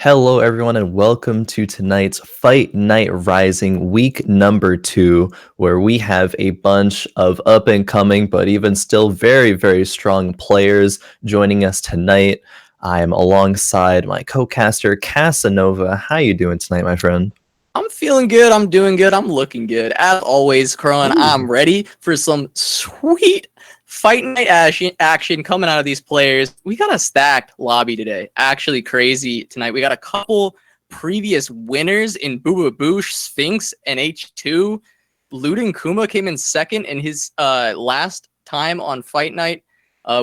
Hello, everyone, and welcome to tonight's Fight Night Rising week number 2, where we have a bunch of up and coming, but even still very, very strong players joining us tonight. I am alongside my co-caster Casanova. How you doing tonight, my friend? I'm feeling good. I'm doing good. I'm looking good. As always, Khroen, I'm Ooh. ready for some sweet fight night action coming out of these players. We got a stacked lobby today. Actually, crazy tonight. We got a couple previous winners in Bububoosh, Sphinx, and H2. Luden Kuma came in second in his last time on Fight Night.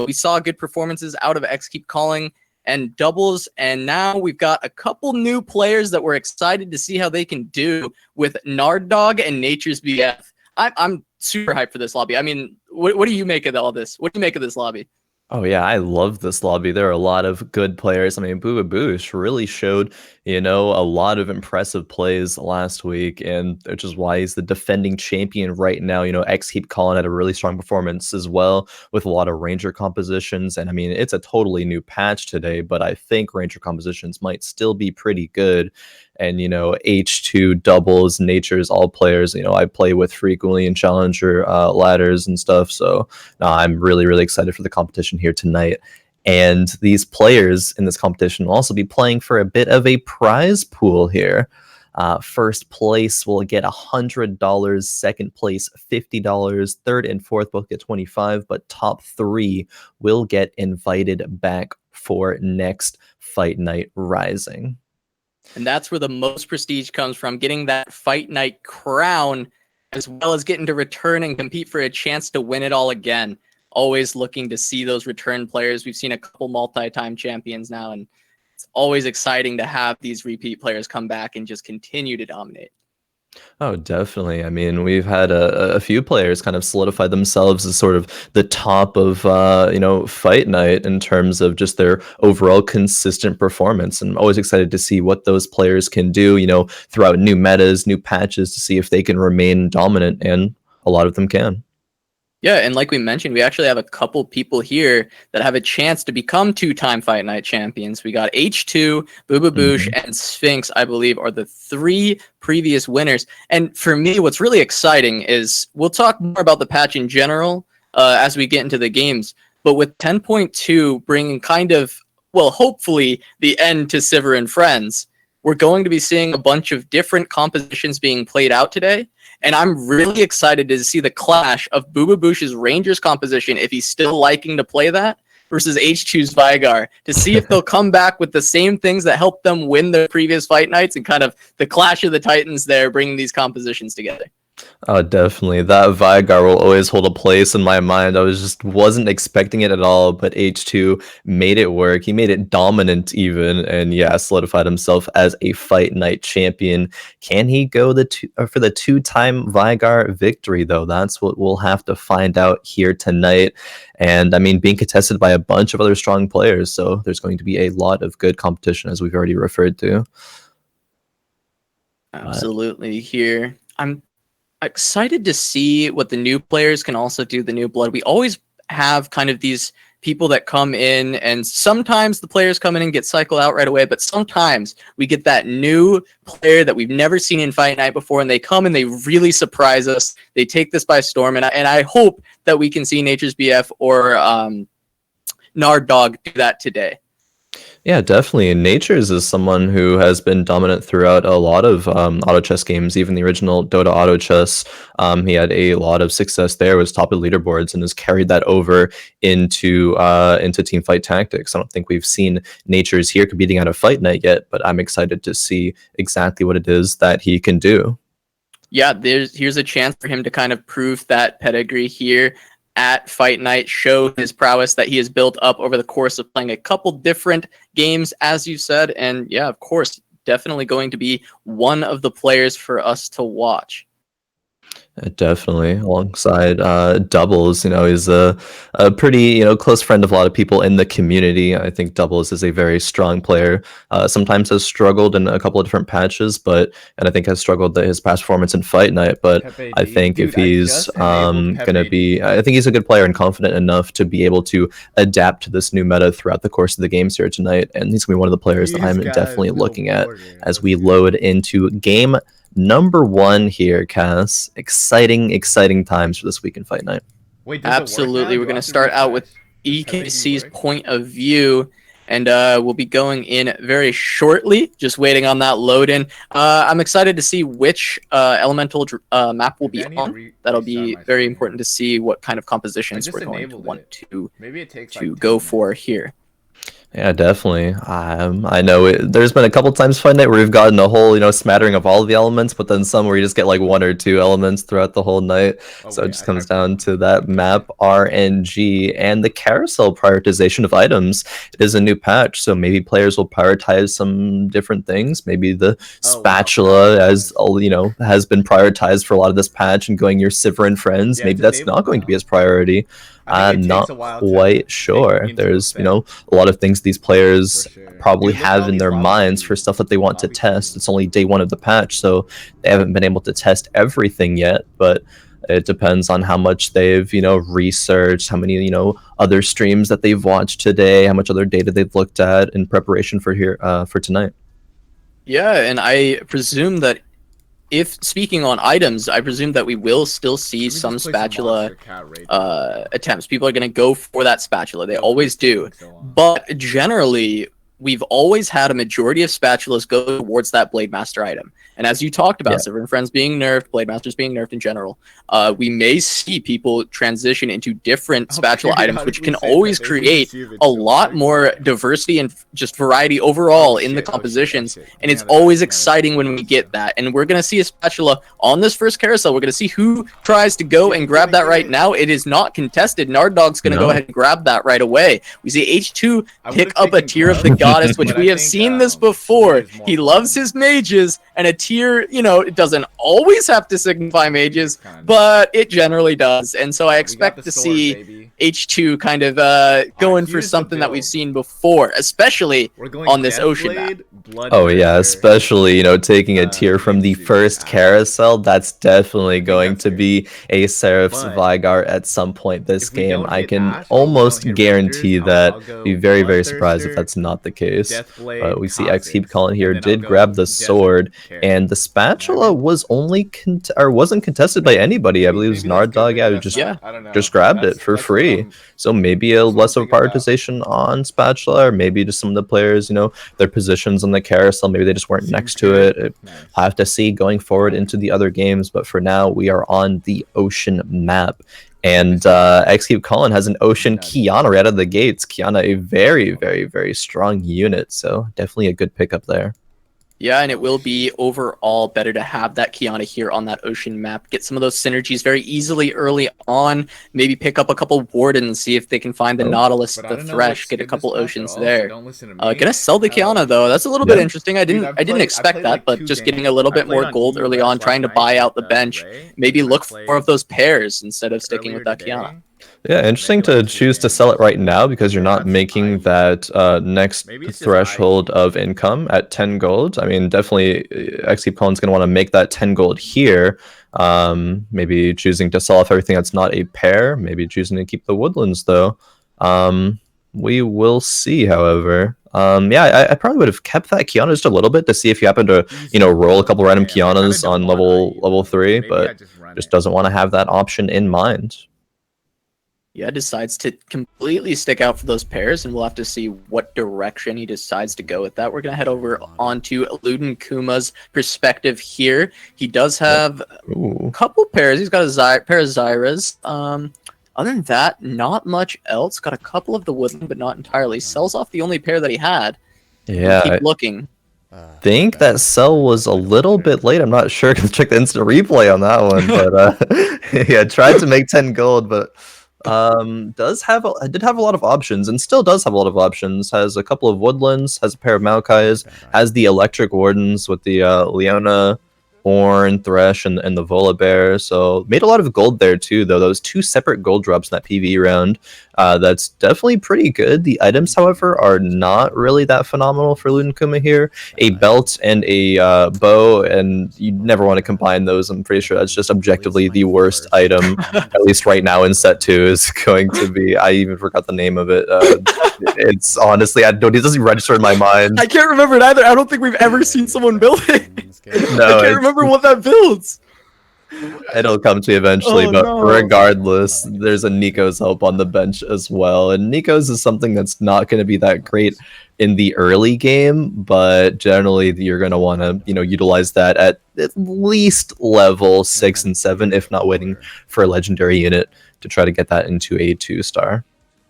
We saw good performances out of exkeepcallin and Doublezzzz, and now we've got a couple new players that we're excited to see how they can do with Gnard Dawg and Naturesbf. I'm super hyped for this lobby. I mean, what do you make of all this? What do you make of this lobby? Oh yeah, I love this lobby. There are a lot of good players. I mean, Bububoosh really showed, a lot of impressive plays last week, and which is why he's the defending champion right now. Keep Calling had a really strong performance as well with a lot of Ranger compositions. And I mean, it's a totally new patch today, but I think Ranger compositions might still be pretty good. And H2 doubles, Nature's all players. I play with frequently in challenger ladders and stuff. So I'm really, really excited for the competition here tonight. And these players in this competition will also be playing for a bit of a prize pool here. First place will get $100, second place $50, third and fourth both get $25, but top 3 will get invited back for next Fight Night Rising. And that's where the most prestige comes from, getting that Fight Night crown, as well as getting to return and compete for a chance to win it all again. Always looking to see those return players. We've seen a couple multi-time champions now, and it's always exciting to have these repeat players come back and just continue to dominate. Oh, definitely. I mean, we've had a few players kind of solidify themselves as sort of the top of, Fight Night in terms of just their overall consistent performance. And I'm always excited to see what those players can do, throughout new metas, new patches to see if they can remain dominant. And a lot of them can. Yeah, and like we mentioned, we actually have a couple people here that have a chance to become 2-time Fight Night champions. We got H2, Bububoosh, Mhm. and Sphinx, I believe, are the 3 previous winners. And for me, what's really exciting is we'll talk more about the patch in general as we get into the games. But with 10.2 bringing kind of, well, hopefully the end to Sivir and Friends, we're going to be seeing a bunch of different compositions being played out today. And I'm really excited to see the clash of Bububoosh's Rangers composition, if he's still liking to play that, versus H2's Veigar, to see if they'll come back with the same things that helped them win their previous fight nights, and kind of the clash of the titans there, bringing these compositions together. Oh, definitely. That Veigar will always hold a place in my mind. Wasn't expecting it at all, but H2 made it work. He made it dominant even, and yeah, solidified himself as a Fight Night champion. Can he go for the 2-time Veigar victory though? That's what we'll have to find out here tonight. And I mean, being contested by a bunch of other strong players, so there's going to be a lot of good competition as we've already referred to. Absolutely. Here, I'm excited to see what the new players can also do, the new blood. We always have kind of these people that come in, and sometimes the players come in and get cycled out right away, but sometimes we get that new player that we've never seen in Fight Night before, and they come and they really surprise us. They take this by storm, and I hope that we can see Naturesbf or Gnard Dawg do that today. Yeah, definitely. And Natures is someone who has been dominant throughout a lot of auto chess games, even the original Dota auto chess. He had a lot of success there, was top of leaderboards, and has carried that over into Teamfight Tactics. I don't think we've seen Natures here competing at a Fight Night yet, but I'm excited to see exactly what it is that he can do. Yeah, here's a chance for him to kind of prove that pedigree here at Fight Night, show his prowess that he has built up over the course of playing a couple different games, as you said. And yeah, of course, definitely going to be one of the players for us to watch. Definitely, alongside Doublezz, he's a pretty close friend of a lot of people in the community. I think Doublezz is a very strong player. Sometimes has struggled in a couple of different patches, and I think has struggled his past performance in Fight Night. But I think if he's gonna be, I think he's a good player and confident enough to be able to adapt to this new meta throughout the course of the games here tonight. And he's gonna be one of the players that I'm definitely looking at as we load into game number 1 here, Cass. Exciting times for this week in Fight Night. Wait, absolutely. We're going to start out with EKC's point of view, and we'll be going in very shortly, just waiting on that load in. I'm excited to see which elemental map will be on. That'll be very important to see what kind of compositions we're going to want to go for here. Yeah, definitely. I know there's been a couple times Fight Night where we've gotten a whole, smattering of all of the elements, but then some where you just get like 1 or 2 elements throughout the whole night. So it just comes down to that map RNG and the carousel prioritization of items. It is a new patch, so maybe players will prioritize some different things. Maybe the spatula, has been prioritized for a lot of this patch, and going your Sivir and friends. Maybe that's not going to be as priority. I'm not quite sure. There's, a lot of things these players probably have in their minds for stuff that they want to test. It's only day 1 of the patch, so they haven't been able to test everything yet, but it depends on how much they've, researched, how many, other streams that they've watched today, how much other data they've looked at in preparation for tonight. Yeah, and I presume that if speaking on items, I presume that we will still see some spatula attempts. People are going to go for that spatula. They always do. But generally, we've always had a majority of spatulas go towards that Blade Master item. And as you talked about, Sivir and Friends being nerfed, Blade Masters being nerfed in general, we may see people transition into different spatula items, which can always create a lot more diversity and just variety overall in the compositions. And it's always exciting when we get that. And we're going to see a spatula on this first carousel. We're going to see who tries to go and grab that right now. It is not contested. Gnard Dawg's going to go ahead and grab that right away. We see H2 pick up a tier of the goddess, which we have seen this before. He loves his mages, and a tier, it doesn't always have to signify mages, but it generally does. And so I expect to see H2 kind of going for something that we've seen before, especially on this ocean map. Oh yeah, especially, taking a tier from the first carousel. That's definitely going to be a Seraph's Veigar at some point this game. I can almost guarantee that. Be very, very surprised if that's not the case. But we see exkeepcallin here did grab the sword, and the spatula was wasn't contested by anybody. I believe it was Gnard Dawg. Just grabbed it for free. So maybe a less of a prioritization on spatula, or maybe just some of the players, their positions on the carousel, maybe they just weren't next to it. I'll have to see going forward into the other games, but for now we are on the ocean map. And exkeepcallin has an Ocean Qiyana right out of the gates. Qiyana, a very, very, very strong unit, so definitely a good pickup there. Yeah, and it will be overall better to have that Qiyana here on that ocean map. Get some of those synergies very easily early on. Maybe pick up a couple Wardens, see if they can find the Nautilus, the Thresh, get a couple oceans there. Gonna sell the Qiyana though. That's a little bit interesting. I didn't expect that, but just getting a little bit more gold early on, trying to buy out the bench. Maybe look for more of those pairs instead of sticking with that Qiyana. Yeah, interesting to choose to sell it right now because you're not making that next threshold of income at 10 gold. I mean, definitely exkeepcallin's going to want to make that 10 gold here. Maybe choosing to sell off everything that's not a pair. Maybe choosing to keep the woodlands, though. We will see, however. Yeah, I probably would have kept that Qiyana just a little bit to see if you happen to, roll a couple random Qiyanas on level 3, but just doesn't want to have that option in mind. Yeah, decides to completely stick out for those pairs, and we'll have to see what direction he decides to go with that. We're going to head over onto Luden Kuma's perspective here. He does have a couple pairs. He's got a pair of Zyras. Other than that, not much else. Got a couple of the Woodland, but not entirely. Sells off the only pair that he had. Yeah. Keep looking. Think that sell was a little bit late. I'm not sure. Check the instant replay on that one. But yeah, tried to make 10 gold, but... did have a lot of options and still does have a lot of options. Has a couple of woodlands, has a pair of Maokai's, has the electric wardens with the Leona Ornn, Thresh, and the Volibear. So made a lot of gold there too, though. Those 2 separate gold drops in that PvE round. That's definitely pretty good. The items, however, are not really that phenomenal for Luden Kuma here. A belt and a bow, and you never want to combine those. I'm pretty sure that's just objectively the worst item, at least right now in set 2, is going to be. I even forgot the name of it. It's honestly, it doesn't register in my mind. I can't remember it either. I don't think we've ever seen someone build it. No, I can't remember what that builds. It'll come to me eventually, but regardless, there's a Neeko's help on the bench as well. And Neeko's is something that's not going to be that great in the early game, but generally you're going to want to, utilize that at least level 6 and 7, if not waiting for a legendary unit to try to get that into a 2-star.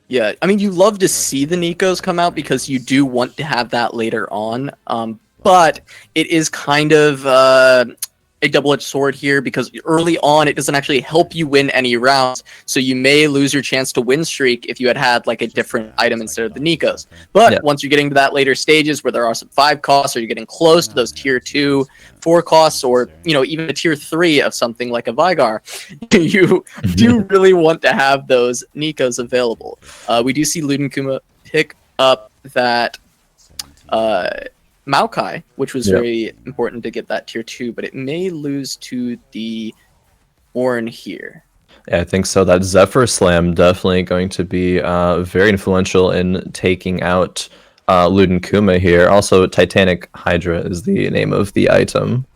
Yeah, I mean, you love to see the Neekos come out because you do want to have that later on. But it is kind of a double-edged sword here because early on it doesn't actually help you win any rounds, so you may lose your chance to win streak if you had like a different item instead of the Neekos. But once you're getting to that later stages where there are some 5 costs, or you're getting close to those tier 2, 4 costs, or even a tier 3 of something like a Vigar, you do really want to have those Neekos available. We do see Luden Kuma pick up that Maokai, which was very important to get that tier 2, but it may lose to the Ornn here. Yeah, I think so. That Zephyr Slam definitely going to be very influential in taking out Luden Kuma here. Also, Titanic Hydra is the name of the item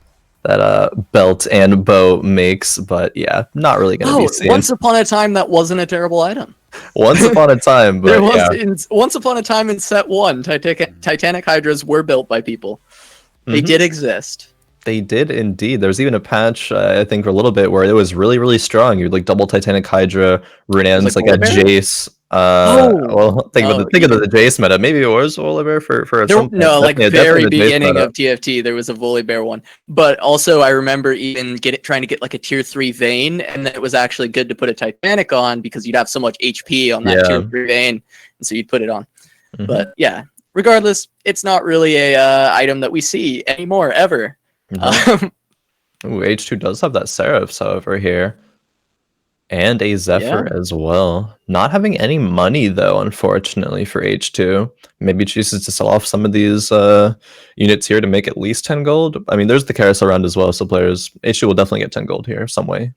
that belt and bow makes, but yeah, not really going to be seen. Once upon a time, that wasn't a terrible item. Once upon a time, but once upon a time in set 1, Titanic Hydras were built by people. They did exist. They did indeed. There was even a patch, I think, for a little bit where it was really, really strong. You'd like double Titanic Hydra, Runaan's like a Jace. Well, think of the Jace meta. Maybe it was Volibear for some point. No, like very beginning of TFT, there was a Volibear one. But also, I remember even trying to get like a tier 3 Vayne, and then it was actually good to put a Titanic on because you'd have so much HP on that tier 3 Vayne, and so you'd put it on. But yeah, regardless, it's not really a item that we see anymore ever. Ooh, H2 does have that Seraph, however, here. And a Zephyr as well. Not having any money, though, unfortunately, for H2. Maybe chooses to sell off some of these units here to make at least 10 gold. I mean, there's the carousel round as well, so players... H2 will definitely get 10 gold here some way.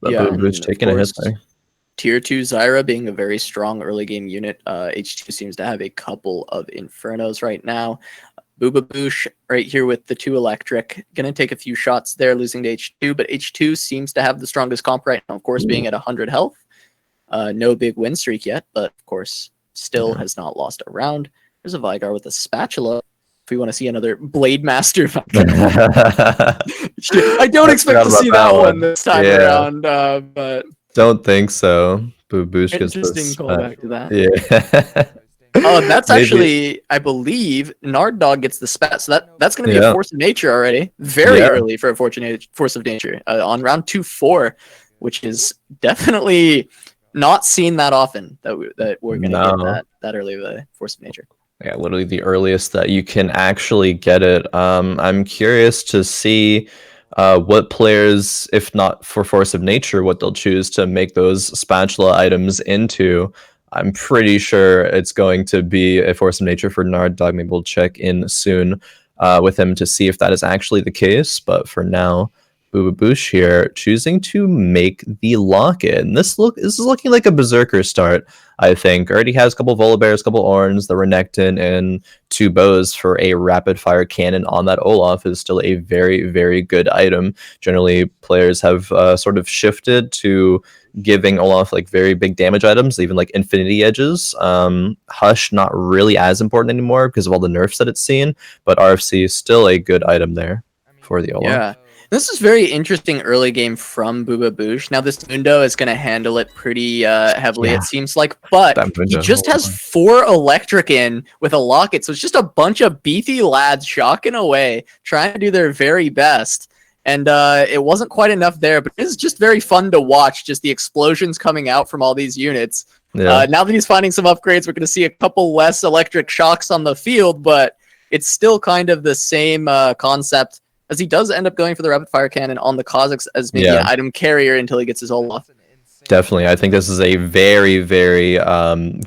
But Bububoosh taking a hit there. Tier 2 Zyra being a very strong early game unit. H2 seems to have a couple of Infernos right now. Bububoosh right here with the 2 electric. Gonna take a few shots there, losing to H2, but H2 seems to have the strongest comp right now, of course, being at 100 health. No big win streak yet, but of course, still has not lost a round. There's a Vigar with a spatula. If we want to see another Blade Master. I don't expect to see that one this time around, but... Don't think so. Bububoosh gets interesting callback to that. Yeah. Oh, that's actually, I believe, Gnard Dawg gets the spat, so that's going to be a Force of Nature already. Very early for a Force of Nature on round 2-4, which is definitely not seen that often that we're going to get that early of a Force of Nature. Yeah, literally the earliest that you can actually get it. I'm curious to see what players, if not for Force of Nature, what they'll choose to make those spatula items into. I'm pretty sure it's going to be a Force of Nature for Gnard Dawg. Maybe we'll check in soon with him to see if that is actually the case. But for now, Bububoosh here choosing to make the lock-in. This is looking like a Berserker start, I think. Already has a couple Volibears, a couple Ornns, the Renekton, and 2 bows for a rapid-fire cannon on that Olaf is still a very, very good item. Generally, players have sort of shifted to giving Olaf like very big damage items, even like Infinity Edges. Hush not really as important anymore because of all the nerfs that it's seen, but RFC is still a good item there for the Olaf. Yeah. This is very interesting early game from Bububoosh. Now this Mundo is going to handle it pretty heavily, it seems like, but he just has 4 electric in with a locket, so it's just a bunch of beefy lads shocking away, trying to do their very best. And it wasn't quite enough there, but it's just very fun to watch, just the explosions coming out from all these units. Now that he's finding some upgrades, we're going to see a couple less electric shocks on the field, but it's still kind of the same concept as he does end up going for the rapid fire cannon on the Kha'Zix as maybe an item carrier until he gets his Olaf. Definitely. I think this is a very, very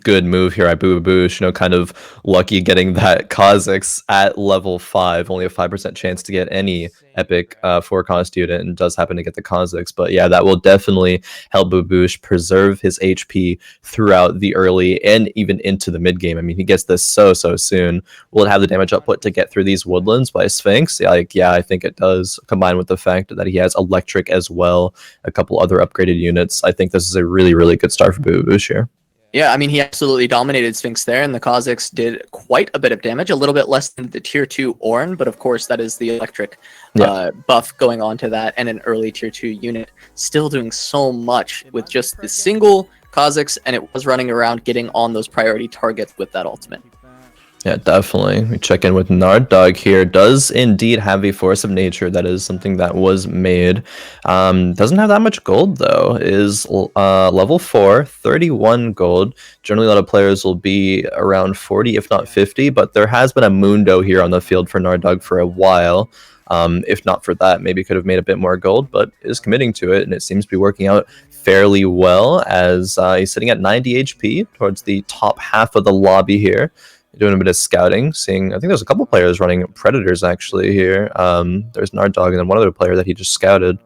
good move here at Bububoosh. Kind of lucky getting that Kha'Zix at level 5. Only a 5% chance to get any epic 4-cost unit, and does happen to get the Kha'Zix. But yeah, that will definitely help Bububoosh preserve his HP throughout the early and even into the mid game. I mean, he gets this so soon. Will it have the damage output to get through these woodlands by Sphinx? Yeah, I think it does, combined with the fact that he has electric as well, a couple other upgraded units. I think this is a really, really good start for Bububoosh here. Yeah, I mean, he absolutely dominated Sphinx there, and the Kha'Zix did quite a bit of damage, a little bit less than the tier 2 Ornn, but of course that is the electric buff going on to that, and an early tier 2 unit. Still doing so much with just the single Kha'Zix, and it was running around getting on those priority targets with that ultimate. Yeah, definitely. We check in with Gnard Dawg here. Does indeed have a Force of Nature. That is something that was made. Doesn't have that much gold, though. Is level 4, 31 gold. Generally, a lot of players will be around 40, if not 50, but there has been a Mundo here on the field for Gnard Dawg for a while. If not for that, maybe could have made a bit more gold, but is committing to it, and it seems to be working out fairly well as he's sitting at 90 HP towards the top half of the lobby here. Doing a bit of scouting, seeing, I think there's a couple players running Predators actually here. There's Gnard Dawg and then one other player that he just scouted.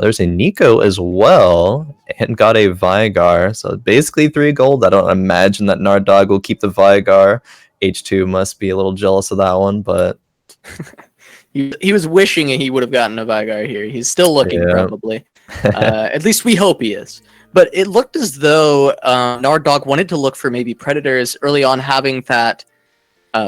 There's a Nico as well, and got a Veigar. So basically 3 gold. I don't imagine that Gnard Dawg will keep the Veigar. H2 must be a little jealous of that one, but... he was wishing he would have gotten a Veigar here. He's still looking, probably. At least we hope he is. But it looked as though Gnard Dawg wanted to look for maybe Predators early on, having that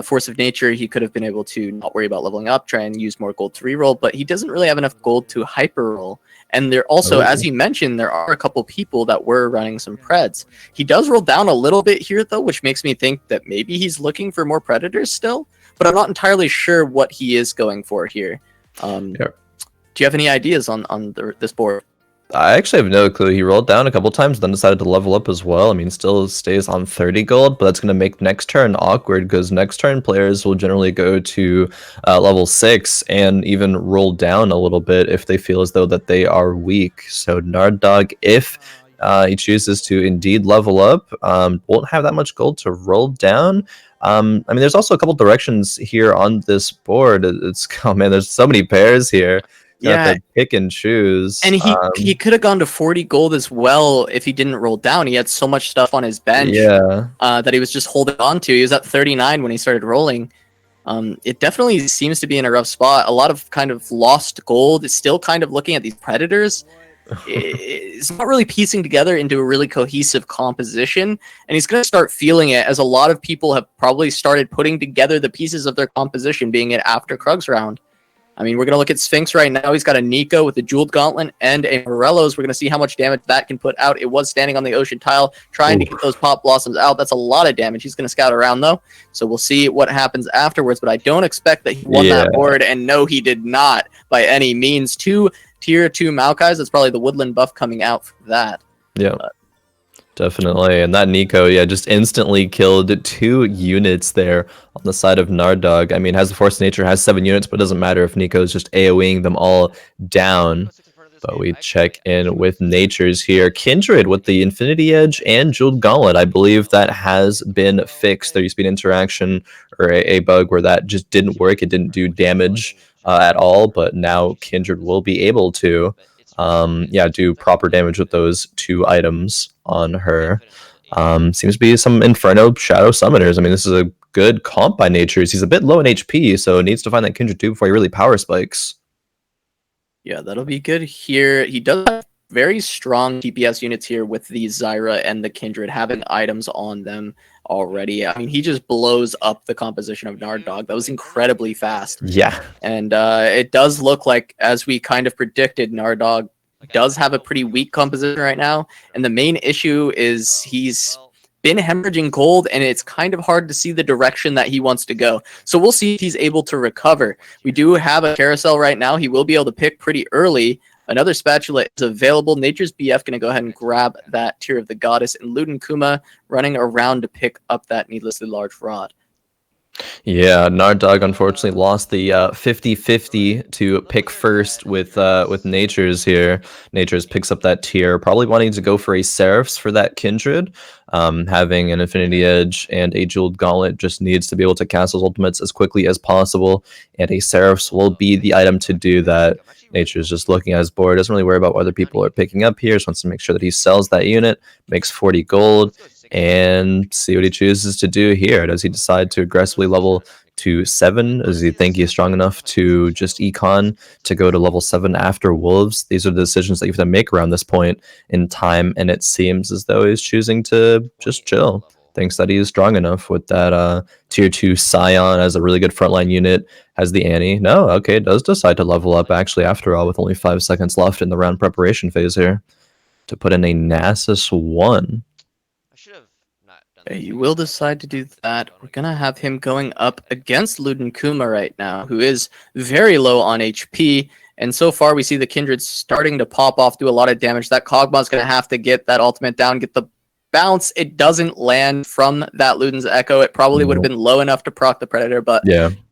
Force of Nature. He could have been able to not worry about leveling up, try and use more gold to reroll, but he doesn't really have enough gold to hyper roll. And there also, as you mentioned, there are a couple people that were running some Preds. He does roll down a little bit here, though, which makes me think that maybe he's looking for more Predators still, but I'm not entirely sure what he is going for here. Do you have any ideas on this board? I actually have no clue. He rolled down a couple times, then decided to level up as well. I mean, still stays on 30 gold, but that's going to make next turn awkward, because next turn players will generally go to level 6 and even roll down a little bit if they feel as though that they are weak. So Gnard Dawg, if he chooses to indeed level up, won't have that much gold to roll down. I mean, there's also a couple directions here on this board. It's, oh man, there's so many pairs here. Yeah, pick and choose. And he could have gone to 40 gold as well if he didn't roll down. He had so much stuff on his bench that he was just holding on to. He was at 39 when he started rolling. It definitely seems to be in a rough spot. A lot of kind of lost gold. Is still kind of looking at these Predators. It's not really piecing together into a really cohesive composition, and he's going to start feeling it, as a lot of people have probably started putting together the pieces of their composition, being it after Krug's round. I mean, we're going to look at Sphinx right now. He's got a Nico with a Jeweled Gauntlet and a Morello's. We're going to see how much damage that can put out. It was standing on the ocean tile, trying to get those Pop Blossoms out. That's a lot of damage. He's going to scout around, though. So we'll see what happens afterwards. But I don't expect that he won that board. And no, he did not by any means. 2 tier 2 Maokais. That's probably the Woodland buff coming out for that. Yeah. Definitely, and that Nico, just instantly killed 2 units there on the side of Gnard Dawg. I mean, has the Force of Nature, has 7 units, but it doesn't matter if Nico's just AoEing them all down. But we check in with Natures here. Kindred with the Infinity Edge and Jeweled Gauntlet. I believe that has been fixed. There used to be an interaction or a bug where that just didn't work. It didn't do damage at all, but now Kindred will be able to do proper damage with those 2 items on her. Seems to be some Inferno Shadow Summoners. I mean, this is a good comp by Natures. He's a bit low in HP, so needs to find that Kindred too before he really power spikes. Yeah, that'll be good here. He does have very strong DPS units here with the Zyra and the Kindred having items on them already. I mean, he just blows up the composition of Gnard Dawg. That was incredibly fast. Yeah. And it does look like, as we kind of predicted, Gnard Dawg does have a pretty weak composition right now. And the main issue is he's been hemorrhaging gold, and it's kind of hard to see the direction that he wants to go. So we'll see if he's able to recover. We do have a carousel right now. He will be able to pick pretty early. Another spatula is available. Naturesbf going to go ahead and grab that Tear of the Goddess, and Luden Kuma running around to pick up that needlessly large rod. Yeah, Gnard Dawg unfortunately lost the 50-50 to pick first with Nature's here. Nature's picks up that tier, probably wanting to go for a Seraphs for that Kindred. Having an Infinity Edge and a Jeweled Gauntlet just needs to be able to cast those ultimates as quickly as possible, and a Seraphs will be the item to do that. Nature's just looking at his board, doesn't really worry about what other people are picking up here, just wants to make sure that he sells that unit, makes 40 gold, and see what he chooses to do here. Does he decide to aggressively level to 7? Does he think he's strong enough to just econ to go to level 7 after Wolves? These are the decisions that you have to make around this point in time, and it seems as though he's choosing to just chill. Thinks that he is strong enough with that tier 2 Scion as a really good frontline unit, has the Annie. No, okay, does decide to level up actually after all with only 5 seconds left in the round preparation phase here to put in a Nasus 1. He will decide to do that. We're going to have him going up against Luden Kuma right now, who is very low on HP. And so far, we see the Kindred starting to pop off, do a lot of damage. That Kog'Maw's going to have to get that ultimate down, get the bounce. It doesn't land from that Luden's Echo. It probably would have been low enough to proc the Predator, but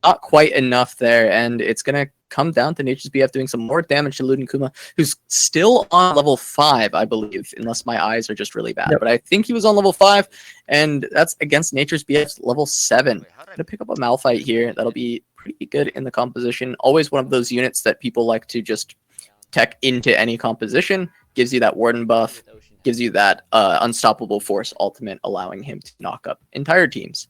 not quite enough there. And it's going to come down to Naturesbf doing some more damage to Luden Kuma, who's still on level 5, I believe, unless my eyes are just really bad. But I think he was on level 5, and that's against Naturesbf's level 7. I'm going to pick up a Malphite here. That'll be pretty good in the composition. Always one of those units that people like to just tech into any composition. Gives you that Warden buff, gives you that Unstoppable Force ultimate, allowing him to knock up entire teams.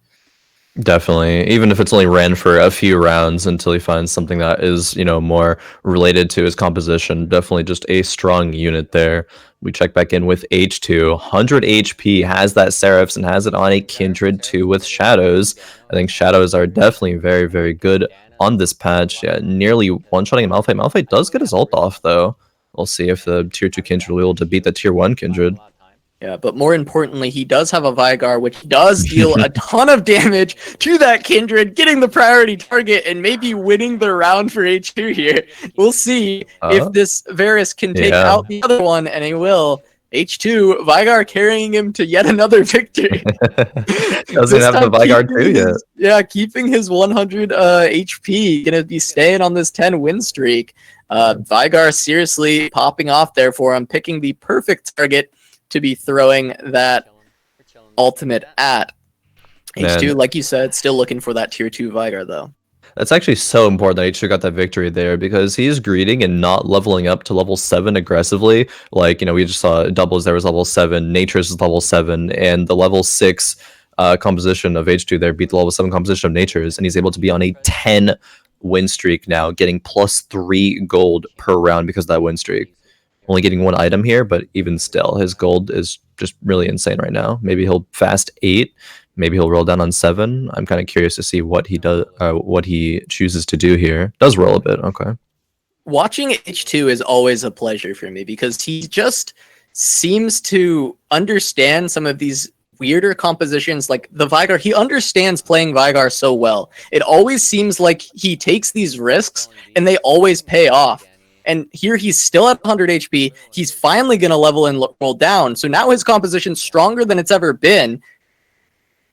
Definitely, even if it's only ran for a few rounds until he finds something that is, more related to his composition. Definitely just a strong unit there. We check back in with H2, 100 HP, has that Seraphs and has it on a Kindred too with Shadows. I think Shadows are definitely very, very good on this patch. Yeah, nearly one-shotting Malphite. Malphite does get his ult off though. We'll see if the tier 2 Kindred will be able to beat the tier 1 Kindred. Yeah, but more importantly, he does have a Vigar, which does deal a ton of damage to that Kindred, getting the priority target and maybe winning the round for H2 here. We'll see if this Varus can take out the other one, and he will. H2, Vigar carrying him to yet another victory. Doesn't have the Vigar too yet. Yeah, keeping his 100 HP, gonna be staying on this 10 win streak. Vigar seriously popping off there for him, picking the perfect target to be throwing that ultimate at. H2, like you said, still looking for that tier 2 Vigar though. That's actually so important that H2 got that victory there, because he's greeting and not leveling up to level 7 aggressively. Like, we just saw Doublezzzz there was level 7, Nature's is level 7, and the level 6 composition of H2 there beat the level 7 composition of Nature's, and he's able to be on a 10 win streak now, getting +3 gold per round because of that win streak. Only getting one item here, but even still, his gold is just really insane right now. Maybe he'll fast 8. Maybe he'll roll down on 7. I'm kind of curious to see what he does, what he chooses to do here. Does roll a bit, okay. Watching H2 is always a pleasure for me because he just seems to understand some of these weirder compositions, like the Vigar. He understands playing Vigar so well. It always seems like he takes these risks and they always pay off. And here he's still at 100 HP. He's finally going to level and roll down. So now his composition's stronger than it's ever been.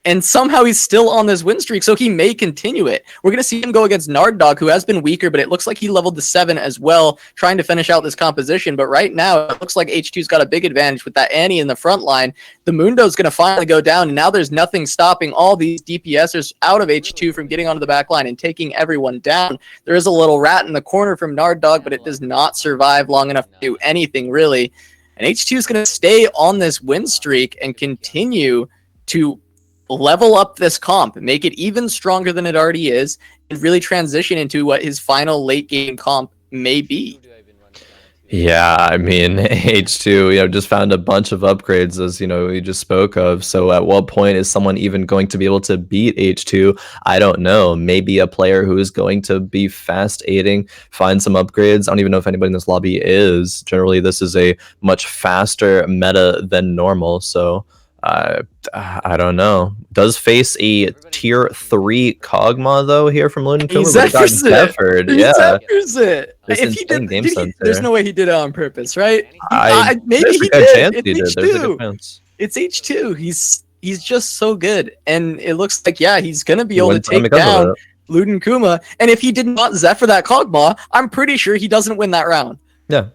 And somehow he's still on this win streak, so he may continue it. We're going to see him go against Gnard Dawg, who has been weaker, but it looks like he leveled to 7 as well, trying to finish out this composition. But right now, it looks like H2's got a big advantage with that Annie in the front line. The Mundo's going to finally go down, and now there's nothing stopping all these DPSers out of H2 from getting onto the back line and taking everyone down. There is a little rat in the corner from Gnard Dawg, but it does not survive long enough to do anything, really. And H2 is going to stay on this win streak and continue to level up this comp, make it even stronger than it already is, and really transition into what his final late game comp may be. Yeah, I mean, H2, just found a bunch of upgrades, as we just spoke of. So at what point is someone even going to be able to beat H2? I don't know. Maybe a player who is going to be fast aiding, find some upgrades. I don't even know if anybody in this lobby is. Generally, this is a much faster meta than normal, so I don't know. Does face a tier 3 Kog'Maw though here from Luden Kuma. He Zephyrs it. Yeah. Zephyrs it. If he did, there's no way he did it on purpose, right? Maybe he did. It's H2. It's H2. He's just so good. And it looks like, yeah, he's going to be He able to wins time take because of down it. Luden Kuma. And if he did not Zephyr that Kog'Maw, I'm pretty sure he doesn't win that round. Yeah.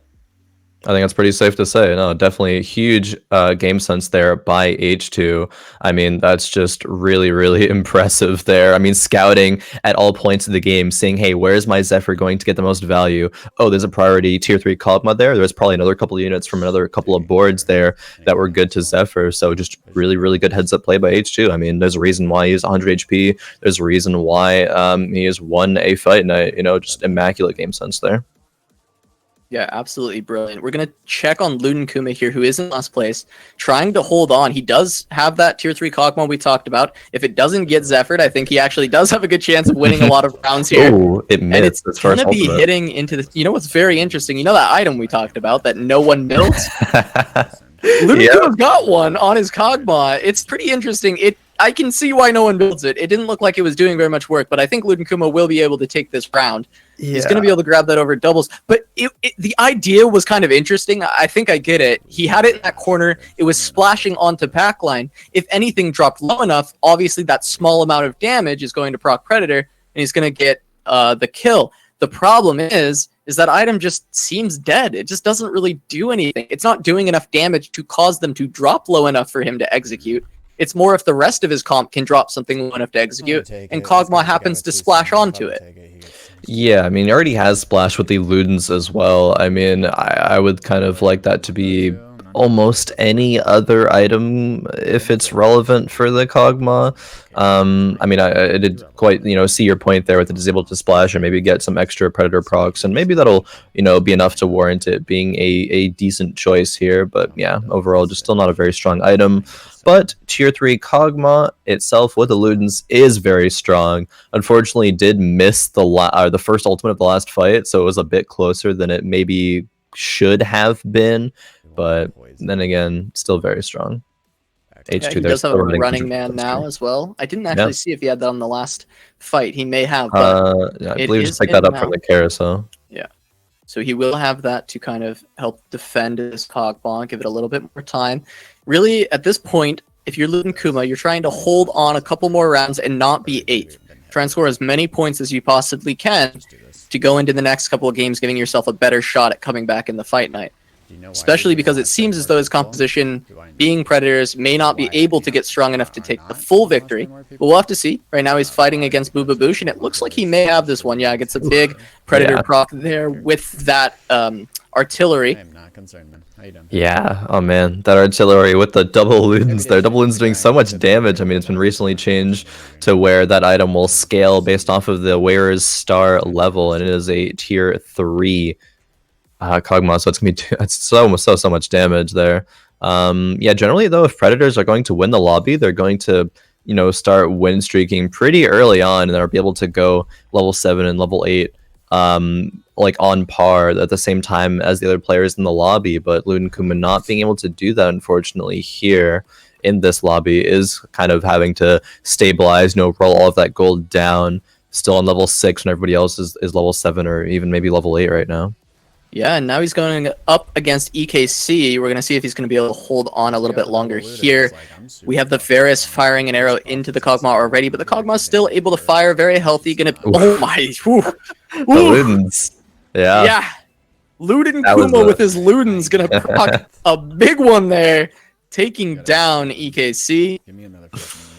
I think that's pretty safe to say. No, definitely huge game sense there by H2. I mean, that's just really, really impressive there. I mean, scouting at all points of the game, saying, hey, where's my Zephyr going to get the most value? Oh, there's a priority tier 3 Kog'Maw there. There's probably another couple of units from another couple of boards there that were good to Zephyr. So just really, really good heads up play by H2. I mean, there's a reason why he's 100 HP. There's a reason why he has won a fight night. You know, just immaculate game sense there. Yeah, absolutely brilliant. We're going to check on Luden Kuma here, who is in last place, trying to hold on. He does have that tier 3 Kog'Maw we talked about. If it doesn't get Zephyred, I think he actually does have a good chance of winning a lot of rounds here. Oh, it missed. And it's going to be hitting into the... You know what's very interesting? You know that item we talked about that no one built? Luden Kuma's got one on his Kog'Maw. It's pretty interesting. I can see why no one builds it. It didn't look like it was doing very much work, but I think Luden Kuma will be able to take this round. Yeah. He's going to be able to grab that over doubles. But the idea was kind of interesting. I think I get it. He had it in that corner. It was splashing onto Packline. If anything dropped low enough, obviously that small amount of damage is going to proc Predator, and he's going to get the kill. The problem is that item just seems dead. It just doesn't really do anything. It's not doing enough damage to cause them to drop low enough for him to execute. It's more if the rest of his comp can drop something low enough to execute, and Kog'Maw happens to splash onto it. Yeah, I mean, he already has splash with the Ludens as well. I mean, I would kind of like that to be almost any other item if it's relevant for the Kog'Maw. I mean, I did quite, see your point there with it is able to splash and maybe get some extra Predator procs, and maybe that'll, be enough to warrant it being a decent choice here. But yeah, overall, just still not a very strong item. But tier 3 Kog'Maw itself with the Ludens is very strong. Unfortunately, did miss the first ultimate of the last fight, so it was a bit closer than it maybe should have been. But then again, still very strong. H2, he does have a running man now as well. I didn't actually see if he had that on the last fight. He may have. But yeah, I believe just picked that up from the carousel. Yeah. So he will have that to kind of help defend his Kog'Maw, give it a little bit more time. Really, at this point, if you're Luden Kuma, you're trying to hold on a couple more rounds and not be 8th. Try and score as many points as you possibly can to go into the next couple of games, giving yourself a better shot at coming back in the fight night. Especially because it seems as though his composition, being Predators, may not be able to get strong enough to take the full victory. But we'll have to see. Right now he's fighting against Bububoosh, and it looks like he may have this one. Yeah, gets a big Predator proc there with that artillery. I'm not concerned, man. How you doing? Yeah, oh man, that artillery with the double Ludens there. Double Ludens doing so much damage. I mean, it's been recently changed to where that item will scale based off of the wearer's star level, and it is a tier 3 Kog'Maw, so it's gonna be it's so much damage there. Yeah, generally though, if Predators are going to win the lobby, they're going to start win streaking pretty early on, and they'll be able to go level 7 and level 8 like on par at the same time as the other players in the lobby. But Luden Kuma not being able to do that, unfortunately, here in this lobby is kind of having to stabilize, roll all of that gold down, still on level 6 when everybody else is level 7 or even maybe level 8 right now. Yeah, and now he's going up against EKC. We're going to see if he's going to be able to hold on a little bit longer here. We have the Varus firing an arrow into the Kog'Maw already, but the Kog'Maw is still able to fire, very healthy. Oh my. The Ludens. Yeah. Yeah. Luden Kuma with his Ludens going to proc a big one there, taking down EKC.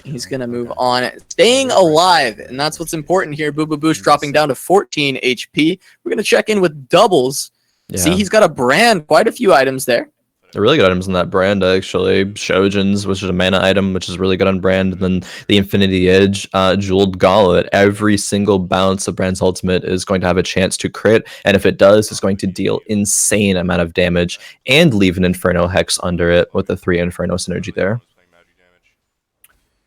He's going to move on, staying alive, and that's what's important here. Bububoosh dropping down to 14 HP. We're going to check in with Doublezz. Yeah. See, he's got a brand, quite a few items there. They're really good items in that brand, actually. Shojin's, which is a mana item, which is really good on brand. And then the Infinity Edge, Jeweled Gauntlet. Every single bounce of brand's ultimate is going to have a chance to crit. And if it does, it's going to deal insane amount of damage and leave an Inferno Hex under it with the 3 Inferno synergy there.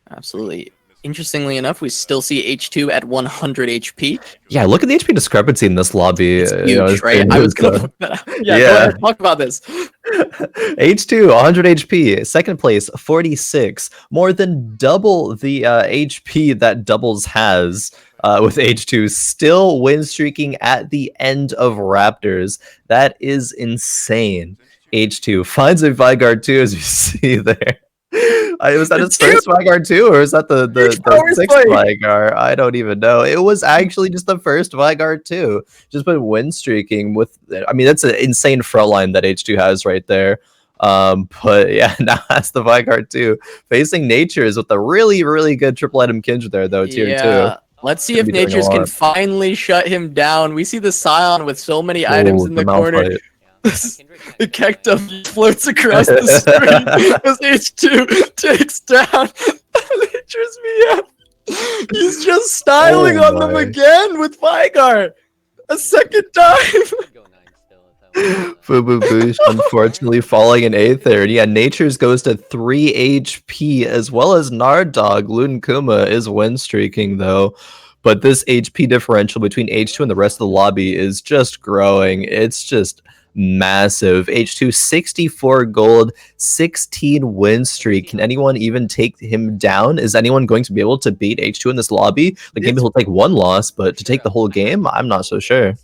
Absolutely. Interestingly enough, we still see H2 at 100 HP. Yeah, look at the HP discrepancy in this lobby. It's huge, right? I was going to put that out. Yeah, go ahead, talk about this. H2, 100 HP. Second place, 46. More than double the HP that Doublezz has with H2. Still win streaking at the end of Raptors. That is insane. H2 finds a Vigard too, as you see there. Was that his first Vygar too, or is that the sixth Vygar? I don't even know. It was actually just the first Vygar too. Just been win streaking with. I mean, that's an insane front line that H2 has right there. But yeah, now that's the Vygar too. Facing Natures with a really, really good triple item Kindred there though, tier 2. Let's see if Natures can finally shut him down. We see the Scion with so many items in the corner. The Kekta floats across the screen as H2 takes down Naturesbf. He's just styling on them again with Vygar. A second time. Bububoosh unfortunately falling in 8th there. And yeah, Natures goes to 3 HP as well as Gnard Dawg. Luden Kuma is win streaking though. But this HP differential between H2 and the rest of the lobby is just growing. It's just massive. H2 64 gold, 16 win streak. Can anyone even take him down? Is anyone going to be able to beat H2 in this lobby? Like maybe he'll take one loss, but to take the whole game, I'm not so sure.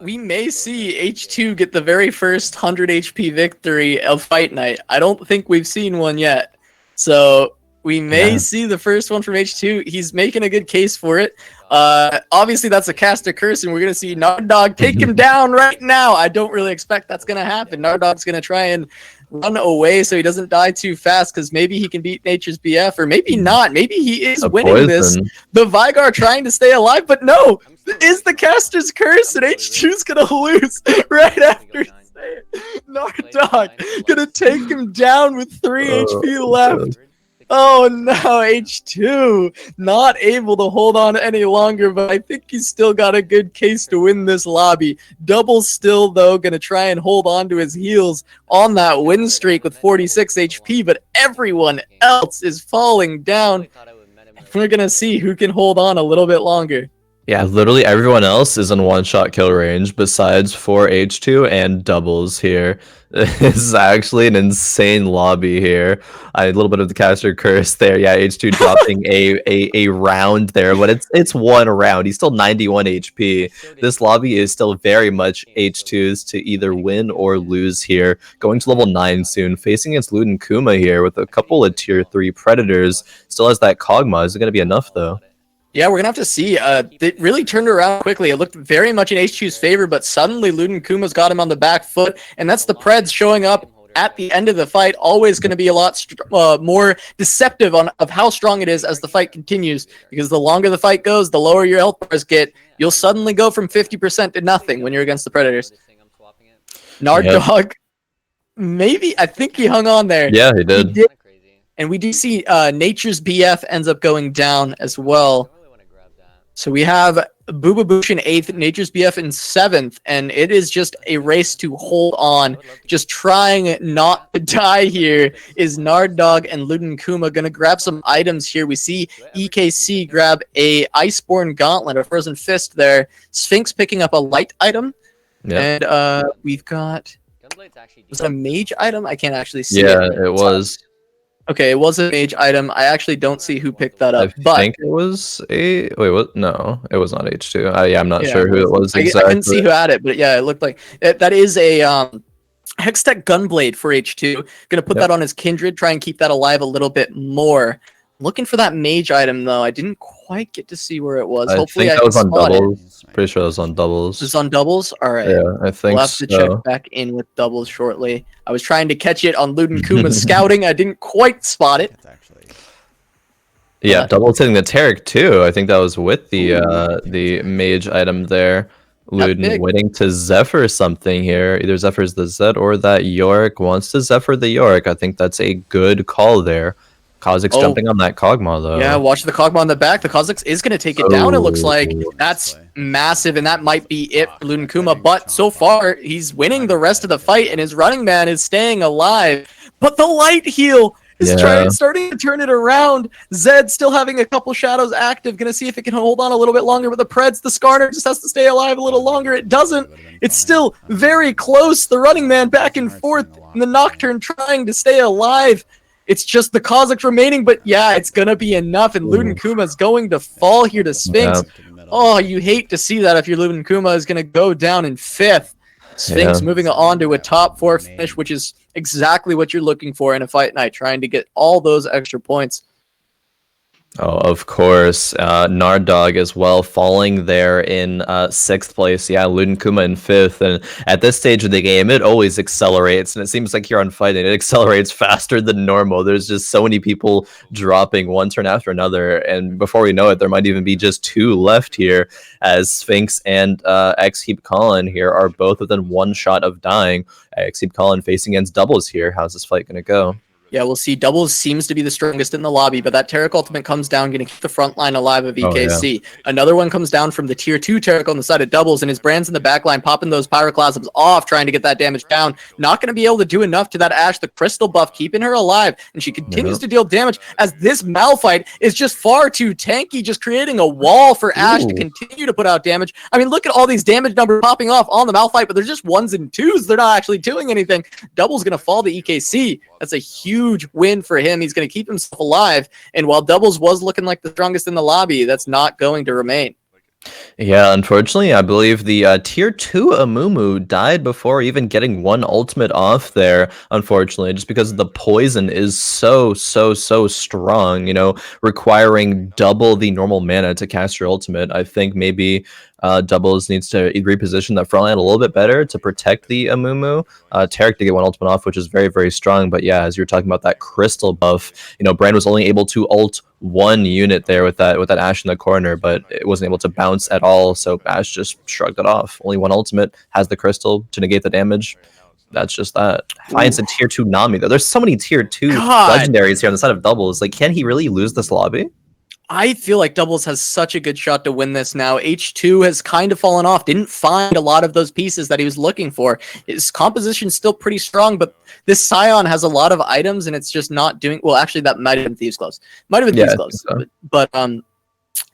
We may see H2 get the very first 100 HP victory of Fight Night. I don't think we've seen one yet. So we may see the first one from H2. He's making a good case for it. Obviously, that's a caster curse, and we're going to see Gnard Dawg take him down right now. I don't really expect that's going to happen. Gnard Dawg's going to try and run away so he doesn't die too fast, because maybe he can beat Naturesbf, or maybe not. Maybe he is winning this. The Vygar trying to stay alive, but no! It is the caster's curse, and H2's going to lose right after. Gnard Dawg going to take him down with 3 HP left. Oh no, H2 not able to hold on any longer, but I think he's still got a good case to win this lobby. Doublezzzz still, though, going to try and hold on to his heels on that win streak with 46 HP, but everyone else is falling down. We're going to see who can hold on a little bit longer. Yeah, literally everyone else is in one-shot kill range besides for H2 and Doublezzzz here. This is actually an insane lobby here. A little bit of the caster curse there. Yeah, H2 dropping a round there, but it's one round. He's still 91 HP. This lobby is still very much H2's to either win or lose here. Going to level 9 soon, facing against Luden Kuma here with a couple of tier 3 predators. Still has that Kog'Maw. Is it going to be enough though? Yeah, we're going to have to see. It really turned around quickly. It looked very much in H2's favor, but suddenly Luden Kuma's got him on the back foot, and that's the Preds showing up at the end of the fight. Always going to be a lot more deceptive of how strong it is as the fight continues, because the longer the fight goes, the lower your health bars get. You'll suddenly go from 50% to nothing when you're against the Predators. Gnard Dawg, maybe, I think he hung on there. Yeah, he did. And we do see Naturesbf ends up going down as well. So we have Bububoosh in 8th, Naturesbf in 7th, and it is just a race to hold on. Just trying not to die here is Gnard Dawg and Luden Kuma going to grab some items here. We see EKC grab a Iceborne Gauntlet, a Frozen Fist there. Sphinx picking up a light item. Yep. And we've got... Was it a mage item? I can't actually see it. Yeah, it was. Okay, it was a mage item. I actually don't see who picked that up. I think it was a... Wait, what? No, it was not H2. Yeah, I'm not sure who it was exactly. I couldn't see who had it, but yeah, it looked like... That is a Hextech Gunblade for H2. Gonna put that on his Kindred, try and keep that alive a little bit more. Looking for that mage item, though. I didn't quite get to see where it was. Hopefully I think that was on Doublezzzz. Pretty sure it was on Doublezzzz. It's on Doublezzzz? All right. Yeah, I think we'll have to check back in with Doublezzzz shortly. I was trying to catch it on Luden Kuma's scouting. I didn't quite spot it. Yeah, Doublezzzz hitting the Taric too. I think that was with the mage item there. Luden waiting to Zephyr something here. Either Zephyr's the Zed or that Yorick wants to Zephyr the Yorick. I think that's a good call there. Kha'Zix jumping on that Kog'Maw though. Yeah, watch the Kog'Maw on the back. The Kha'Zix is going to take it down, it looks like. That's massive, and that might be it for Luden Kuma. But so far, he's winning the rest of the fight, and his running man is staying alive. But the light heal is starting to turn it around. Zed still having a couple shadows active. Going to see if it can hold on a little bit longer. But the Preds, the Skarner just has to stay alive a little longer. It doesn't. It's still very close. The running man back and forth, and the Nocturne trying to stay alive. It's just the Kha'Zix remaining, but yeah, it's going to be enough, and Luden Kuma's going to fall here to Sphinx. Oh, you hate to see that if your Luden Kuma is going to go down in 5th. Sphinx Yeah. moving on to a top 4 finish, which is exactly what you're looking for in a fight night, trying to get all those extra points. Oh, of course. Gnard Dawg as well, falling there in 6th place. Yeah, Luden Kuma in 5th. And at this stage of the game, it always accelerates. And it seems like here on Fighting, it accelerates faster than normal. There's just so many people dropping one turn after another. And before we know it, there might even be just 2 left here, as Sphinx and exkeepcallin here are both within 1 shot of dying. exkeepcallin facing against Doublezzzz here. How's this fight going to go? Yeah, we'll see. Doublezzzz seems to be the strongest in the lobby, but that Taric ultimate comes down, going to keep the front line alive of EKC. Another one comes down from the tier 2 Taric on the side of Doublezzzz, and his Brand's in the back line, popping those Pyroclasms off, trying to get that damage down. Not going to be able to do enough to that Ashe, the crystal buff, keeping her alive, and she continues to deal damage as this Malphite is just far too tanky, just creating a wall for Ashe to continue to put out damage. I mean, look at all these damage numbers popping off on the Malphite, but they're just 1s and 2s. They're not actually doing anything. Double's going to fall to EKC. That's a huge win for him. He's going to keep himself alive. And while Doublezzzz was looking like the strongest in the lobby, that's not going to remain. Yeah, unfortunately, I believe the tier 2 Amumu died before even getting 1 ultimate off there, unfortunately, just because the poison is so strong, you know, requiring double the normal mana to cast your ultimate. I think maybe Doublezzzz needs to reposition that front line a little bit better to protect the Amumu. Taric to get 1 ultimate off, which is very strong, but yeah, as you were talking about that crystal buff, you know, Brand was only able to ult 1 unit there with that Ashe in the corner, but it wasn't able to bounce at all, so Ashe just shrugged it off. Only 1 ultimate, has the crystal to negate the damage. That's just that. Finds a tier 2 Nami though. There's so many tier 2 legendaries here on the side of Doublezzzz. Like, can he really lose this lobby? I feel like Doublezzzz has such a good shot to win this now. H2 has kind of fallen off. Didn't find a lot of those pieces that he was looking for. His composition's still pretty strong, but this Scion has a lot of items, and it's just not doing... Well, actually, that might have been Thieves' Close. Might have been Thieves' Close. So. But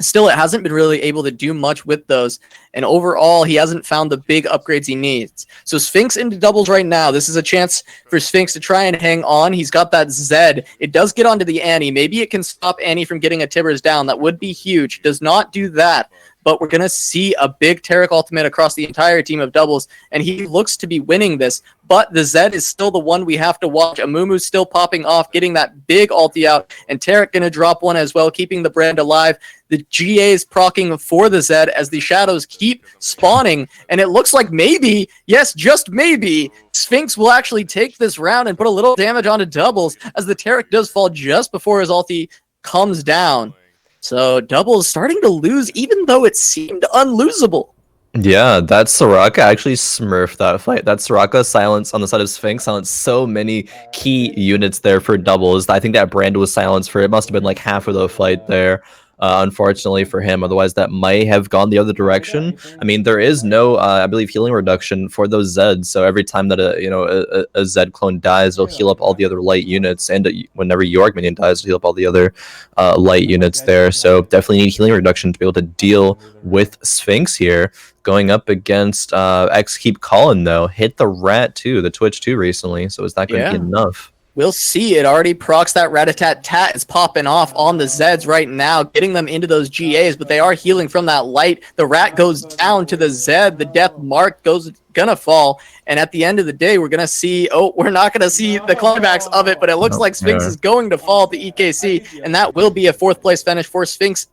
still, it hasn't been really able to do much with those. And overall, he hasn't found the big upgrades he needs. So Sphinx into Doublezzzz right now. This is a chance for Sphinx to try and hang on. He's got that Zed. It does get onto the Annie. Maybe it can stop Annie from getting a Tibbers down. That would be huge. Does not do that. But we're going to see a big Taric ultimate across the entire team of Doublezzzz, and he looks to be winning this. But the Zed is still the one we have to watch. Amumu's still popping off, getting that big ulti out, and Taric going to drop one as well, keeping the Brand alive. The GA is proccing for the Zed as the shadows keep spawning, and it looks like maybe, yes, just maybe, Sphinx will actually take this round and put a little damage onto Doublezzzz as the Taric does fall just before his ulti comes down. So Doublezzzz starting to lose, even though it seemed unlosable. Yeah, that Soraka actually smurfed that fight. That Soraka silence on the side of Sphinx silenced so many key units there for Doublezzzz. I think that Brand was silenced for, it must have been like half of the fight there. Unfortunately for him, otherwise that might have gone the other direction. I mean, there is no, I believe, healing reduction for those Zeds. So every time that a Zed clone dies, it'll heal up all the other light units, and whenever York minion dies, it'll heal up all the other light units there. So definitely need healing reduction to be able to deal with Sphinx here. Going up against exkeepcallin though, hit the Rat too, the Twitch 2 recently. So is that going to be enough? We'll see. It already procs that Rat-a-tat-tat is popping off on the Zeds right now, getting them into those GAs, but they are healing from that light. The Rat goes down to the Zed. The death mark gonna fall. And at the end of the day, we're gonna see, we're not gonna see the climax of it, but it looks like Sphinx is going to fall to EKC, and that will be a 4th place finish for Sphinx.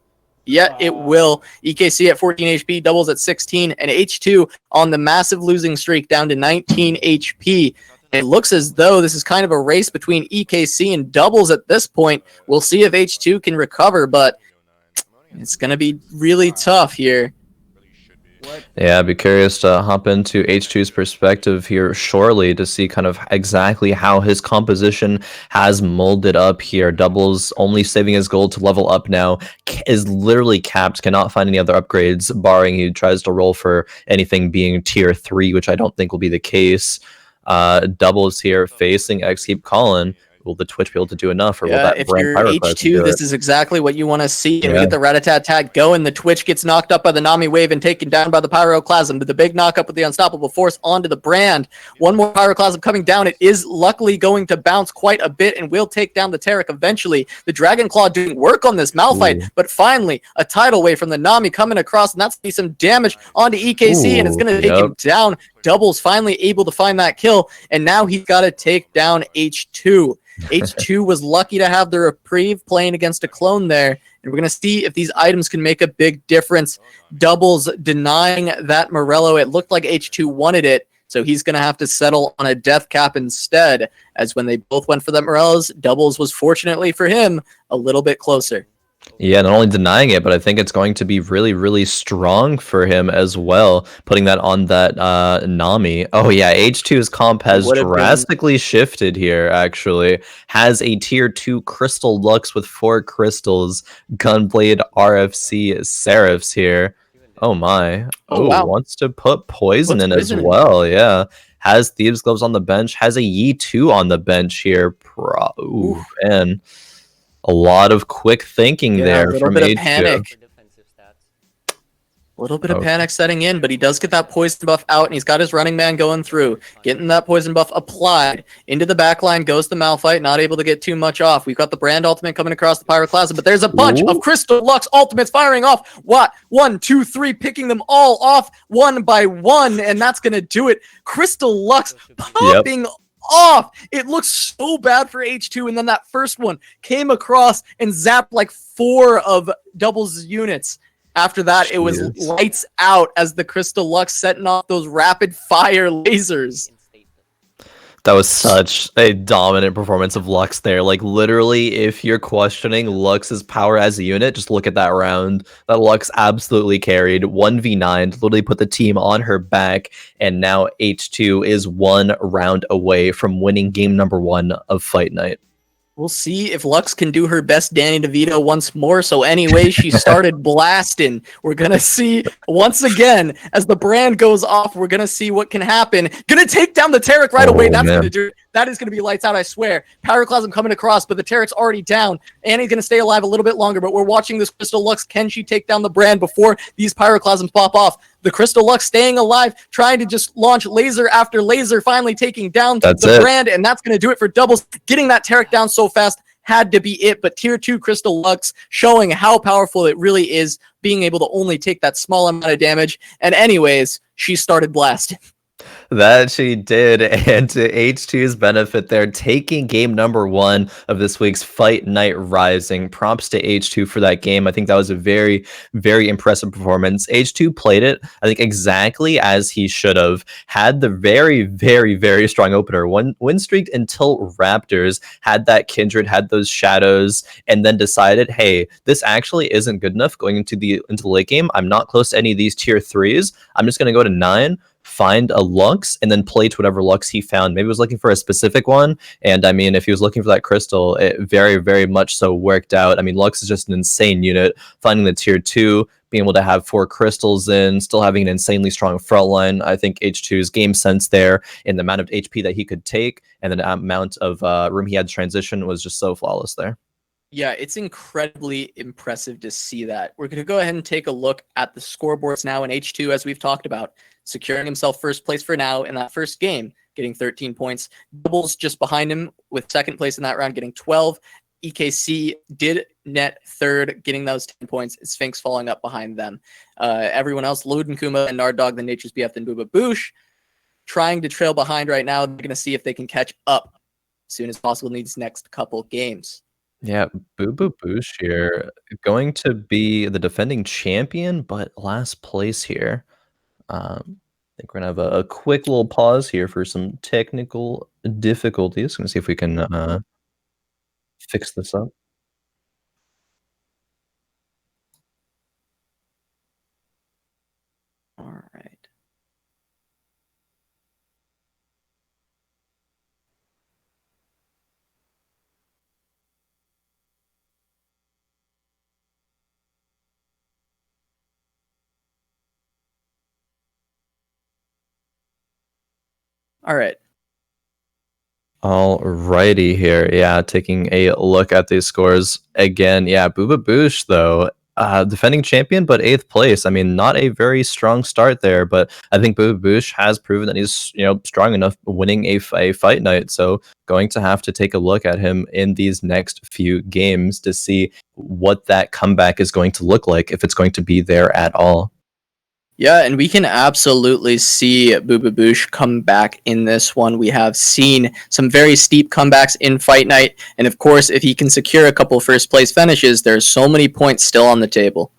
Yeah, it will. EKC at 14 HP, Doublezzzz at 16, and H2 on the massive losing streak down to 19 HP. It looks as though this is kind of a race between EKC and Doublezzzz at this point. We'll see if H2 can recover, but it's going to be really tough here. Yeah, I'd be curious to hop into H2's perspective here shortly to see kind of exactly how his composition has molded up here. Doublezzzz only saving his gold to level up now, is literally capped, cannot find any other upgrades, barring he tries to roll for anything being tier 3, which I don't think will be the case. Doublezzzz here facing exkeepcallin. Will the Twitch be able to do enough, or will that if Brand you're Pyroclast H2, this is exactly what you want to see. And we get the Rat-a-tat-tat going. The Twitch gets knocked up by the Nami wave and taken down by the Pyroclasm. But the big knockup with the Unstoppable Force onto the Brand. One more Pyroclasm coming down. It is luckily going to bounce quite a bit and will take down the Taric eventually. The Dragon Claw doing work on this Malphite, but finally a tidal wave from the Nami coming across, and that's going to be some damage onto EKC, and it's going to take him down Doublezz finally able to find that kill, and now he's got to take down H2. H2 was lucky to have the reprieve playing against a clone there, and we're going to see if these items can make a big difference. Doublezz denying that Morello. It looked like H2 wanted it, so he's going to have to settle on a death cap instead, as when they both went for that Morello's, Doublezz was, fortunately for him, a little bit closer. Yeah, not only denying it, but I think it's going to be really, really strong for him as well, putting that on that Nami. Oh yeah, H2's comp has drastically shifted here, actually. Has a tier 2 Crystal Lux with 4 crystals, Gunblade RFC Seraphs here. Oh my. Oh, wow. Wants to put poison in as well, yeah. Has Thieves Gloves on the bench, has a Yi2 on the bench here. Ooh, man. A lot of quick thinking there from H2. A little bit of panic. A little bit of panic setting in, but he does get that poison buff out, and he's got his running man going through, getting that poison buff applied. Into the backline goes the Malphite, not able to get too much off. We've got the Brand ultimate coming across the Pyroclasm, but there's a bunch of Crystal Lux ultimates firing off. What? 1, 2, 3, picking them all off one by one, and that's going to do it. Crystal Lux popping off. It looks so bad for H2, and then that first one came across and zapped like 4 of Doublezzz's units. After that, it was lights out as the Crystal Lux setting off those rapid fire lasers. That was such a dominant performance of Lux there. Like, literally, if you're questioning Lux's power as a unit, just look at that round. That Lux absolutely carried 1v9, literally put the team on her back, and now H2 is 1 round away from winning game number 1 of Fight Night. We'll see if Lux can do her best Danny DeVito once more. So anyway, she started blasting. We're going to see once again, as the brand goes off, we're going to see what can happen. Going to take down the Taric right away. That's going to do it. That is going to be lights out, I swear. Pyroclasm coming across, but the Taric's already down. Annie's going to stay alive a little bit longer, but we're watching this Crystal Lux. Can she take down the brand before these Pyroclasms pop off? The Crystal Lux staying alive, trying to just launch laser after laser, finally taking down the brand, and that's going to do it for Doublezz. Getting that Taric down so fast had to be it, but tier 2 Crystal Lux showing how powerful it really is, being able to only take that small amount of damage. And anyways, she started blasting. That she did, and to H2's benefit, they're taking game number 1 of this week's Fight Night Rising. Props to H2 for that game. I think that was a very, very impressive performance. H2 played it, I think, exactly as he should have. Had the very, very, very strong opener. Win streak until Raptors, had that Kindred, had those shadows, and then decided, hey, this actually isn't good enough going into the late game. I'm not close to any of these tier 3s. I'm just going to go to 9. Find a Lux and then play to whatever Lux he found. Maybe he was looking for a specific one, and I mean, if he was looking for that crystal, it very, very much so worked out. I mean, Lux is just an insane unit. Finding the tier 2, being able to have 4 crystals in, still having an insanely strong front line. I think H2's game sense there, and the amount of HP that he could take, and the amount of room he had to transition was just so flawless there. Yeah, it's incredibly impressive to see that. We're going to go ahead and take a look at the scoreboards now in H2, as we've talked about. Securing himself first place for now in that first game, getting 13 points. Doublezz just behind him with second place in that round, getting 12. EKC did net third, getting those 10 points. Sphinx falling up behind them. Everyone else, Luden Kuma and Gnard Dawg, the Naturesbf, and Bububoosh, trying to trail behind right now. They're going to see if they can catch up as soon as possible in these next couple games. Yeah, Bububoosh here, going to be the defending champion, but last place here. I think we're gonna have a quick little pause here for some technical difficulties. Gonna see if we can fix this up. All right. All right. Alrighty here. Yeah, taking a look at these scores again. Yeah, Bububoosh though, defending champion, but 8th place. I mean, not a very strong start there, but I think Bububoosh has proven that he's, strong enough winning a fight night. So going to have to take a look at him in these next few games to see what that comeback is going to look like, if it's going to be there at all. Yeah, and we can absolutely see Bububoosh come back in this one. We have seen some very steep comebacks in Fight Night, and of course, if he can secure a couple first place finishes, there's so many points still on the table.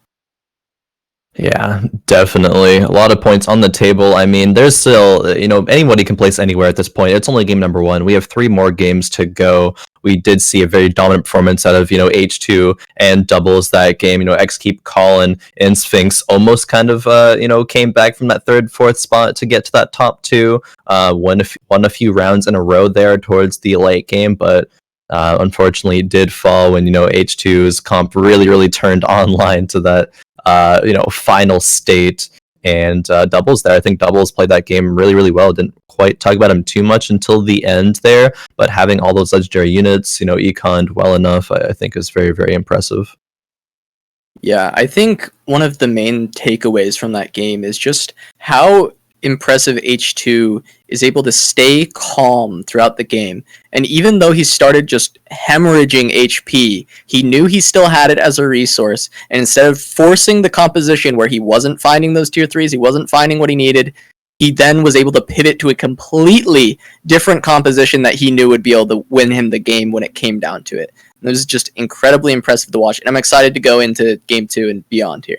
Yeah, definitely. A lot of points on the table. I mean, there's still, anybody can place anywhere at this point. It's only game number 1. We have 3 more games to go. We did see a very dominant performance out of, H2 and Doublezz that game. exkeepcallin and Sphinx almost kind of, came back from that 3rd, 4th spot to get to that top 2. Won a few rounds in a row there towards the late game, but unfortunately did fall when, H2's comp really turned online to that final state, and Doublezz there. I think Doublezz played that game really well. Didn't quite talk about him too much until the end there, but having all those legendary units, econned well enough, I think is very impressive. Yeah, I think one of the main takeaways from that game is just how impressive H2 is able to stay calm throughout the game. And even though he started just hemorrhaging HP, he knew he still had it as a resource. And instead of forcing the composition where he wasn't finding those tier 3s, he wasn't finding what he needed, he then was able to pivot to a completely different composition that he knew would be able to win him the game when it came down to it. And it was just incredibly impressive to watch. And I'm excited to go into game 2 and beyond here.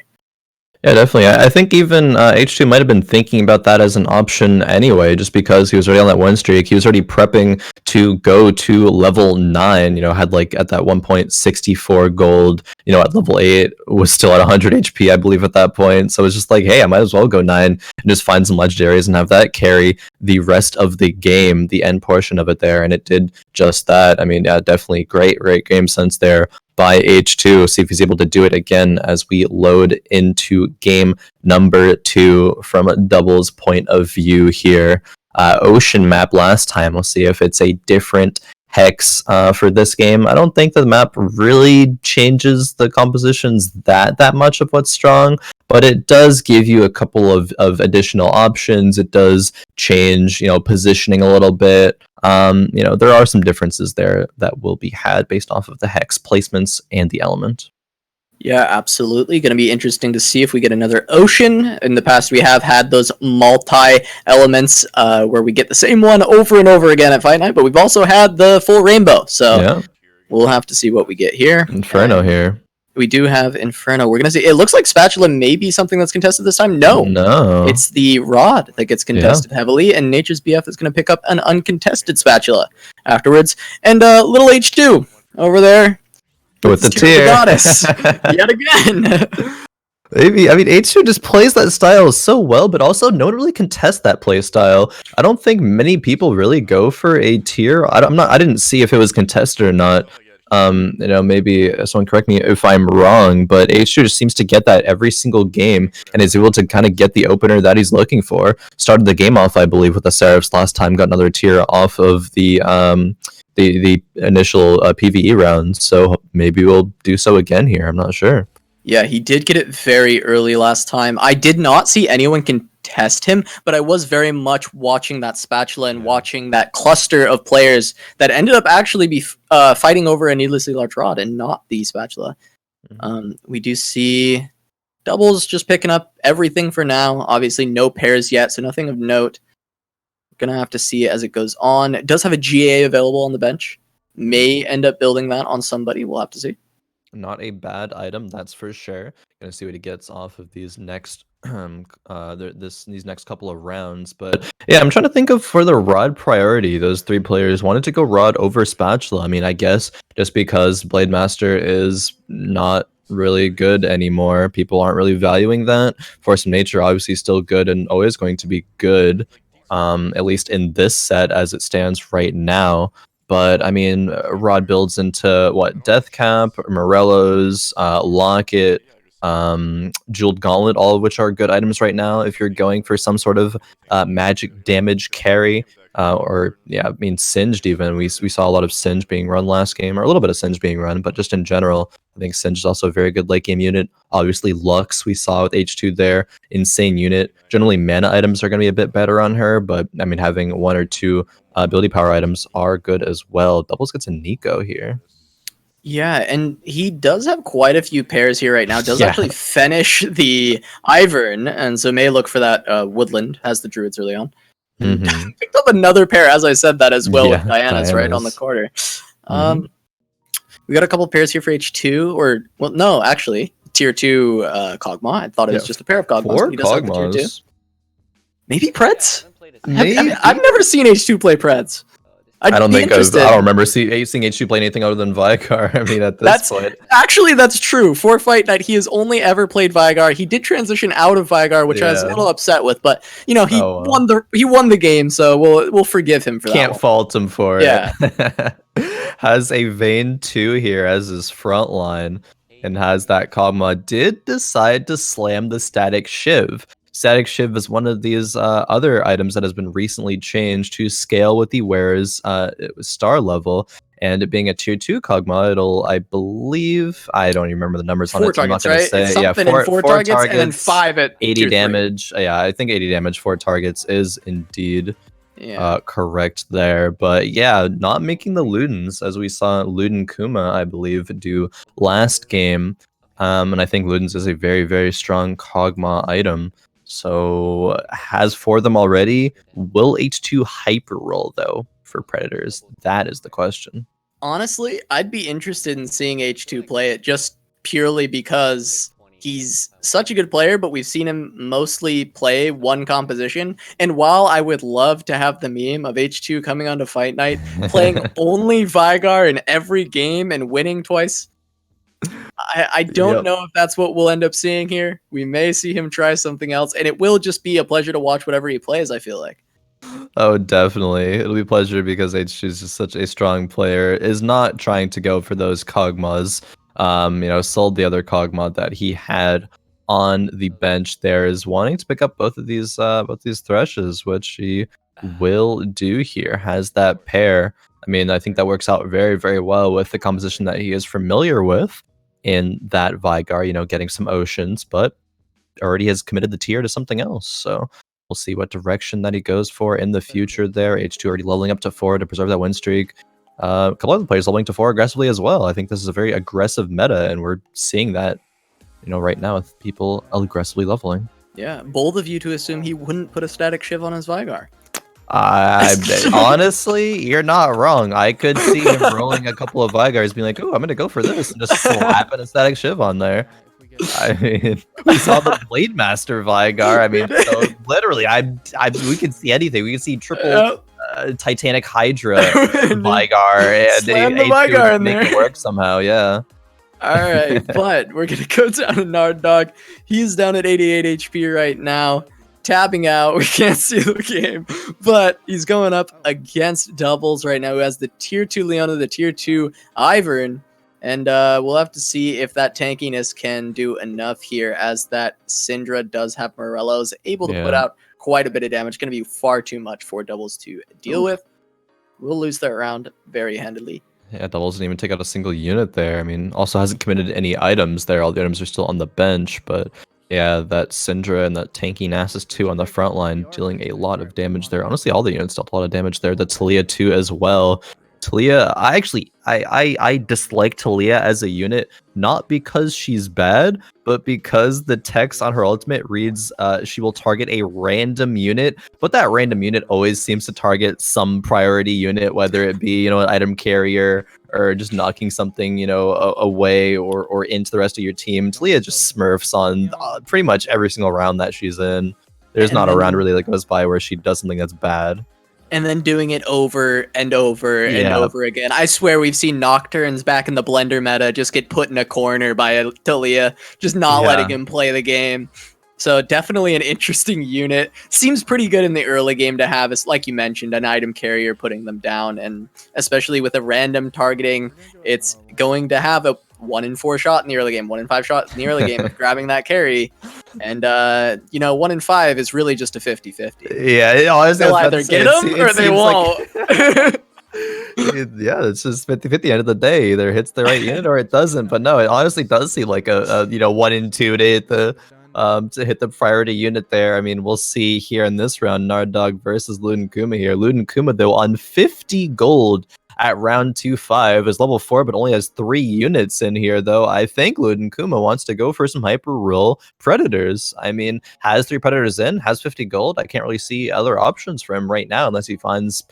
Yeah, definitely. I think even H2 might have been thinking about that as an option anyway, just because he was already on that win streak. He was already prepping to go to level 9, had like at that 1.64 gold, at level 8, was still at 100 HP, I believe, at that point. So it's just like, hey, I might as well go 9 and just find some legendaries and have that carry the rest of the game, the end portion of it there. And it did just that. I mean, yeah, definitely great game sense there by H2. See if he's able to do it again as we load into game number 2 from Doublezz point of view here. Ocean map last time. We'll see if it's a different hex for this game. I don't think the map really changes the compositions that much of what's strong, but it does give you a couple of additional options. It does change, positioning a little bit. There are some differences there that will be had based off of the hex placements and the element. Yeah, absolutely. Going to be interesting to see if we get another ocean. In the past, we have had those multi-elements where we get the same one over and over again at Fight Night, but we've also had the full rainbow. So yeah, we'll have to see what we get here. Inferno here. We do have Inferno. We're going to see. It looks like Spatula may be something that's contested this time. No. It's the Rod that gets contested heavily, and Naturesbf is going to pick up an uncontested Spatula afterwards. And little H2 over there. With the tier. Goddess. Yet again. Maybe. I mean, H2 just plays that style so well, but also no one really contests that play style. I don't think many people really go for a tier. I didn't see if it was contested or not. Maybe someone correct me if I'm wrong, but H2 just seems to get that every single game and is able to kind of get the opener that he's looking for. Started the game off, I believe, with the Seraphs last time, got another tier off of the initial PvE round, so maybe we'll do so again here. I'm not sure. Yeah, he did get it very early last time. I did not see anyone contest him, but I was very much watching that Spatula and watching that cluster of players that ended up actually be fighting over a needlessly large rod and not the Spatula. We do see Doublezz just picking up everything for now. Obviously, no pairs yet, so nothing of note. Gonna have to see it as it goes on. It does have a GA available on the bench. May end up building that on somebody. We'll have to see. Not a bad item, that's for sure. Gonna see what he gets off of these next these next couple of rounds. But yeah, I'm trying to think of for the Rod priority. Those 3 players wanted to go Rod over Spatula. I mean, I guess just because Blade Master is not really good anymore, people aren't really valuing that. Force of Nature obviously still good and always going to be good. At least in this set as it stands right now. But I mean, Rod builds into what? Deathcap, Morello's, Locket, Jeweled Gauntlet, all of which are good items right now if you're going for some sort of magic damage carry. Singed even. We saw a lot of Singe being run last game, or a little bit of Singe being run, but just in general, I think Singe is also a very good late game unit. Obviously, Lux we saw with H2 there, insane unit. Generally, mana items are going to be a bit better on her, but I mean, having 1 or 2 ability power items are good as well. Doublezz gets a Nico here. Yeah, and he does have quite a few pairs here right now. Does Yeah. actually finish the Ivern, and so may look for that Woodland, has the Druids early on. And picked up another pair, as I said that as well, with Diana's right on the corner. We got a couple pairs here for H2, or, well, no, actually, tier 2 Kog'Maw. I thought it was just a pair of Kog'Maws. 4 but he does have the tier 2. Kog'Maws. Maybe Preds? Maybe. I've never seen H2 play Preds. I don't remember seeing H2 play anything other than Vigar. I mean, at this point. Actually, that's true. For Fight Night, he has only ever played Vigar. He did transition out of Vigar, which I was a little upset with, but he won the game, so we'll forgive him for that. Can't fault him for it. Has a Vayne 2 here as his front line, and has that Kog'Maw. Did decide to slam the Static Shiv. Static Shiv is one of these other items that has been recently changed to scale with the wearer's star level, and it being a tier 2 Kog'Maw, it'll, I believe, I don't even remember the numbers on it. Targets, I'm not gonna say. It's four targets, and then 5 at 80 damage. Yeah, I think 80 damage, 4 targets is indeed correct there. But yeah, not making the Ludens, as we saw Luden Kuma, I believe, do last game. And I think Ludens is a very, very strong Kog'Maw item. So has 4 of them already. Will H2 hyper roll though for Predators? That is the question. Honestly, I'd be interested in seeing H2 play it, just purely because he's such a good player, but we've seen him mostly play one composition. And while I would love to have the meme of H2 coming onto Fight Night, playing only Vigar in every game and winning twice, I don't know if that's what we'll end up seeing here. We may see him try something else, and it will just be a pleasure to watch whatever he plays, I feel like. Oh, definitely. It'll be a pleasure because H2 is just such a strong player. Is not trying to go for those Kog'Maws. Sold the other Kog'Maw that he had on the bench there, is wanting to pick up both these Threshes, which he will do here. Has that pair. I mean, I think that works out very, very well with the composition that he is familiar with in that Vigar, getting some oceans, but already has committed the tier to something else. So we'll see what direction that he goes for in the future there. H2 already leveling up to 4 to preserve that win streak. A couple other players leveling to 4 aggressively as well. I think this is a very aggressive meta, and we're seeing that, right now with people aggressively leveling. Yeah, bold of you to assume he wouldn't put a Static Shiv on his Vigar. Honestly, you're not wrong. I could see him rolling a couple of Vigars, being like, "Oh, I'm gonna go for this," and just slapping a Static Shiv on there. I mean, we saw the Blade Master Vigar. I mean, so literally, we can see anything. We can see triple Titanic Hydra Vigar, and slam the Vigar in make there. It work somehow. Yeah. All right, but we're gonna go down to Gnard Dawg. He's down at 88 HP right now. Tapping out, we can't see the game, but he's going up against Doublezzzz right now, who has the tier 2 Leona, the tier 2 Ivern, and we'll have to see if that tankiness can do enough here, as that Syndra does have Morello's, able to put out quite a bit of damage. Going to be far too much for Doublezzzz to deal with. We'll lose that round very handily. Yeah, Doublezzzz didn't even take out a single unit there. I mean, also hasn't committed any items there. All the items are still on the bench, but yeah, that Syndra and that tanky Nasus 2 on the front line dealing a lot of damage there. Honestly, all the units dealt a lot of damage there. The Taliyah 2 as well. Taliyah, I dislike Taliyah as a unit, not because she's bad, but because the text on her ultimate reads she will target a random unit, but that random unit always seems to target some priority unit, whether it be, an item carrier or just knocking something, away or into the rest of your team. Taliyah just smurfs on pretty much every single round that she's in. There's not a round really that goes by where she does something that's bad. And then doing it over and over and over again. I swear we've seen Nocturnes back in the Blender meta just get put in a corner by Taliyah, just not letting him play the game. So definitely an interesting unit. Seems pretty good in the early game to have, like you mentioned, an item carrier putting them down. And especially with a random targeting, it's going to have a 1 in 4 shot in the early game, 1 in 5 shot in the early game of grabbing that carry. And, 1 in 5 is really just a 50-50. Yeah, honestly, they'll either get them or they won't. Yeah, it's just 50-50 end of the day. Either hits the right unit or it doesn't. But no, it honestly does seem like a 1 in 2 to hit the priority unit there. I mean, we'll see here in this round, Gnard Dawg versus Luden Kuma here. Luden Kuma, though, on 50 gold at round 2-5. Is level 4, but only has 3 units in here, though. I think Luden Kuma wants to go for some hyper rule predators. I mean, has 3 predators in, has 50 gold. I can't really see other options for him right now unless he finds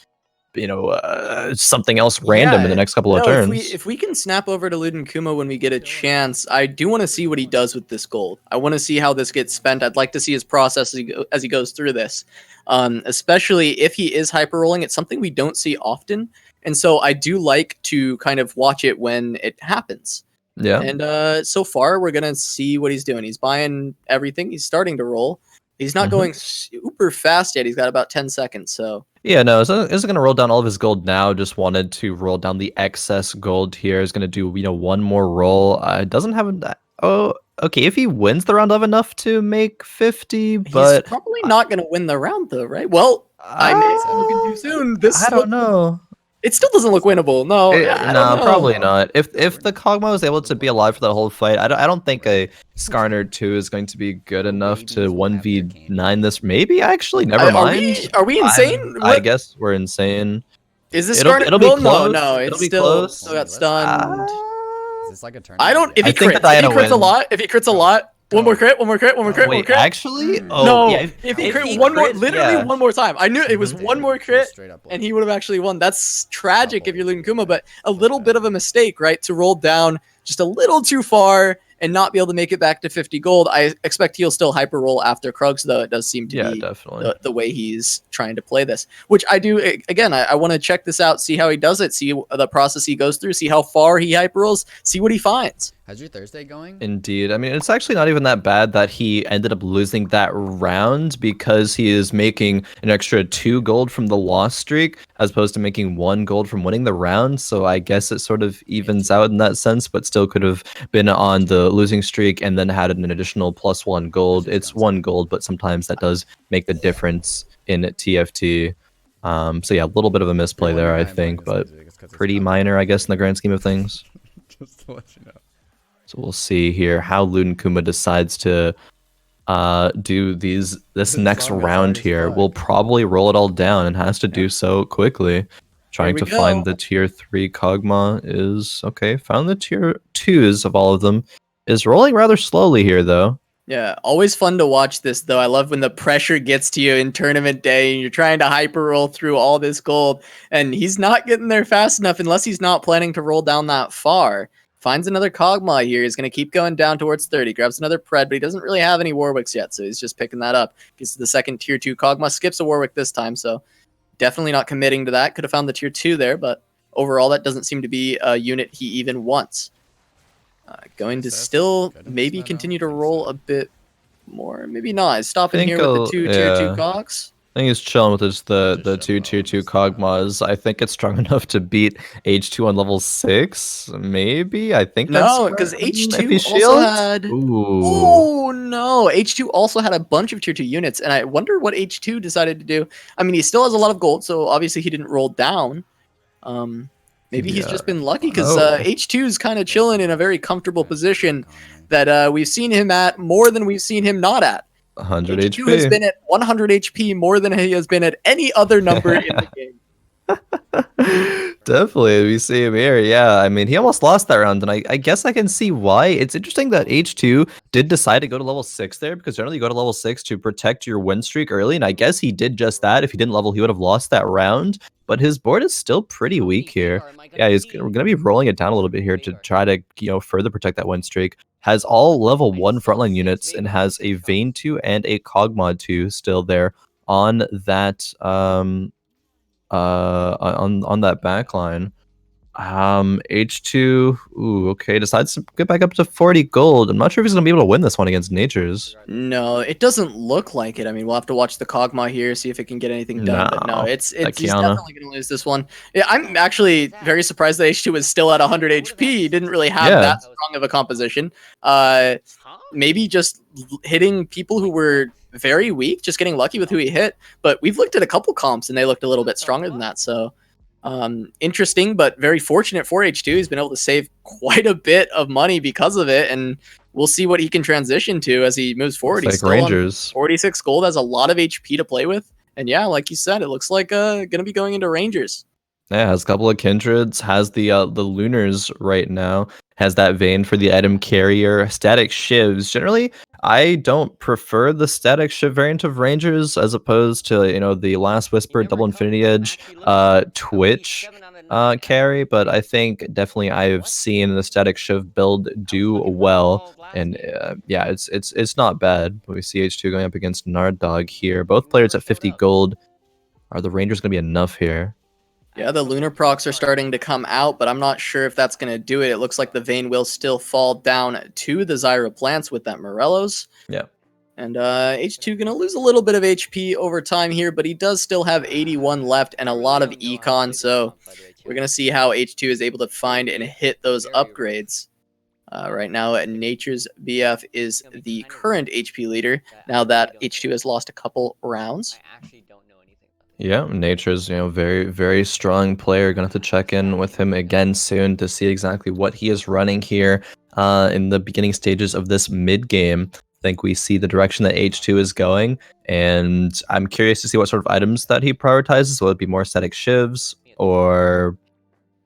something else random in the next couple of turns. If we can snap over to Luden Kuma when we get a chance, I do want to see what he does with this gold. I want to see how this gets spent. I'd like to see his process as he goes through this, especially if he is hyper rolling. It's something we don't see often, and so I do like to kind of watch it when it happens. Yeah. And so far, we're gonna see what he's doing. He's buying everything. He's starting to roll. He's not going super fast yet. He's got about 10 seconds, so... Yeah, no, isn't going to roll down all of his gold now. Just wanted to roll down the excess gold here. Is going to do, one more roll. Doesn't have that. Oh, okay. If he wins the round of enough to make 50, but... He's probably not going to win the round, though, right? Well, I may say looking too soon. I don't know. It still doesn't look winnable. No, no, probably not. If the Kog'Maw was able to be alive for that whole fight, I don't think a Skarner 2 is going to be good enough to 1v9 this. Maybe actually, never mind. Are we insane? I guess we're insane. Is this Skarner? It'll be close. No, it's still got stunned. Is this like a tournament? I don't. If he crits a lot, one more crit. Wait, actually? Oh, no, yeah, if he crit one more, literally one more time. I knew it was one more crit, and he would have actually won. That's tragic if you're Luden Kuma, but a little bit of a mistake, right? To roll down just a little too far and not be able to make it back to 50 gold. I expect he'll still hyper roll after Krugs, though it does seem to be definitely the way he's trying to play this, which I do. Again, I want to check this out, see how he does it, see the process he goes through, see how far he hyper rolls, see what he finds. How's your Thursday going? Indeed. I mean, it's actually not even that bad that he ended up losing that round because he is making an extra 2 gold from the loss streak as opposed to making 1 gold from winning the round. So I guess it sort of evens out in that sense, but still could have been on the losing streak and then had an additional +1 gold. It's 1 gold, but sometimes that does make the difference in TFT. So yeah, a little bit of a misplay there, I think, but pretty minor, I guess, in the grand scheme of things. Just to let you know. So we'll see here how Luden Kuma decides to do this next round here. We'll probably roll it all down and has to do so quickly. Trying to find the tier 3 Kog'Maw is okay. Found the tier 2s of all of them. Is rolling rather slowly here though. Yeah, always fun to watch this though. I love when the pressure gets to you in tournament day and you're trying to hyper roll through all this gold and he's not getting there fast enough unless he's not planning to roll down that far. Finds another Kog'Maw here. He's going to keep going down towards 30. Grabs another Pred, but he doesn't really have any Warwicks yet, so he's just picking that up. Gets to the second tier 2 Kog'Maw. Skips a Warwick this time, so definitely not committing to that. Could have found the tier 2 there, but overall that doesn't seem to be a unit he even wants. Going to still maybe continue to roll a bit more. Maybe not. Stopping here with the 2 tier 2 Cogs. I think he's chilling with the 2 tier 2 Kog'Maws. I think it's strong enough to beat H2 on level 6. Maybe. I think that's no, because H2 also had. Ooh. Oh no, H2 also had a bunch of tier 2 units, and I wonder what H2 decided to do. I mean, he still has a lot of gold, so obviously he didn't roll down. Maybe he's just been lucky because H2 is kind of chilling in a very comfortable position that we've seen him at more than we've seen him not at. 100 H2 HP. has been at 100 HP more than he has been at any other number in the game. Definitely, we see him here. Yeah, I mean, he almost lost that round, and I guess I can see why. It's interesting that H2 did decide to go to level 6 there, because generally you go to level 6 to protect your win streak early, and I guess he did just that. If he didn't level, he would have lost that round, but his board is still pretty weak here. Yeah, we're going to be rolling it down a little bit here to try to, further protect that win streak. Has all level 1 frontline units and has a Vayne 2 and a Kog'Maw 2 still there on that on that backline. H2, ooh, okay, decides to get back up to 40 gold. I'm not sure if he's gonna be able to win this one against Nature's. No, it doesn't look like it. I mean, we'll have to watch the Kog'Maw here, see if it can get anything done. But no, he's definitely gonna lose this one. Yeah, I'm actually very surprised that H2 is still at 100 HP. He didn't really have that strong of a composition. Maybe just hitting people who were very weak, just getting lucky with who he hit. But we've looked at a couple comps and they looked a little bit stronger than that. So interesting, but very fortunate for H2. He's been able to save quite a bit of money because of it, and we'll see what he can transition to as he moves forward. He's still Rangers. 46 gold, has a lot of HP to play with, and yeah, like you said, it looks like gonna be going into Rangers. Yeah, has a couple of kindreds, has the lunars right now, has that vein for the item carrier, static shivs. Generally, I don't prefer the static shiv variant of rangers as opposed to the last whisper double infinity edge twitch carry, but I think definitely I've seen the static shiv build do well, and yeah, it's not bad. We see H2 going up against Gnard Dawg here. Both players at 50 gold. Are the rangers gonna be enough here? Yeah, the lunar procs are starting to come out, but I'm not sure if that's going to do it. It looks like the vein will still fall down to the Zyra plants with that Morellos. Yeah. And H2 going to lose a little bit of HP over time here, but he does still have 81 left and a lot of econ, so we're going to see how H2 is able to find and hit those upgrades. Right now, Naturesbf is the current HP leader, now that H2 has lost a couple rounds. Yeah, Nature's, very, very strong player. Gonna have to check in with him again soon to see exactly what he is running here in the beginning stages of this mid game. I think we see the direction that H2 is going, and I'm curious to see what sort of items that he prioritizes. Will it be more static shivs or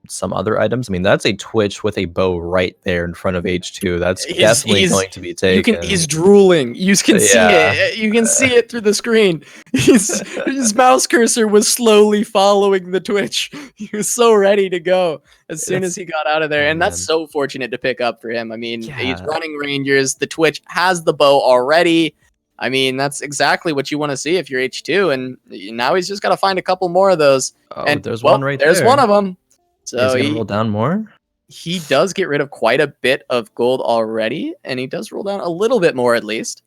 some other items? I mean, that's a Twitch with a bow right there in front of H2. That's definitely going to be taken. He's drooling. You can see it. You can see it through the screen. His mouse cursor was slowly following the Twitch. He was so ready to go as soon as he got out of there. And that's so fortunate to pick up for him. I mean, he's running Rangers. The Twitch has the bow already. I mean, that's exactly what you want to see if you're H2. And now he's just got to find a couple more of those. Oh, and there's one right there. There's one of them. So he's gonna roll down more? He does get rid of quite a bit of gold already, and he does roll down a little bit more at least.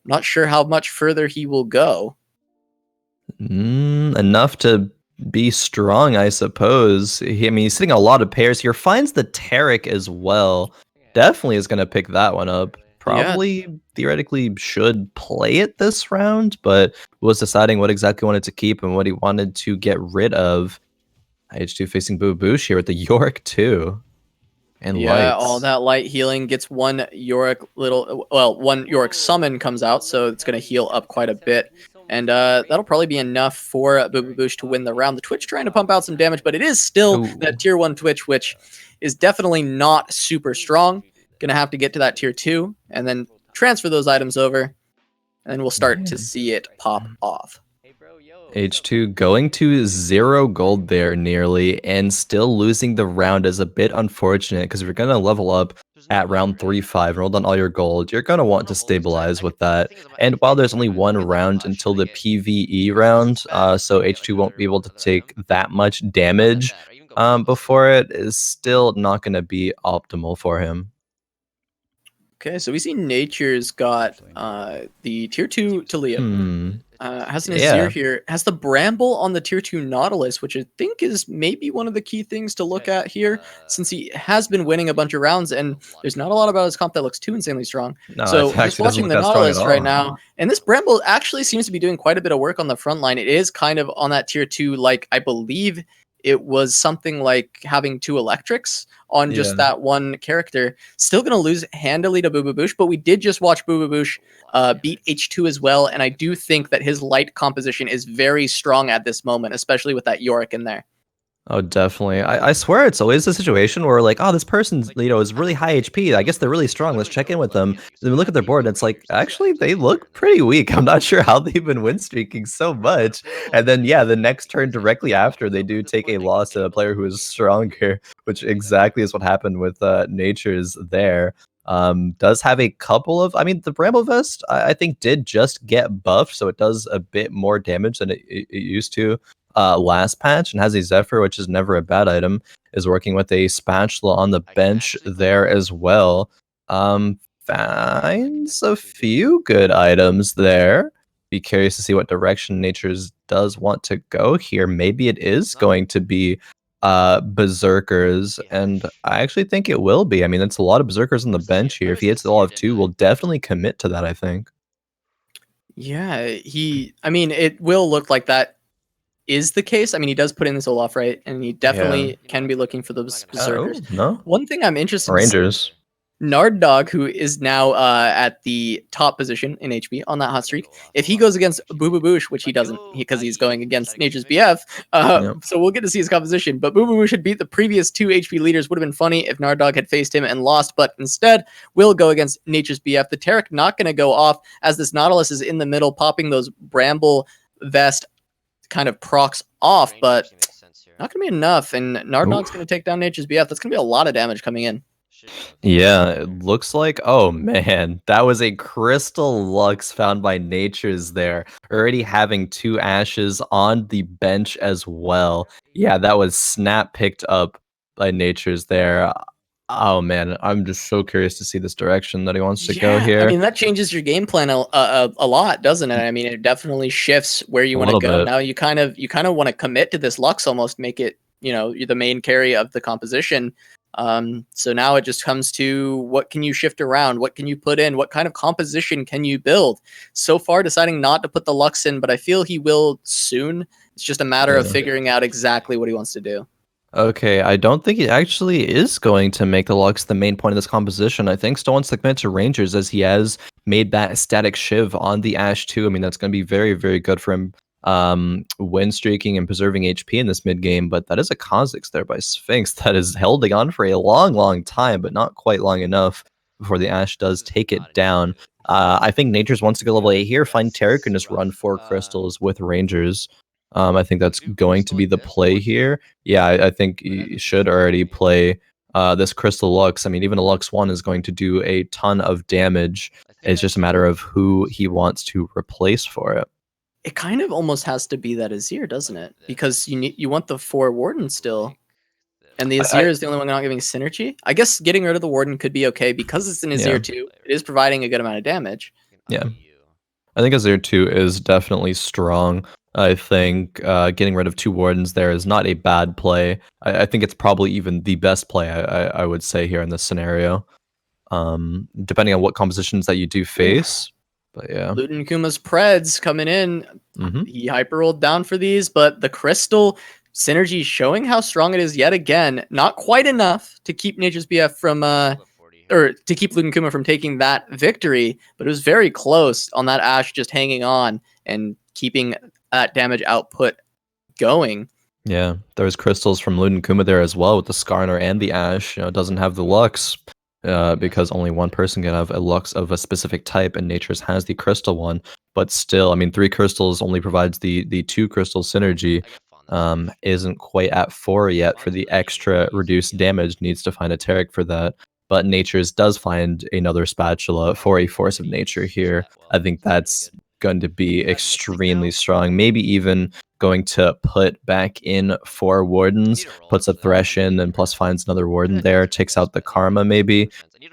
Not sure how much further he will go. Enough to be strong, I suppose. He's sitting a lot of pairs here. Finds the Tarek as well. Definitely is going to pick that one up. Probably, theoretically, should play it this round, but was deciding what exactly wanted to keep and what he wanted to get rid of. H2 facing Bububoosh here with the Yorick too. And lights. All that light healing gets one Yorick one Yorick summon comes out, so it's going to heal up quite a bit. And that'll probably be enough for Bububoosh to win the round. The Twitch trying to pump out some damage, but it is still that tier 1 Twitch, which is definitely not super strong. Going to have to get to that tier 2 and then transfer those items over, and then we'll start to see it pop off. H2 going to 0 gold there nearly, and still losing the round is a bit unfortunate, because if you're going to level up at round 3-5 and roll down all your gold, you're going to want to stabilize with that. And while there's only one round until the PvE round, so H2 won't be able to take that much damage before it, is still not going to be optimal for him. Okay, so we see Nature's got the tier 2 Talia. Has an Azir here. Has the Bramble on the tier 2 Nautilus, which I think is maybe one of the key things to look at here, since he has been winning a bunch of rounds, and there's not a lot about his comp that looks too insanely strong. So just watching the Nautilus right now, and this Bramble actually seems to be doing quite a bit of work on the front line. It is kind of on that tier 2, like I believe it was something like having 2 electrics on just that one character. Still going to lose handily to Bububoosh, but we did just watch Bububoosh beat H2 as well, and I do think that his light composition is very strong at this moment, especially with that Yorick in there. Oh, definitely. I swear it's always a situation where like, oh, this person's, is really high HP. I guess they're really strong. Let's check in with them. Then we look at their board and it's like, actually, they look pretty weak. I'm not sure how they've been win streaking so much. And then, the next turn directly after, they do take a loss to a player who is stronger, which exactly is what happened with Nature's there. Does have a couple of, the Bramble Vest, I think, did just get buffed, so it does a bit more damage than it used to. Last patch, and has a Zephyr, which is never a bad item, is working with a spatula on the bench there as well. Finds a few good items there. Be curious to see what direction Nature's does want to go here. Maybe it is going to be Berserkers, and I actually think it will be. It's a lot of Berserkers on the bench here. If he hits all of 2, we'll definitely commit to that, I think. Yeah, it will look like that is the case. He does put in this Olaf, right? And he definitely can be looking for those Berserkers. No? One thing I'm interested Rangers. Gnard Dawg, who is now at the top position in HP on that hot streak, if he goes against Bububoosh, which he doesn't because he's going against Naturesbf, Yep. so we'll get to see his composition. But Bububoosh had beat the previous 2 HP leaders. Would have been funny if Gnard Dawg had faced him and lost, but instead will go against Naturesbf. The Taric not going to go off as this Nautilus is in the middle, popping those Bramble Vest kind of procs off, but not going to be enough. And Gnard Dawg's going to take down Naturesbf. That's going to be a lot of damage coming in. Yeah, it looks like, oh man, that was a Crystal Lux found by Nature's there. Already having 2 ashes on the bench as well. Yeah, that was snap picked up by Nature's there. Oh man, I'm just so curious to see this direction that he wants to go here. I mean, that changes your game plan a lot, doesn't it? I mean, it definitely shifts where you want to go. Now you kind of want to commit to this Lux, almost make it, you're the main carry of the composition. So now it just comes to what can you shift around? What can you put in? What kind of composition can you build? So far, deciding not to put the Lux in, but I feel he will soon. It's just a matter of figuring out exactly what he wants to do. Okay, I don't think he actually is going to make the Lux the main point of this composition. I think still wants to commit to Rangers as he has made that static shiv on the Ashe too. I mean, that's going to be very, very good for him. Win streaking and preserving HP in this mid game, but that is a Kha'Zix there by Sphinx that is holding on for a long time, but not quite long enough before the Ashe does take it down. I think Nature's wants to go level 8 here, find Taric and just run 4 crystals with Rangers. I think that's going to be the play here. Yeah, I think you should already play this Crystal Lux. I mean, even a Lux 1 is going to do a ton of damage. It's just a matter of who he wants to replace for it. It kind of almost has to be that Azir, doesn't it? Because you want the 4 Warden still. And the Azir is the only one not giving synergy. I guess getting rid of the Warden could be okay because it's an Azir too. It is providing a good amount of damage. Yeah. I think Azir 2 is definitely strong. I think getting rid of 2 Wardens there is not a bad play. I think it's probably even the best play, I would say, here in this scenario. Depending on what compositions that you do face. But yeah. Luden Kuma's Preds coming in. He hyper rolled down for these, but the Crystal synergy showing how strong it is yet again. Not quite enough to keep Naturesbf from or to keep Luden Kuma from taking that victory, but it was very close on that Ashe just hanging on and keeping that damage output going. Yeah, there's crystals from Luden Kuma there as well with the Skarner and the Ashe. It doesn't have the Lux because only one person can have a Lux of a specific type, and Nature's has the crystal one. But still, I mean, 3 crystals only provides the 2 crystal synergy. Isn't quite at 4 yet for the extra reduced damage. Needs to find a Taric for that. But Nature's does find another spatula for a Force of Nature here. I think that's going to be extremely strong. Maybe even going to put back in 4 Wardens, puts a Thresh in, and plus finds another Warden there, takes out the Karma maybe.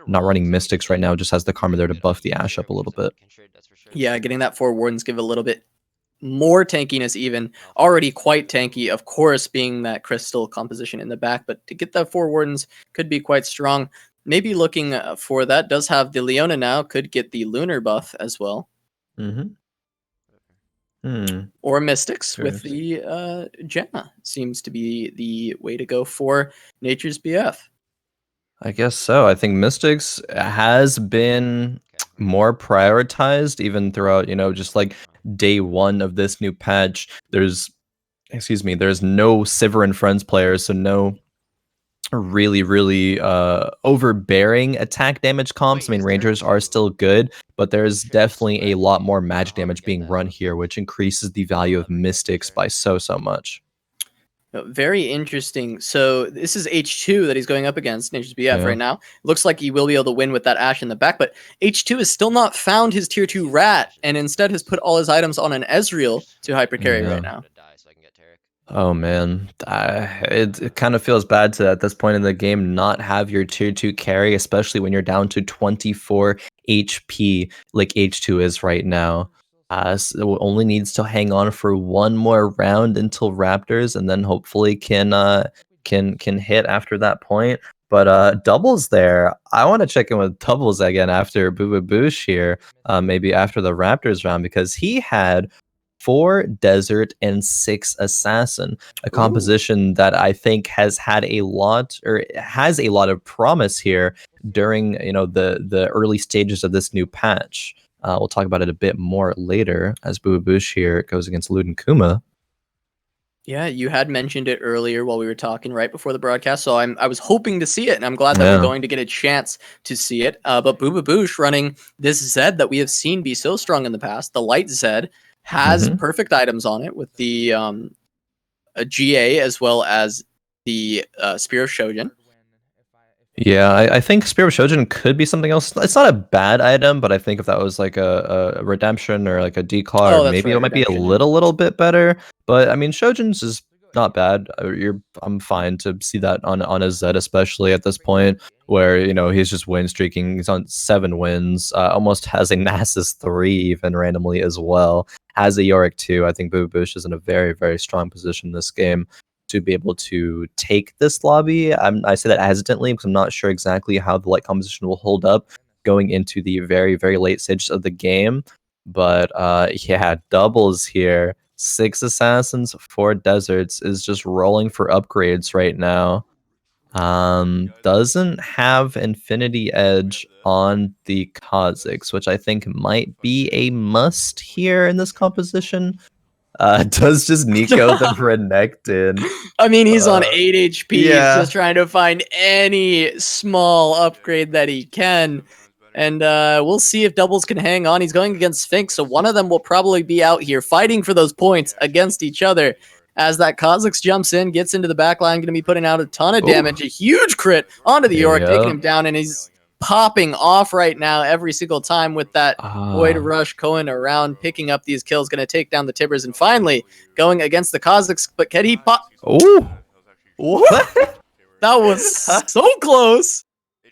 Not running Mystics right now, just has the Karma there to buff the Ashe up a little bit. Yeah, getting that 4 Wardens give a little bit more tankiness even. Already quite tanky, of course, being that crystal composition in the back, but to get that 4 Wardens could be quite strong. Maybe looking for that. Does have the Leona now, could get the Lunar buff as well. Or Mystics with the Gemma seems to be the way to go for Naturesbf. I guess so. I think Mystics has been more prioritized even throughout, just like day 1 of this new patch. There's no Sivir and Friends players, so no really overbearing attack damage comps. I mean, Rangers are still good, but there's definitely a lot more magic damage being run here, which increases the value of Mystics by so much. Very interesting. So this is H2 that he's going up against, Naturesbf right now. Looks like he will be able to win with that Ashe in the back, but H2 has still not found his tier 2 rat, and instead has put all his items on an Ezreal to hypercarry right now. Oh man, it kind of feels bad to at this point in the game not have your tier 2 carry, especially when you're down to 24 HP like H2 is right now. So only needs to hang on for 1 more round until Raptors, and then hopefully can hit after that point. But Doublezz there, I want to check in with Doublezz again after Bububoosh here, maybe after the Raptors round, because he had 4 Desert and 6 Assassin, a composition that I think has a lot of promise here. during the early stages of this new patch. We'll talk about it a bit more later as Bububoosh here goes against Luden Kuma. Yeah, you had mentioned it earlier while we were talking right before the broadcast, so I was hoping to see it, and I'm glad that we're going to get a chance to see it. But Bububoosh running this Zed that we have seen be so strong in the past, the Light Zed, has perfect items on it with the a GA as well as the Spear of Shojin. Yeah, I think Spear of Shojin could be something else. It's not a bad item, but I think if that was like a redemption or like a declaw, maybe it might be a little bit better. But I mean, Shojin's is not bad. I'm fine to see that on a Zed, especially at this point where he's just win streaking. He's on 7 wins, almost has a Nasus 3 even randomly as well. Has a Yorick 2. I think Bububoosh is in a very, very strong position in this game to be able to take this lobby. I say that hesitantly because I'm not sure exactly how the light composition will hold up going into the very, very late stages of the game. But yeah, Doublezzzz here. 6 assassins, 4 deserts is just rolling for upgrades right now. Doesn't have Infinity Edge on the Kha'Zix, which I think might be a must here in this composition. Does just Nico the Renekton. I mean, he's on 8 HP. Yeah. He's just trying to find any small upgrade that he can. And we'll see if Doublezzzz can hang on. He's going against Sphinx, so one of them will probably be out here fighting for those points against each other. As that Kha'Zix jumps in, gets into the back line, going to be putting out a ton of damage. A huge crit onto the Yorick, taking him down, and he's popping off right now every single time with that Void Rush going around, picking up these kills, going to take down the Tibbers, and finally going against the Kha'Zix. But can he pop? Oh, what? That was so close.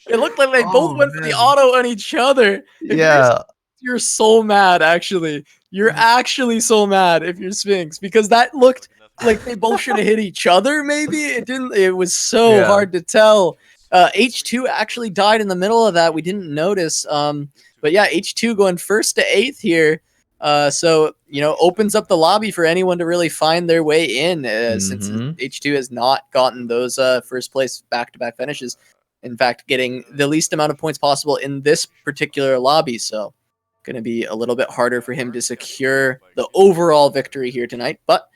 It looked like they both went for the auto on each other. You're so mad, actually. You're actually so mad if you're Sphinx, because that looked like they both should have hit each other, maybe. It didn't. It was so hard to tell. H2 actually died in the middle of that. We didn't notice. But yeah, H2 going 1st to 8th here. So, opens up the lobby for anyone to really find their way in, since H2 has not gotten those first place back-to-back finishes. In fact, getting the least amount of points possible in this particular lobby. So, going to be a little bit harder for him to secure the overall victory here tonight. But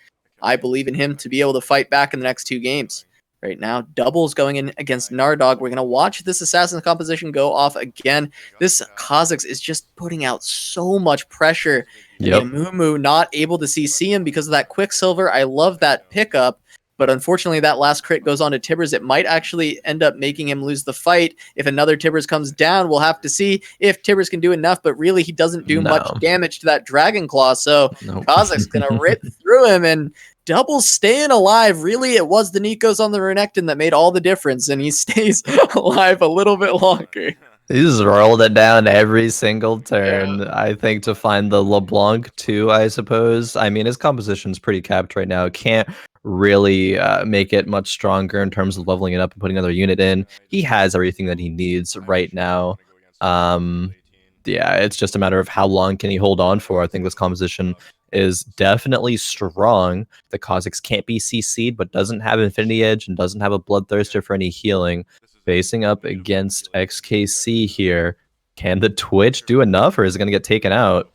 I believe in him to be able to fight back in the next 2 games. Right now, Doublezzzz going in against Gnard Dawg. We're going to watch this assassin composition go off again. This Kha'Zix is just putting out so much pressure. And Mumu not able to CC him because of that Quicksilver. I love that pickup. But unfortunately, that last crit goes on to Tibbers. It might actually end up making him lose the fight. If another Tibbers comes down, we'll have to see if Tibbers can do enough. But really, he doesn't do much damage to that Dragon Claw. So Kha'Zix going to rip through him, and Doublezzzz staying alive. Really, it was the Nikos on the Renekton that made all the difference, and he stays alive a little bit longer. He just rolled it down every single turn, I think, to find the LeBlanc too, I suppose. I mean, his composition's pretty capped right now. Can't really make it much stronger in terms of leveling it up and putting another unit in. He has everything that he needs right now. Yeah, it's just a matter of how long can he hold on for. I think this composition is definitely strong. The Kha'Zix can't be CC'd, but doesn't have Infinity Edge and doesn't have a Bloodthirster for any healing. Facing up against XKC here. Can the Twitch do enough, or is it going to get taken out?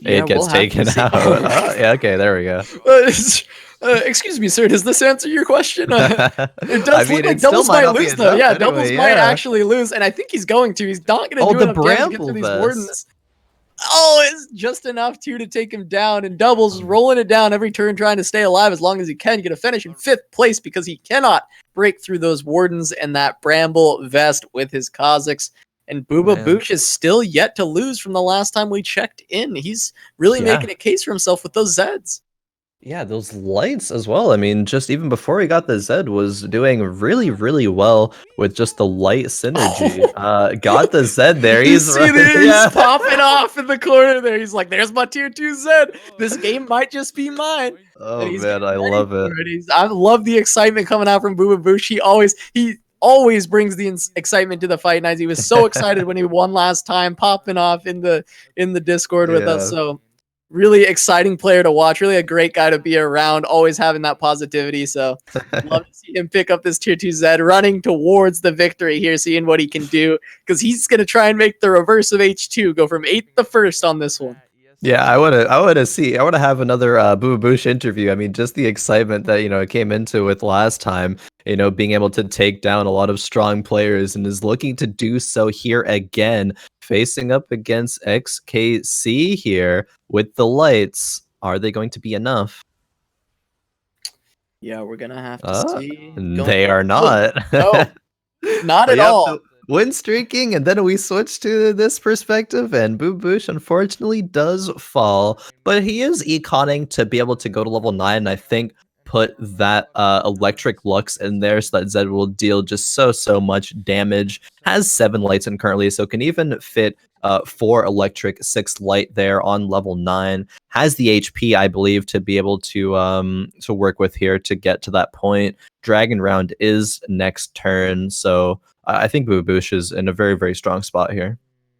Yeah, it gets taken out. Yeah, okay, there we go. Excuse me, sir. Does this answer your question? It does look like Doublezzzz might lose, though. Yeah, Doublezzzz might actually lose, and I think he's going to. He's not going to do enough damage to get through these wardens. Oh, it's just enough to take him down, and Doublezzzz rolling it down every turn, trying to stay alive as long as he can. Get a finish in 5th place because he cannot break through those wardens and that bramble vest with his Kha'Zix. And Bububoosh is still yet to lose from the last time we checked in. He's really making a case for himself with those Zeds. Yeah, those lights as well. I mean, just even before he got the Zed, was doing really, really well with just the light synergy. Got the Zed there. He's popping off in the corner there. He's like, there's my tier 2 Zed. This game might just be mine. Oh, man, I love it. I love the excitement coming out from Bububoosh. He always brings the excitement to the fight nights. He was so excited when he won last time, popping off in the Discord with us. So really exciting player to watch. Really a great guy to be around. Always having that positivity. So love to see him pick up this tier 2 Zed, running towards the victory here, seeing what he can do, because he's going to try and make the reverse of H2, go from 8th to 1st on this one. Yeah, I want to have another Bububoosh interview. I mean, just the excitement that, it came into with last time, being able to take down a lot of strong players, and is looking to do so here again, facing up against XKC here with the lights. Are they going to be enough? Yeah, we're going to have to see. They are not. No, not at all. Win streaking, and then we switch to this perspective, and Bububoosh unfortunately does fall, but he is econing to be able to go to level 9, and I think put that electric Lux in there so that Zed will deal just so much damage. Has 7 lights in currently, so can even fit 4 electric, 6 light there on level 9. Has the HP, I believe, to be able to work with here to get to that point. Dragon round is next turn, so I think Bububoosh is in a very strong spot here.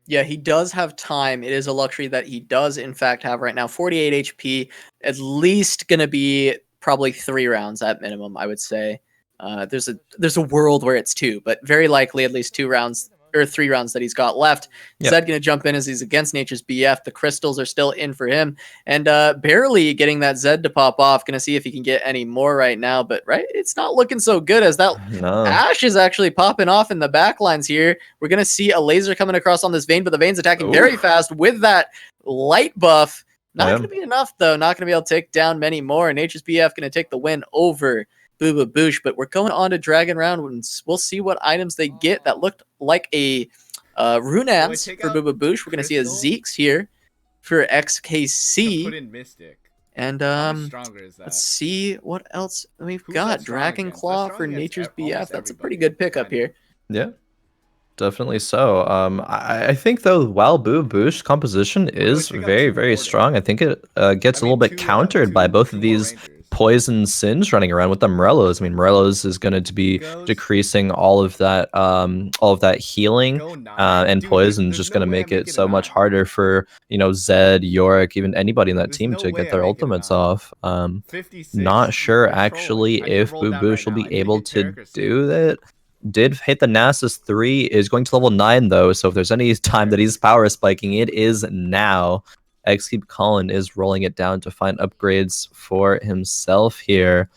Yeah, he does have time. It is a luxury that he does, in fact, have right now. 48 HP, at least going to be probably 3 rounds at minimum, I would say. There's a world where it's 2, but very likely at least 2 rounds or 3 rounds that he's got left. Yep. Zed going to jump in as he's against Naturesbf. The crystals are still in for him, and barely getting that Zed to pop off. Going to see if he can get any more right now, but it's not looking so good, as that Ash is actually popping off in the back lines here. We're going to see a laser coming across on this Vayne, but the Vayne's attacking very fast with that light buff. Not going to be enough, though. Not going to be able to take down many more. Naturesbf going to take the win over Bububoosh, but we're going on to Dragon Round, and we'll see what items they get. That looked like a Runance for Bububoosh. We're going to see a Zeke's here for XKC. Put in Mystic. And let's see what else we've got. Dragon Claw for Naturesbf. That's a pretty good pickup here. Yeah. Definitely so. I think, though, while Bububoosh's composition is very strong, I think it gets a little bit countered by both of these poison sins running around with the Morellos. I mean, Morellos is going to be decreasing all of that healing, and poison is just going to make it so much harder for Zed, Yorick, even anybody in that team to get their ultimates off. Not sure actually if Bububoosh will be able to do that. Did hit the Nasus 3, is going to level 9 though, so if there's any time that he's power spiking, it is now. exkeepcallin is rolling it down to find upgrades for himself here.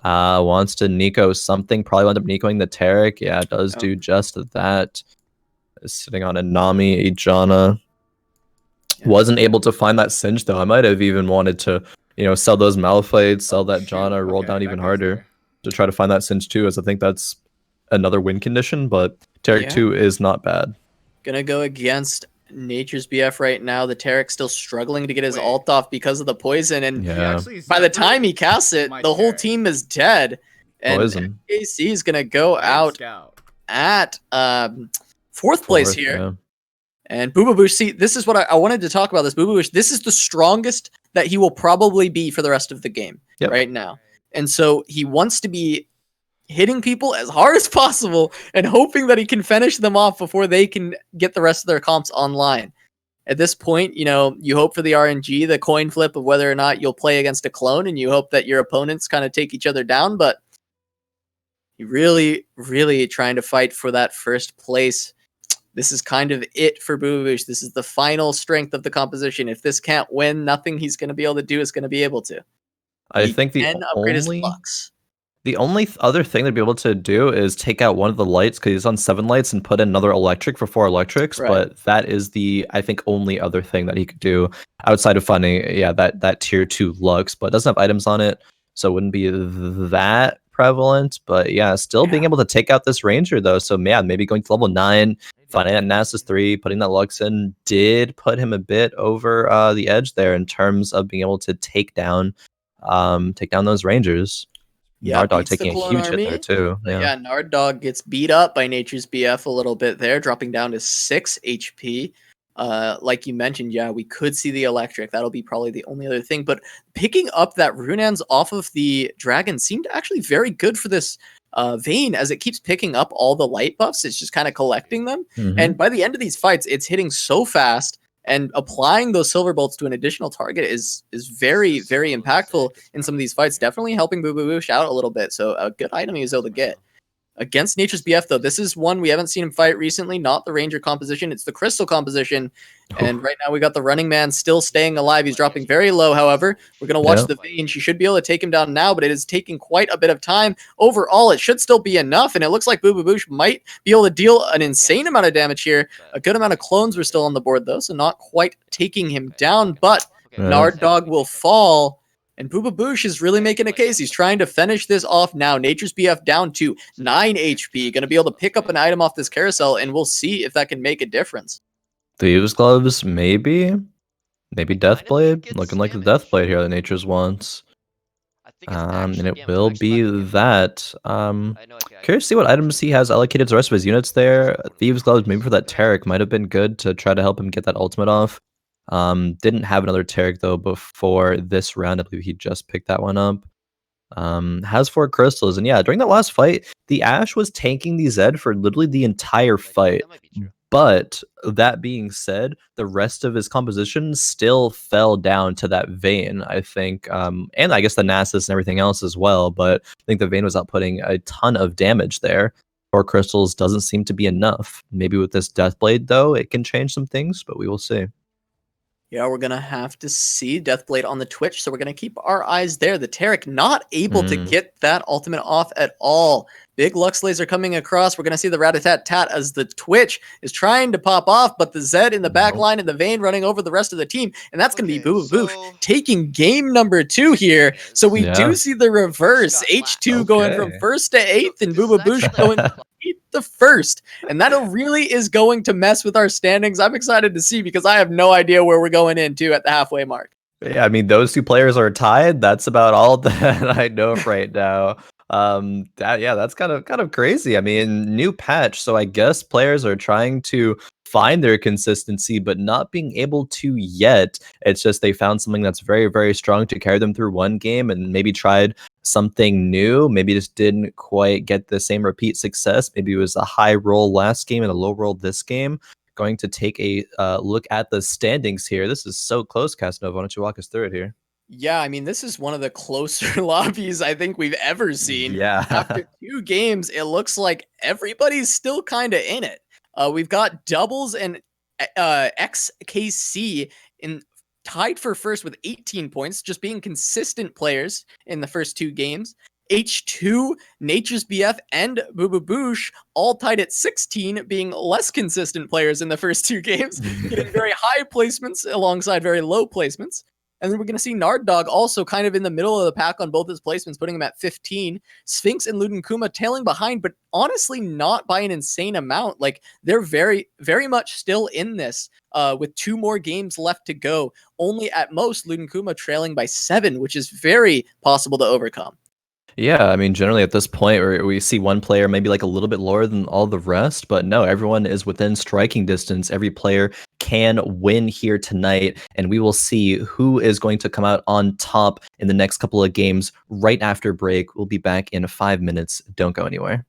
Wants to Nico something, probably wound up Nicoing the Taric. Yeah, does do just that. Is sitting on a Nami, a Janna. Wasn't able to find that Singe though. I might have even wanted to, sell those Malphite, sell that Janna, roll down even harder to try to find that Singe too, as I think that's another win condition, but Taric 2 is not bad. Gonna go against Naturesbf right now. The Taric's still struggling to get his ult off because of the poison, and by the time he casts it, the whole team is dead. And AC is gonna go out at 4th place here. Yeah. And Bububoosh, see, this is what I wanted to talk about. This Bububoosh, this is the strongest that he will probably be for the rest of the game right now. And so he wants to be hitting people as hard as possible and hoping that he can finish them off before they can get the rest of their comps online. At this point, you hope for the RNG, the coin flip of whether or not you'll play against a clone, and you hope that your opponents kind of take each other down, but you really trying to fight for that first place. This is kind of it for Bububoosh. This is the final strength of the composition. If this can't win, nothing he's going to be able to do is going to be able to. I think the only other thing they'd be able to do is take out one of the lights, because he's on 7 lights, and put in another electric for 4 electrics. Right. But that is the, I think, only other thing that he could do outside of finding, that tier 2 Lux, but doesn't have items on it, so it wouldn't be that prevalent. But still being able to take out this Ranger though. So maybe going to level 9, finding that Nasus 3, putting that Lux in, did put him a bit over the edge there in terms of being able to take down those Rangers. Gnard Dawg taking a huge hit there too. Gnard Dawg gets beat up by Naturesbf a little bit there, dropping down to 6 HP. Like you mentioned, we could see the electric. That'll be probably the only other thing. But picking up that Runans off of the Dragon seemed actually very good for this Vayne, as it keeps picking up all the light buffs. It's just kind of collecting them. And by the end of these fights, it's hitting so fast And applying those silver bolts to an additional target is very, very impactful in some of these fights. Definitely helping Bububoosh out a little bit. So a good item he was able to get. Against Naturesbf, though, this is one we haven't seen him fight recently. Not the Ranger composition, it's the Crystal composition. And right now we got the Running Man still staying alive. He's dropping very low, however. We're going to watch the Vayne. She should be able to take him down now, but it is taking quite a bit of time. Overall, it should still be enough, and it looks like Bububoosh might be able to deal an insane amount of damage here. A good amount of clones were still on the board, though, so not quite taking him down, but Gnard Dawg will fall. And Bububoosh is really making a case. He's trying to finish this off now. Naturesbf down to 9 HP. Going to be able to pick up an item off this carousel, and we'll see if that can make a difference. Thieves' Gloves, maybe? Maybe Deathblade? Looking like the Deathblade here that Nature's wants. And it will be that. Curious to see what items he has allocated to the rest of his units there. Thieves' Gloves, maybe for that Taric, might have been good to try to help him get that ultimate off. Didn't have another Taric though before this round. I believe he just picked that one up. Has 4 crystals, and yeah, during that last fight, the Ashe was tanking the Zed for literally the entire fight. But that being said, the rest of his composition still fell down to that Vayne, I think, and I guess the Nasus and everything else as well. But I think the Vayne was outputting a ton of damage there. 4 crystals doesn't seem to be enough. Maybe with this Deathblade though, it can change some things, but we will see. Yeah, we're going to have to see Deathblade on the Twitch, so we're going to keep our eyes there. The Taric not able to get that ultimate off at all. Big Lux Laser coming across. We're going to see the Rat-a-tat-tat as the Twitch is trying to pop off, but the Zed in the back line and the Vayne running over the rest of the team, and that's going to be Bububoosh taking game number 2 here. So we do see the reverse. H2 going from 1st to 8th, and Bububoosh going 8th to 1st. And that really is going to mess with our standings. I'm excited to see because I have no idea where we're going into at the halfway mark. Yeah, I mean, those 2 players are tied. That's about all that I know right now. That's kind of crazy. I mean, new patch, so I guess players are trying to find their consistency, but not being able to yet. It's just they found something that's very, very strong to carry them through one game, and maybe tried something new. Maybe just didn't quite get the same repeat success. Maybe it was a high roll last game and a low roll this game. Going to take a look at the standings here. This is so close, Casanova. Why don't you walk us through it here? Yeah, I mean, this is one of the closer lobbies I think we've ever seen. Yeah. After 2 games, it looks like everybody's still kind of in it. We've got Doublezzzz and XKC tied for first with 18 points, just being consistent players in the first 2 games. H2, Naturesbf, and Bububoosh all tied at 16, being less consistent players in the first 2 games, getting very high placements alongside very low placements. And then we're going to see Gnard Dawg also kind of in the middle of the pack on both his placements, putting him at 15. Sphinx and Luden Kuma tailing behind, but honestly not by an insane amount. Like, they're very, very much still in this with 2 more games left to go. Only at most Luden Kuma trailing by 7, which is very possible to overcome. Yeah, I mean, generally at this point, we see one player maybe like a little bit lower than all the rest, but no, everyone is within striking distance. Every player can win here tonight, and we will see who is going to come out on top in the next couple of games right after break. We'll be back in 5 minutes. Don't go anywhere.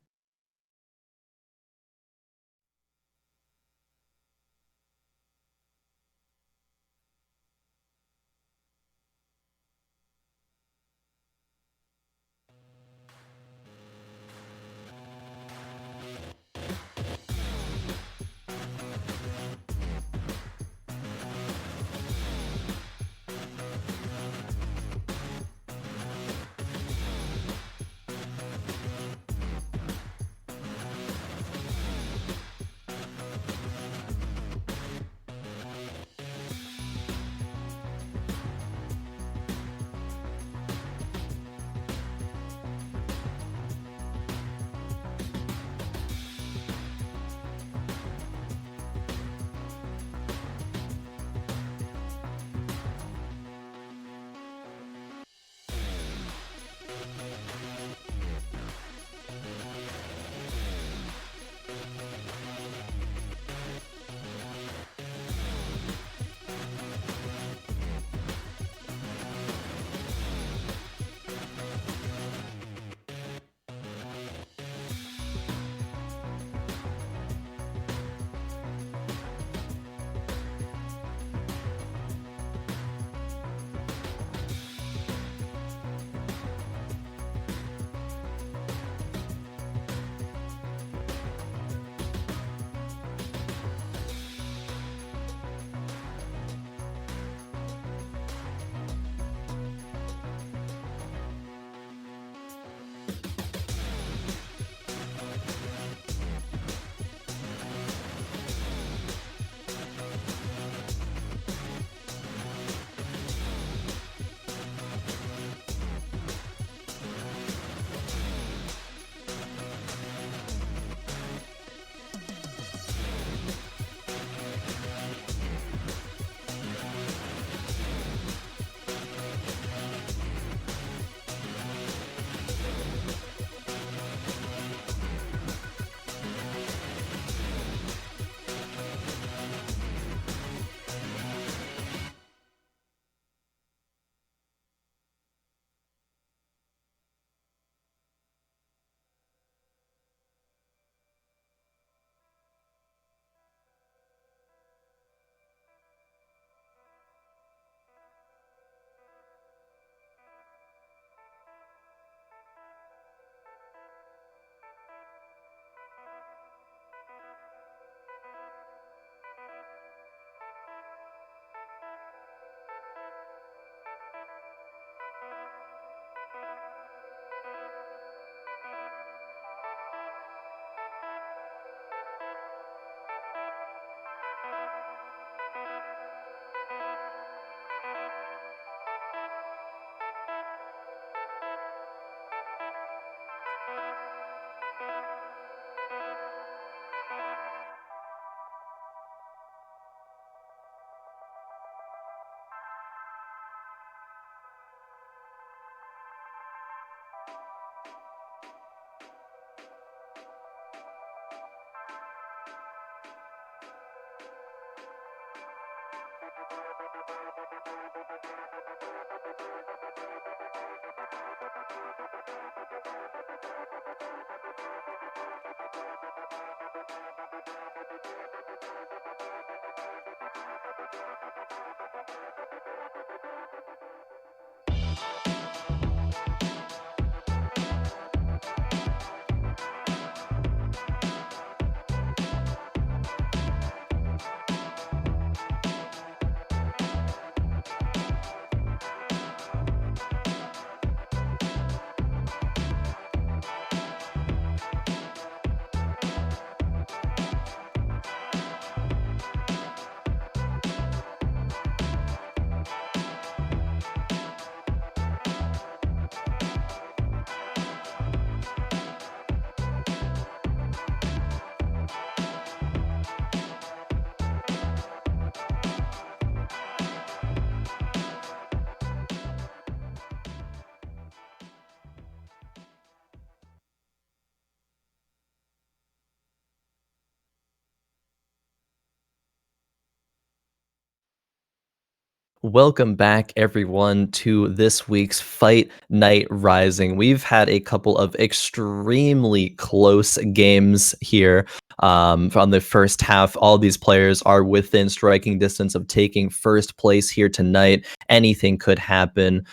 Welcome back, everyone, to this week's Fight Night Rising. We've had a couple of extremely close games here from the first half. All these players are within striking distance of taking first place here tonight. Anything could happen.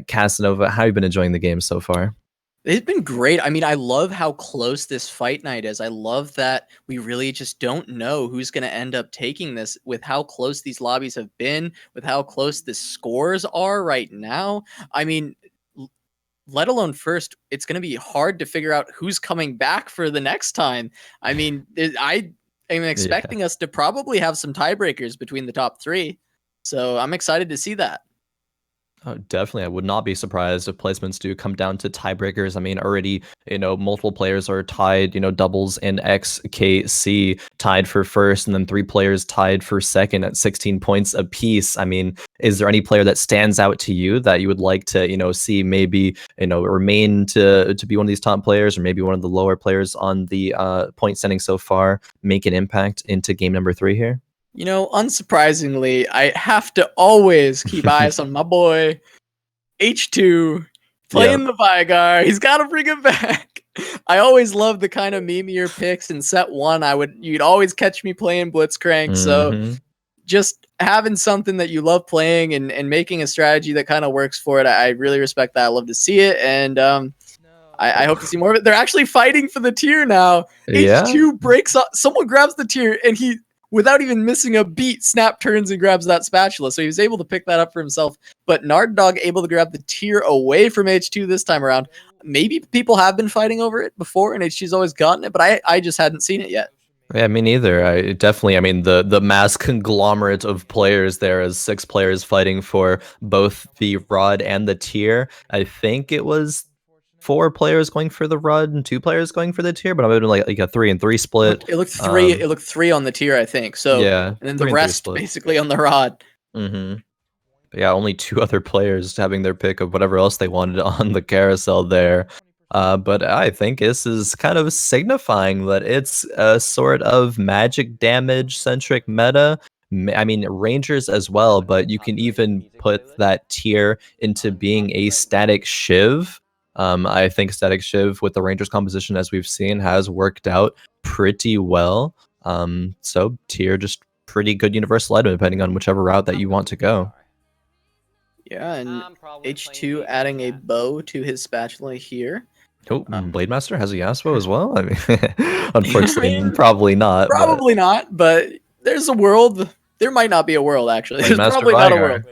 Casanova, how have you been enjoying the game so far? It's been great. I mean, I love how close this fight night is. I love that we really just don't know who's going to end up taking this with how close these lobbies have been, with how close the scores are right now. I mean, let alone first, it's going to be hard to figure out who's coming back for the next time. I mean, I am expecting us to probably have some tiebreakers between the top three. So I'm excited to see that. Oh, definitely. I would not be surprised if placements do come down to tiebreakers. I mean, already, multiple players are tied, Doublezzzz and XKC tied for first, and then 3 players tied for second at 16 points apiece. I mean, is there any player that stands out to you that you would like to, see maybe, remain to be one of these top players, or maybe one of the lower players on the point standing so far make an impact into game number 3 here? Unsurprisingly, I have to always keep eyes on my boy H2 playing the Vigar. He's got to bring it back. I always love the kind of memeier picks in set 1. You'd always catch me playing Blitzcrank. So just having something that you love playing and making a strategy that kind of works for it, I really respect that. I love to see it, and I hope to see more of it. They're actually fighting for the tier now. H2 breaks up. Someone grabs the tier, and he, without even missing a beat, Snap turns and grabs that spatula. So he was able to pick that up for himself. But Gnard Dawg able to grab the tier away from H2 this time around. Maybe people have been fighting over it before, and H2's always gotten it, but I just hadn't seen it yet. Yeah, me neither. I mean, the mass conglomerate of players there as 6 players fighting for both the rod and the tier. I think it was 4 players going for the rod and 2 players going for the tier, but I'm been like a 3-3 split. It looked 3. It looked 3 on the tier, I think. So yeah, and then the rest basically on the rod. Yeah, only 2 other players having their pick of whatever else they wanted on the carousel there. But I think this is kind of signifying that it's a sort of magic damage centric meta. I mean, Rangers as well, but you can even put that tier into being a static Shiv. I think static Shiv with the Rangers composition, as we've seen, has worked out pretty well. So tier, just pretty good universal item depending on whichever route that you want to go. Yeah, and H2 adding a bow to his spatula here. Oh, Blademaster has a Yasuo as well? I mean, unfortunately, probably not. Probably not, but there's a world. There might not be a world, actually. There's probably not a world.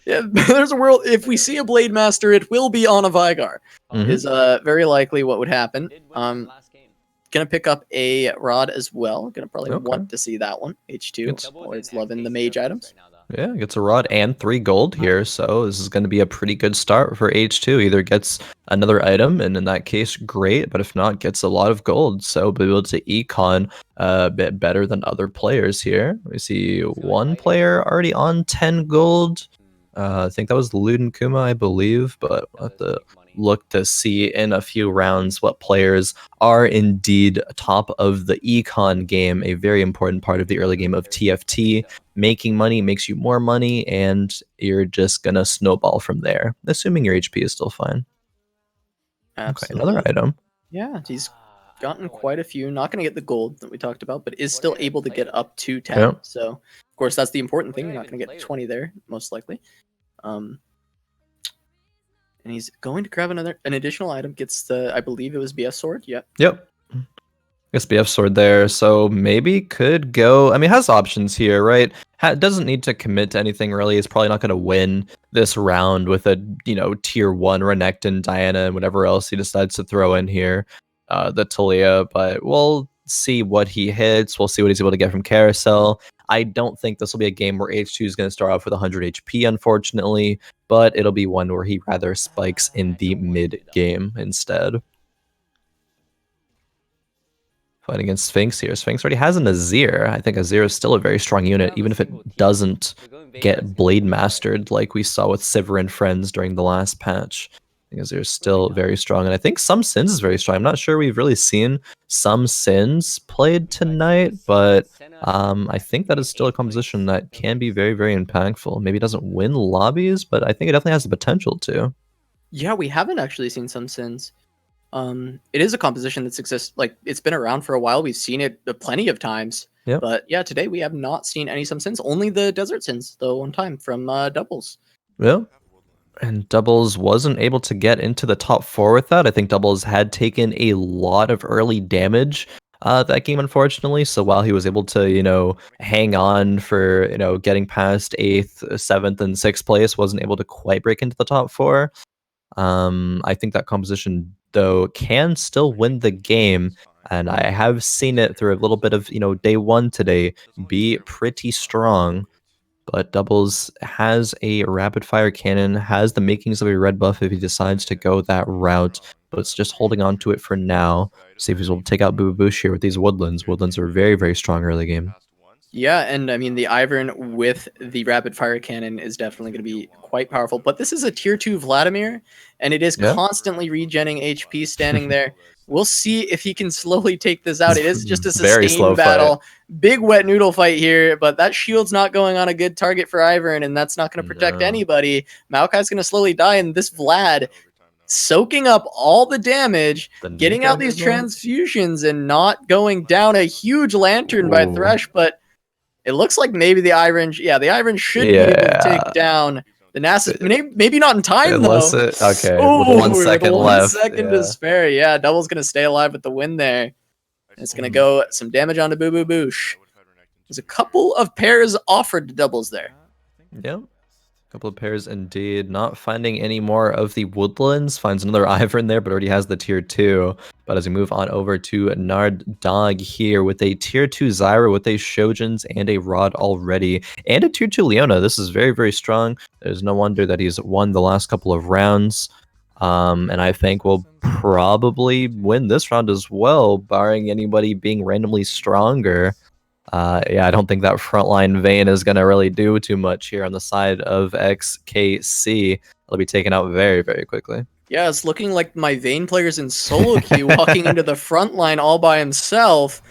Yeah, there's a world. If we see a Blademaster, it will be on a Vigar. Is very likely what would happen. Gonna pick up a rod as well. Gonna probably want to see that one. H2 always loving the mage items. Yeah, gets a rod and 3 gold here, so this is going to be a pretty good start for H2. Either gets another item, and in that case, great, but if not, gets a lot of gold, so be able to econ a bit better than other players here. We see 1 player already on 10 gold. I think that was Luden Kuma, I believe, but we'll have to look to see in a few rounds what players are indeed top of the econ game, a very important part of the early game of TFT. Making money makes you more money, and you're just gonna snowball from there, assuming your HP is still fine. Absolutely. Okay, another item. Yeah, he's gotten quite a few. Not going to get the gold that we talked about, but is still able to get up to 10. Yeah. So, of course, that's the important thing. You're not going to get 20 there, most likely. And he's going to grab an additional item. Gets the, I believe it was BF sword. Yep. Guess BF sword there, so maybe could go. I mean, has options here, right? Doesn't need to commit to anything really. He's probably not going to win this round with a tier 1 Renekton, Diana, and whatever else he decides to throw in here, the Talia. But we'll see what he hits. We'll see what he's able to get from Carousel. I don't think this will be a game where H2 is going to start off with 100 HP, unfortunately, but it'll be one where he rather spikes in the mid game instead. Fighting against Sphinx here. Sphinx already has an Azir. I think Azir is still a very strong unit, even if it doesn't get Blade Mastered like we saw with Sivir and Friends during the last patch. I think Azir is still very strong, and I think some Sins is very strong. I'm not sure we've really seen some Sins played tonight, but I think that is still a composition that can be very, very impactful. Maybe it doesn't win lobbies, but I think it definitely has the potential to. Yeah, we haven't actually seen some Sins. It is a composition that's like it's been around for a while. We've seen it plenty of times. Yep. But yeah, today we have not seen any some Sins. Only the Desert Sins, though, one time from Doublezz. Yeah. And Doublezz wasn't able to get into the top 4 with that. I think Doublezz had taken a lot of early damage that game, unfortunately. So while he was able to, hang on for, getting past 8th, 7th, and 6th place, wasn't able to quite break into the top 4. I think that composition, though, can still win the game, and I have seen it through a little bit of, day 1 today be pretty strong. But Doublezz has a rapid fire cannon, has the makings of a red buff if he decides to go that route, but it's just holding on to it for now. See if he's able to take out Bububoosh here with these Woodlands. Woodlands are very, very strong early game. Yeah, and I mean, the Ivern with the rapid fire cannon is definitely going to be quite powerful. But this is a tier 2 Vladimir, and it is constantly regenning HP standing there. We'll see if he can slowly take this out. It is just a sustained battle. Big wet noodle fight here, but that shield's not going on a good target for Ivern, and that's not going to protect anybody. Maokai's going to slowly die, and this Vlad soaking up all the damage, getting out these transfusions, and not going down. A huge lantern by Thresh, but it looks like maybe the Ivern, the Ivern should be able to take down the Nasus. Maybe not in time, though. Okay, with 1 second left. 1 second to spare. Yeah, Double's going to stay alive with the win there. It's going to go some damage onto Bububoosh. There's a couple of pairs offered to Doublezz there. Yeah. Couple of pairs indeed. Not finding any more of the Woodlands. Finds another Ivern there, but already has the tier 2. But as we move on over to Gnard Dawg here with a tier 2 Zyra with a Shojins and a Rod already. And a tier 2 Leona. This is very, very strong. There's no wonder that he's won the last couple of rounds. And I think we'll probably win this round as well, barring anybody being randomly stronger. I don't think that frontline Vayne is going to really do too much here on the side of XKC. It'll be taken out very, very quickly. Yeah, it's looking like my Vayne player's in solo queue walking into the front line all by himself.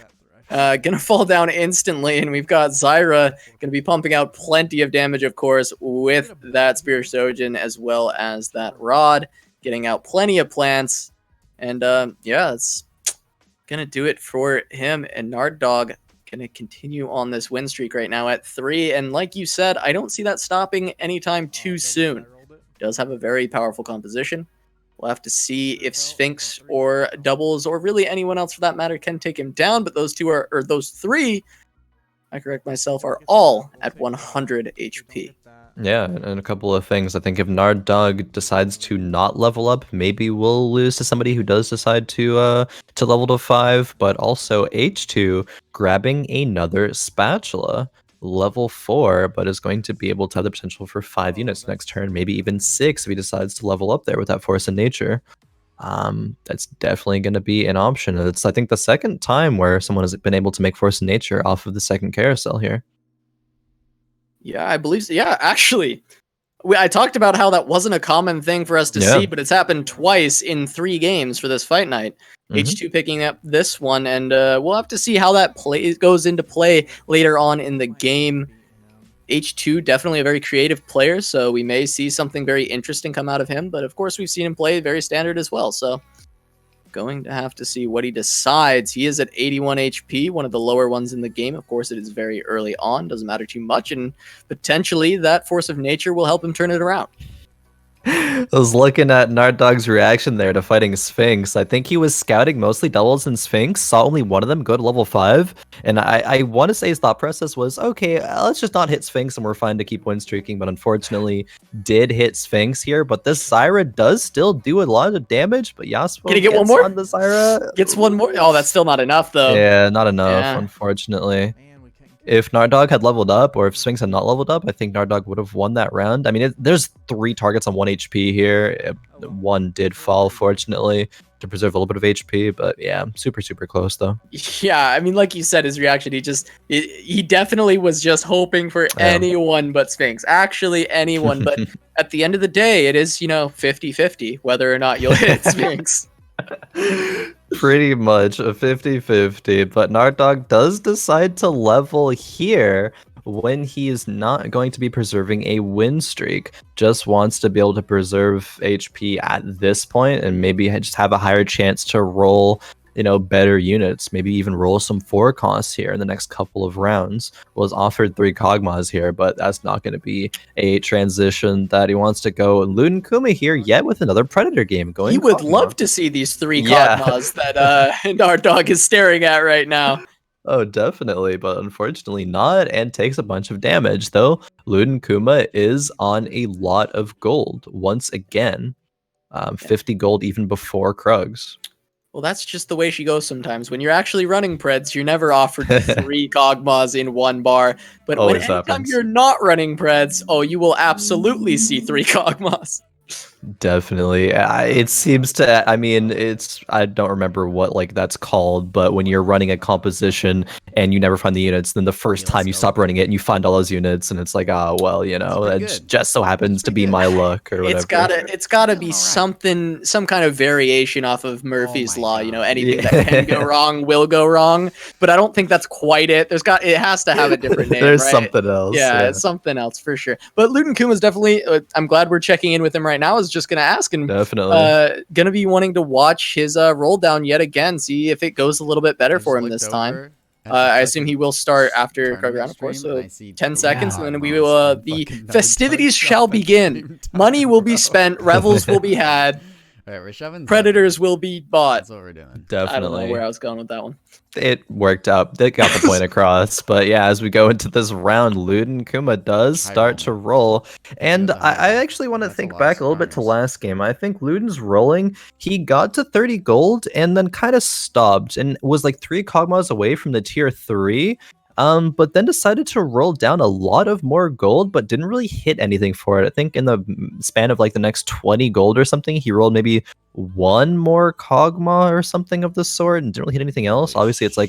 Gonna fall down instantly, and we've got Zyra gonna be pumping out plenty of damage, of course, with that Spear Shojin as well as that Rod, getting out plenty of plants. And it's gonna do it for him. And Gnard Dawg gonna continue on this win streak right now at 3, and like you said, I don't see that stopping anytime too soon. Does have a very powerful composition. We'll have to see if Sphinx or Doublezz or really anyone else for that matter can take him down, but those those 3, I correct myself, are all at 100 HP. Yeah, and a couple of things. I think if Gnard Dawg decides to not level up, maybe we'll lose to somebody who does decide to level to 5. But also H2 grabbing another spatula, level 4, but is going to be able to have the potential for 5 units next turn, maybe even 6 if he decides to level up there with that Force of Nature. That's definitely going to be an option. It's, I think, the second time where someone has been able to make Force of Nature off of the second carousel here. Yeah, I believe so. Yeah, actually. I talked about how that wasn't a common thing for us to Yeah. see, but it's happened twice in 3 games for this fight night. H2 picking up this one, and we'll have to see how that goes into play later on in the game. H2 definitely a very creative player, so we may see something very interesting come out of him, but of course we've seen him play very standard as well, so going to have to see what he decides. He is at 81 HP, one of the lower ones in the game. Of course, it is very early on, doesn't matter too much, and potentially that force of nature will help him turn it around. I was looking at Gnard Dawg's reaction there to fighting Sphinx. I think he was scouting mostly Doublezzzz and Sphinx, saw only one of them go to level 5, and I want to say his thought process was, okay, let's just not hit Sphinx and we're fine to keep win streaking, but unfortunately did hit Sphinx here, but this Zyra does still do a lot of damage, but Yasuo Can he get one gets more? on the Zyra. Gets one more. Oh, that's still not enough, though. Yeah, not enough, Yeah. unfortunately. If Gnard Dawg had leveled up, or if Sphinx had not leveled up, I think Gnard Dawg would have won that round. I mean, there's 3 targets on 1 HP here. One did fall, fortunately, to preserve a little bit of HP, but yeah, super, super close, though. Yeah, I mean, like you said, his reaction, he definitely was just hoping for anyone but Sphinx. Actually, anyone. But at the end of the day, it is, 50-50 whether or not you'll hit Sphinx. Pretty much a 50-50, but Gnard Dawg does decide to level here when he is not going to be preserving a win streak. Just wants to be able to preserve HP at this point and maybe just have a higher chance to roll, better units, maybe even roll some 4 costs here in the next couple of rounds. Was offered 3 Kog'Maws here, but that's not going to be a transition that he wants to go. Luden Kuma here yet with another Predator game going. He would Kog'Maw. love to see these 3 Yeah. Kog'Maws that Gnard Dawg is staring at right now. Oh, definitely, but unfortunately not, and takes a bunch of damage, though Luden Kuma is on a lot of gold once again. 50 gold even before Krugs. Well, that's just the way she goes sometimes. When you're actually running Preds, you're never offered 3 Kog'Maws in 1 bar. But Always anytime happens. you're not running Preds, you will absolutely see 3 Kog'Maws. Definitely. It seems to, I don't remember what that's called, but when you're running a composition and you never find the units, then the first time you stop running it and you find all those units and it's like, that just so happens to be my luck or whatever. It's gotta be some kind of variation off of Murphy's Law. Anything that can go wrong will go wrong. But I don't think that's quite it. It has to have a different name. There's right? something else. Yeah, it's something else for sure. But Luden Kuma is definitely. I'm glad we're checking in with him right now. I was just gonna ask, and definitely gonna be wanting to watch his roll down yet again, see if it goes a little bit better for him this time. I assume he will start after Khroen, of course, so 10 seconds, and then we will. The festivities shall begin. Money will be spent. Revels will be had. All right, we're shoving Predators will be bought. That's what we're doing. Definitely. I don't know where I was going with that one. It worked out. They got the point across. But yeah, as we go into this round, Luden Kuma does start to roll. And I actually want to think back a little bit to last game. I think Luden's rolling, he got to 30 gold and then kind of stopped and was like 3 Kog'Maws away from the tier 3. But then decided to roll down a lot of more gold, but didn't really hit anything for it. I think in the span of the next 20 gold or something, he rolled maybe 1 more Kog'Maw or something of the sort and didn't really hit anything else. Obviously, it's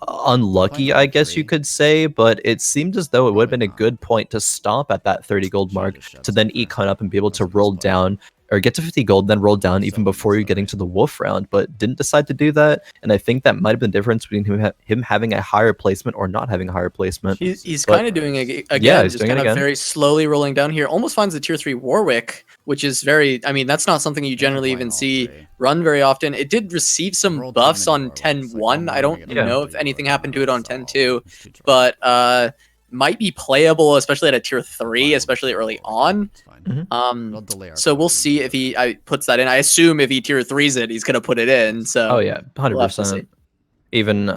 unlucky, I guess you could say, but it seemed as though it would have been a good point to stop at that 30 gold mark to then econ up and be able to roll down or get to 50 gold, then roll down even before you're getting to the wolf round, but didn't decide to do that. And I think that might have been the difference between him having a higher placement or not having a higher placement. He's kind of doing it again. Yeah, he's just doing it kind of again. very slowly rolling down here. Almost finds the tier 3 Warwick, which is very. I mean, that's not something you generally even see run very often. It did receive some buffs on 10-1. I don't know if anything happened to it on 10-2, but might be playable, especially at a tier 3, especially early on. So we'll see if he puts that in. I assume if he tier 3s it, he's gonna put it in. So oh yeah, 100%. Even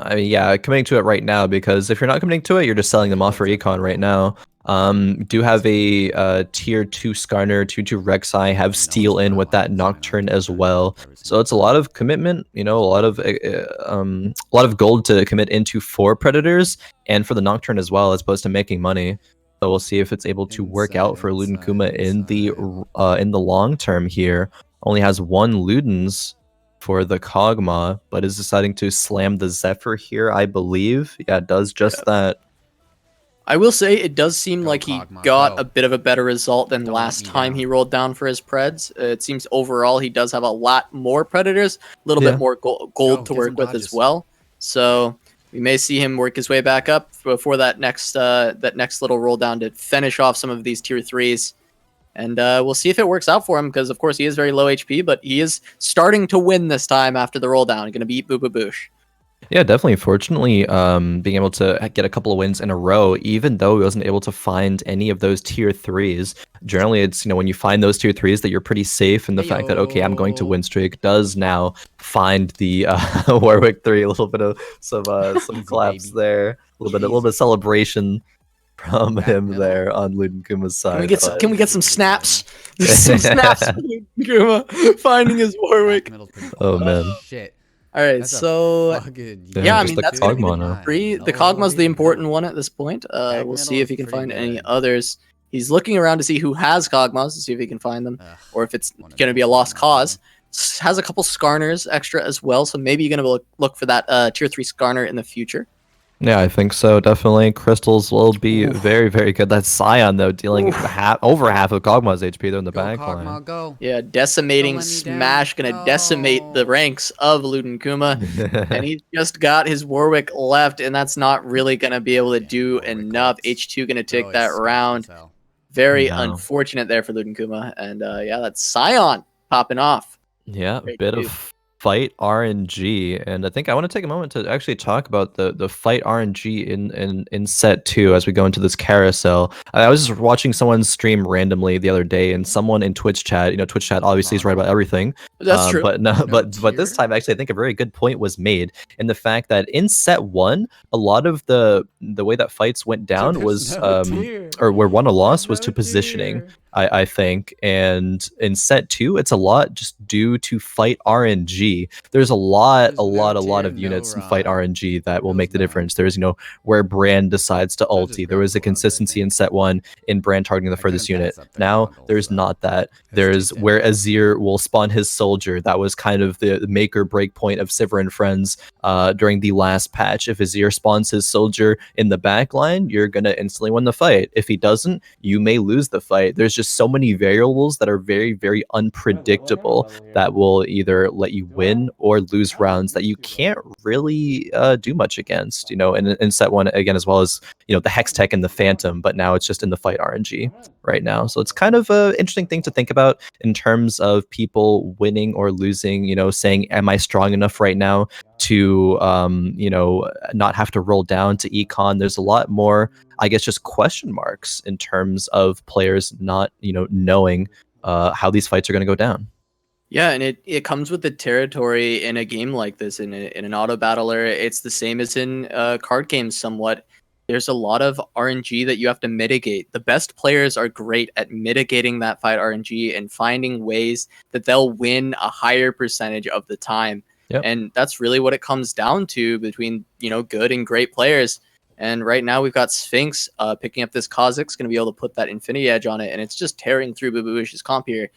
committing to it right now, because if you're not committing to it, you're just selling them off for econ right now. Do have a tier 2 Skarner, tier 2 Rek'Sai, have Steel in with that Nocturne as well. So it's a lot of commitment, a lot of gold to commit into for Predators and for the Nocturne as well, as opposed to making money. So we'll see if it's able to work out for Luden Kuma in the long term here. Only has 1 Luden's for the Kog'Maw, but is deciding to slam the Zephyr here, I believe. Yeah, it does just that. I will say it does seem Go, like he Kog'Maw, got go. a bit of a better result than Don't let last me time down. he rolled down for his Preds. It seems overall he does have a lot more Predators, a little Yeah. bit more gold Go, to get work some with as dodges. well. So we may see him work his way back up before that next little roll down to finish off some of these tier 3s. And we'll see if it works out for him because, of course, he is very low HP, but he is starting to win this time after the roll down. Going to beat Bububoosh. Yeah, definitely. Fortunately, being able to get a couple of wins in a row, even though he wasn't able to find any of those tier 3s, generally it's, when you find those tier 3s that you're pretty safe in the fact that, okay, I'm going to Heyo. win streak, does now find the Warwick 3, a little bit of some Easy, claps baby. there, a little bit of celebration from Back him middle. there on Luden Kuma's side. Can we get some snaps? Some snaps from Kuma finding his Warwick. Back middle's pretty Oh, close. man. Shit. All right, That's a so fucking yeah, I just mean the that's gonna be Kog'Maw the now. top three. The Kog'Maw's the important one at this point. Back We'll middle see if he is can pretty find any good. others. He's looking around to see who has Kog'Maws to see if he can find them, Ugh, or if it's one of gonna be a those lost Kog'Maws, cause. Has a couple Skarners extra as well, so maybe you're gonna look for that tier 3 Skarner in the future. Yeah, I think so. Definitely, crystals will be Oof. very, very good. That Scion though, dealing over half of Kog'Maw's HP there in the Go, back Kog'Maw, line. go. Yeah, Don't decimating let me Smash, down. gonna decimate the No. ranks of Luden Kuma, and he's just got his Warwick left, and that's not really gonna be able to Damn, do Warwick enough. ults. H2 gonna Bro take is that soft round. as hell. Very No. unfortunate there for Luden Kuma, and yeah, that's Scion popping off. Yeah, a Great bit dude. of fight RNG, and I think I want to take a moment to actually talk about the fight RNG in set 2 as we go into this carousel. I was just watching someone stream randomly the other day, and someone in Twitch chat, Twitch chat obviously is right about everything. That's true. But no, No but this tier? time actually I think a very good point was made in the fact that in set 1, a lot of the way that fights went down was or where won or lost was to positioning. I think, and in set 2, it's a lot just due to fight RNG. There's a lot of units in fight RNG that will make the difference. There's where Brand decides to ulti. There was a consistency in set 1 in Brand targeting the furthest unit. Now there's not that. There's where Azir will spawn his soldier. That was kind of the make or break point of Sivir and friends during the last patch. If Azir spawns his soldier in the back line, you're gonna instantly win the fight. If he doesn't, you may lose the fight. There's just so many variables that are very, very unpredictable that will either let you win or lose rounds that you can't really do much against. In set 1 again, as well as the Hex Tech and the Phantom, but now it's just in the fight RNG right now. So it's kind of an interesting thing to think about in terms of people winning or losing. Saying, am I strong enough right now to not have to roll down to econ? There's a lot more, I guess, just question marks in terms of players not knowing how these fights are going to go down. Yeah, and it comes with the territory in a game like this. In an auto battler, it's the same as in card games somewhat. There's a lot of RNG that you have to mitigate. The best players are great at mitigating that fight RNG and finding ways that they'll win a higher percentage of the time. Yep. And that's really what it comes down to between good and great players. And right now we've got Sphinx picking up this Kha'Zix, going to be able to put that Infinity Edge on it, and it's just tearing through Bububoosh's comp here.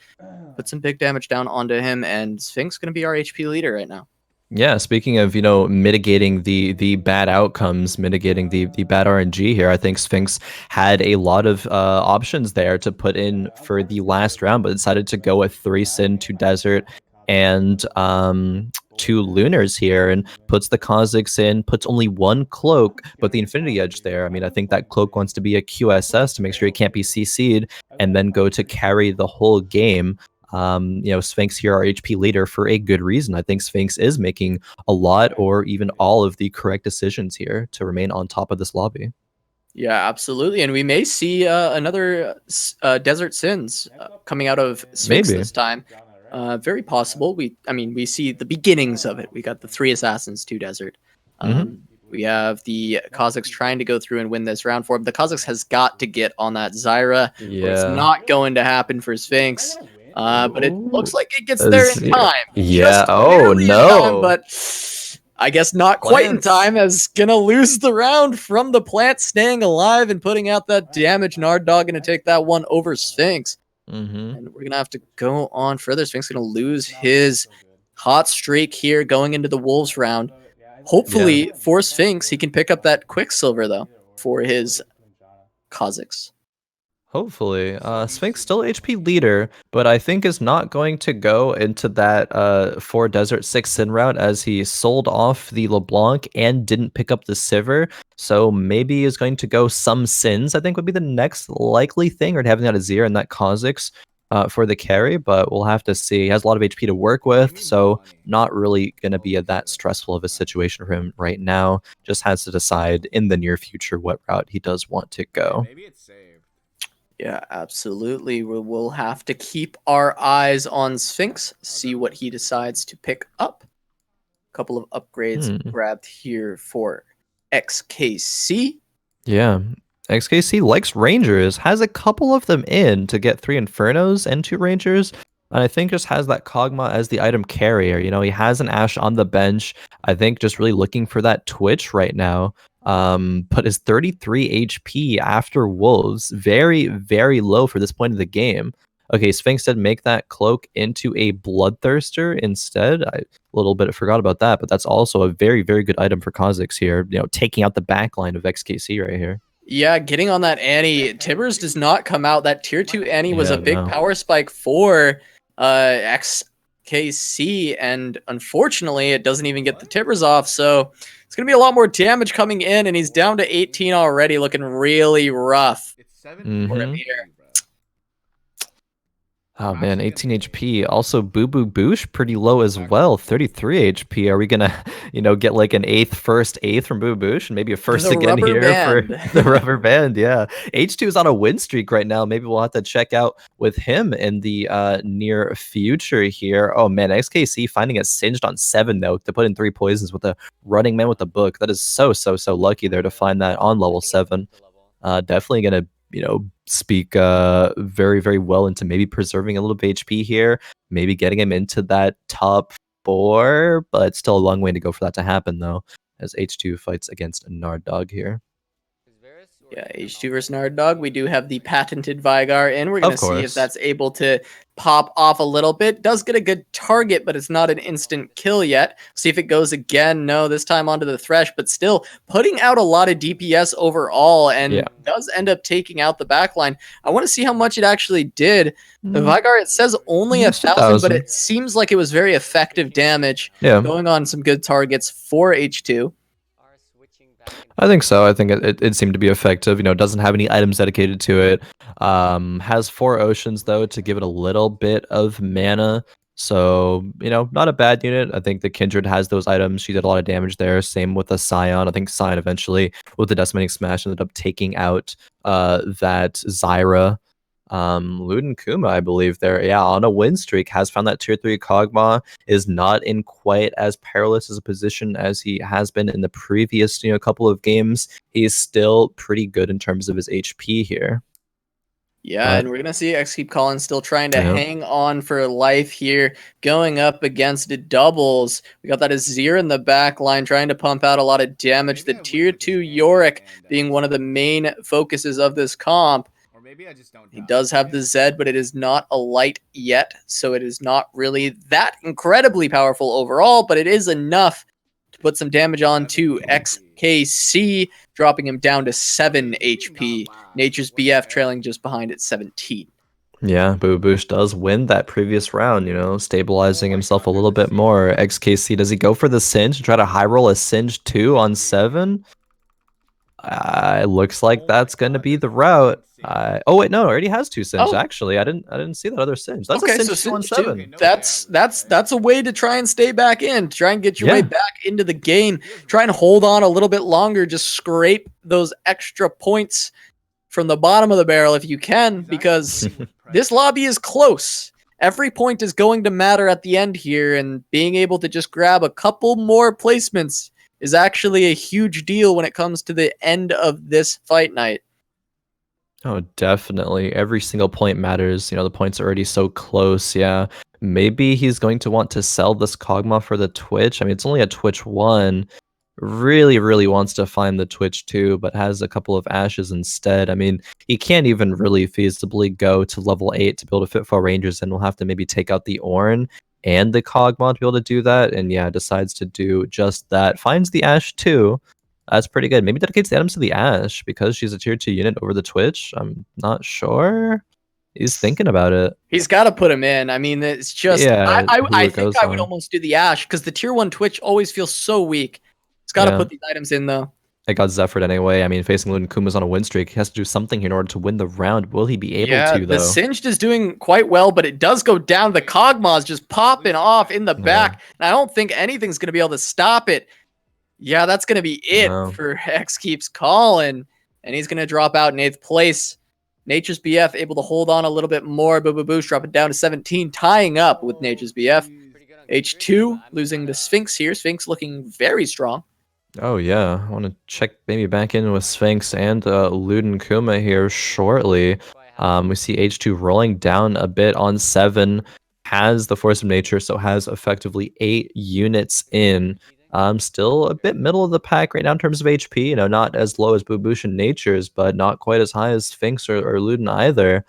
Put some big damage down onto him, and Sphinx going to be our HP leader right now. Yeah, speaking of mitigating the bad outcomes, mitigating the bad RNG here, I think Sphinx had a lot of options there to put in for the last round, but decided to go with 3 Sin, 2 Desert, and 2 Lunars here, and puts the Kha'Zix in, puts only 1 Cloak, but the Infinity Edge there. I mean, I think that Cloak wants to be a QSS to make sure he can't be CC'd, and then go to carry the whole game. Sphinx here, our HP leader, for a good reason. I think Sphinx is making a lot or even all of the correct decisions here to remain on top of this lobby. Yeah, absolutely. And we may see another Desert Sins coming out of Sphinx Maybe this time. Very possible. We see the beginnings of it. We got the 3 Assassins, 2 Desert. We have the Kha'Zix trying to go through and win this round for him. The Kha'Zix has got to get on that Zyra. But it's not going to happen for Sphinx. But it looks like it gets there in time. Yeah. Just barely in time, but I guess not quite in time, as gonna lose the round from the plant staying alive and putting out that damage. Gnard Dawg gonna take that one over Sphinx. And we're gonna have to go on further. Sphinx gonna lose his hot streak here going into the Wolves round. Hopefully for Sphinx, he can pick up that Quicksilver though for his Kha'Zix. Hopefully. Sphinx still HP leader, but I think is not going to go into that 4 Desert 6 Sin route as he sold off the LeBlanc and didn't pick up the Sivir. So maybe is going to go some Sins, I think would be the next likely thing, or having that Azir and that Kha'Zix for the carry, but we'll have to see. He has a lot of HP to work with, so not really going to be that stressful of a situation for him right now. Just has to decide in the near future what route he does want to go. Maybe it's saved. Yeah, absolutely. We'll have to keep our eyes on Sphinx, see what he decides to pick up. A couple of upgrades grabbed here for XKC. Yeah, XKC likes Rangers, has a couple of them in to get 3 Infernos and 2 Rangers, and I think just has that Kog'Maw as the item carrier. You know, he has an Ashe on the bench. I think just really looking for that Twitch right now. But is 33 HP after Wolves. Very, very low for this point of the game. Okay, Sphinx did make that cloak into a Bloodthirster instead. I a little bit forgot about that, but that's also a very, very good item for Kha'Zix here. You know, taking out the backline of XKC right here. Yeah, getting on that Annie. Tibbers does not come out. That tier 2 Annie was a big power spike for XKC, and unfortunately it doesn't even get the Tibbers off, so it's going to be a lot more damage coming in, and he's down to 18 already, looking really rough. It's 7 for him here. Oh man, 18 HP. Also, Bububoosh pretty low as well, 33 HP. Are we gonna, you know, get like an first eighth from Bububoosh, and maybe a first again here for the rubber band? Yeah, H2 is on a win streak right now. Maybe we'll have to check out with him in the near future here. Oh man, XKC finding it singed on 7 though to put in 3 poisons with a running man with the book. That is so lucky there to find that on level 7. Definitely gonna, you know, speak very, very well into maybe preserving a little bit of HP here, maybe getting him into that top 4, but still a long way to go for that to happen though, as H2 fights against Gnard Dawg here. Yeah, H2 versus Gnard Dawg. We do have the patented Vigar in. We're going to see if that's able to pop off a little bit. Does get a good target, but it's not an instant kill yet. See if it goes again. No, this time onto the Thresh, but still putting out a lot of DPS overall, and does end up taking out the backline. I want to see how much it actually did. The Vigar, it says only 1,000, but it seems like it was very effective damage. Going on some good targets for H2. I think so. I think it seemed to be effective. You know, it doesn't have any items dedicated to it. Has 4 oceans though to give it a little bit of mana. So, you know, not a bad unit. I think the Kindred has those items. She did a lot of damage there. Same with the Scion. I think Scion eventually with the Decimating Smash ended up taking out that Zyra. Luden Kuma, I believe there, on a win streak, has found that tier 3 Kog'Maw, is not in quite as perilous as a position as he has been in the previous, you know, couple of games. He's still pretty good in terms of his HP here. Yeah, and we're going to see exkeepcallin still trying to hang on for life here, going up against Doublezz. We got that Azir in the back line trying to pump out a lot of damage. The tier 2 Yorick being one of the main focuses of this comp. Maybe I just don't. He does have the Zed, but it is not a light yet, so it is not really that incredibly powerful overall, but it is enough to put some damage on to XKC, dropping him down to 7 HP. Naturesbf trailing just behind at 17. Yeah, Bububoosh does win that previous round, you know, stabilizing himself a little bit more. XKC, does he go for the Singe, try to high roll a Singe 2 on 7? It looks like that's going to be the route. Oh wait, no, it already has 2 Singe. Actually, I didn't see that other Singe. That's okay, a Singe 2 on 7. That's a way to try and stay back in, try and get your way back into the game. Try and hold on a little bit longer. Just scrape those extra points from the bottom of the barrel if you can, because this lobby is close. Every point is going to matter at the end here, and being able to just grab a couple more placements is actually a huge deal when it comes to the end of this fight night. Oh, definitely. Every single point matters. You know, the points are already so close. Yeah. Maybe he's going to want to sell this Kog'Maw for the Twitch. I mean, it's only a Twitch 1. Really, really wants to find the Twitch 2, but has a couple of Ashes instead. I mean, he can't even really feasibly go to level 8 to be able to fit 4 Rangers, and we'll have to maybe take out the Ornn and the Kog'Maw to be able to do that. And yeah, decides to do just that. Finds the Ashe 2. That's pretty good. Maybe dedicates the items to the Ashe because she's a tier 2 unit over the Twitch. I'm not sure. He's thinking about it. He's got to put him in. I mean, it's just Yeah, I think I would almost do the Ashe because the tier 1 Twitch always feels so weak. He's got to put these items in though. It got Zephyred anyway. I mean, facing Luden Kuma's on a win streak. He has to do something here in order to win the round. Will he be able to, though? The Singed is doing quite well, but it does go down. The Kog'Maw's just popping off in the back. And I don't think anything's going to be able to stop it. Yeah, that's going to be it for exkeepcallin. And he's going to drop out in 8th place. Naturesbf able to hold on a little bit more. Bububoosh dropping down to 17, tying up with Naturesbf. H2 losing the Sphinx here. Sphinx looking very strong. Oh, yeah. I want to check maybe back in with Sphinx and Luden Kuma here shortly. We see H2 rolling down a bit on 7. Has the Force of Nature, so has effectively 8 units in. Still a bit middle of the pack right now in terms of HP. You know, not as low as Bububoosh and Nature's, but not quite as high as Sphinx or Luden either.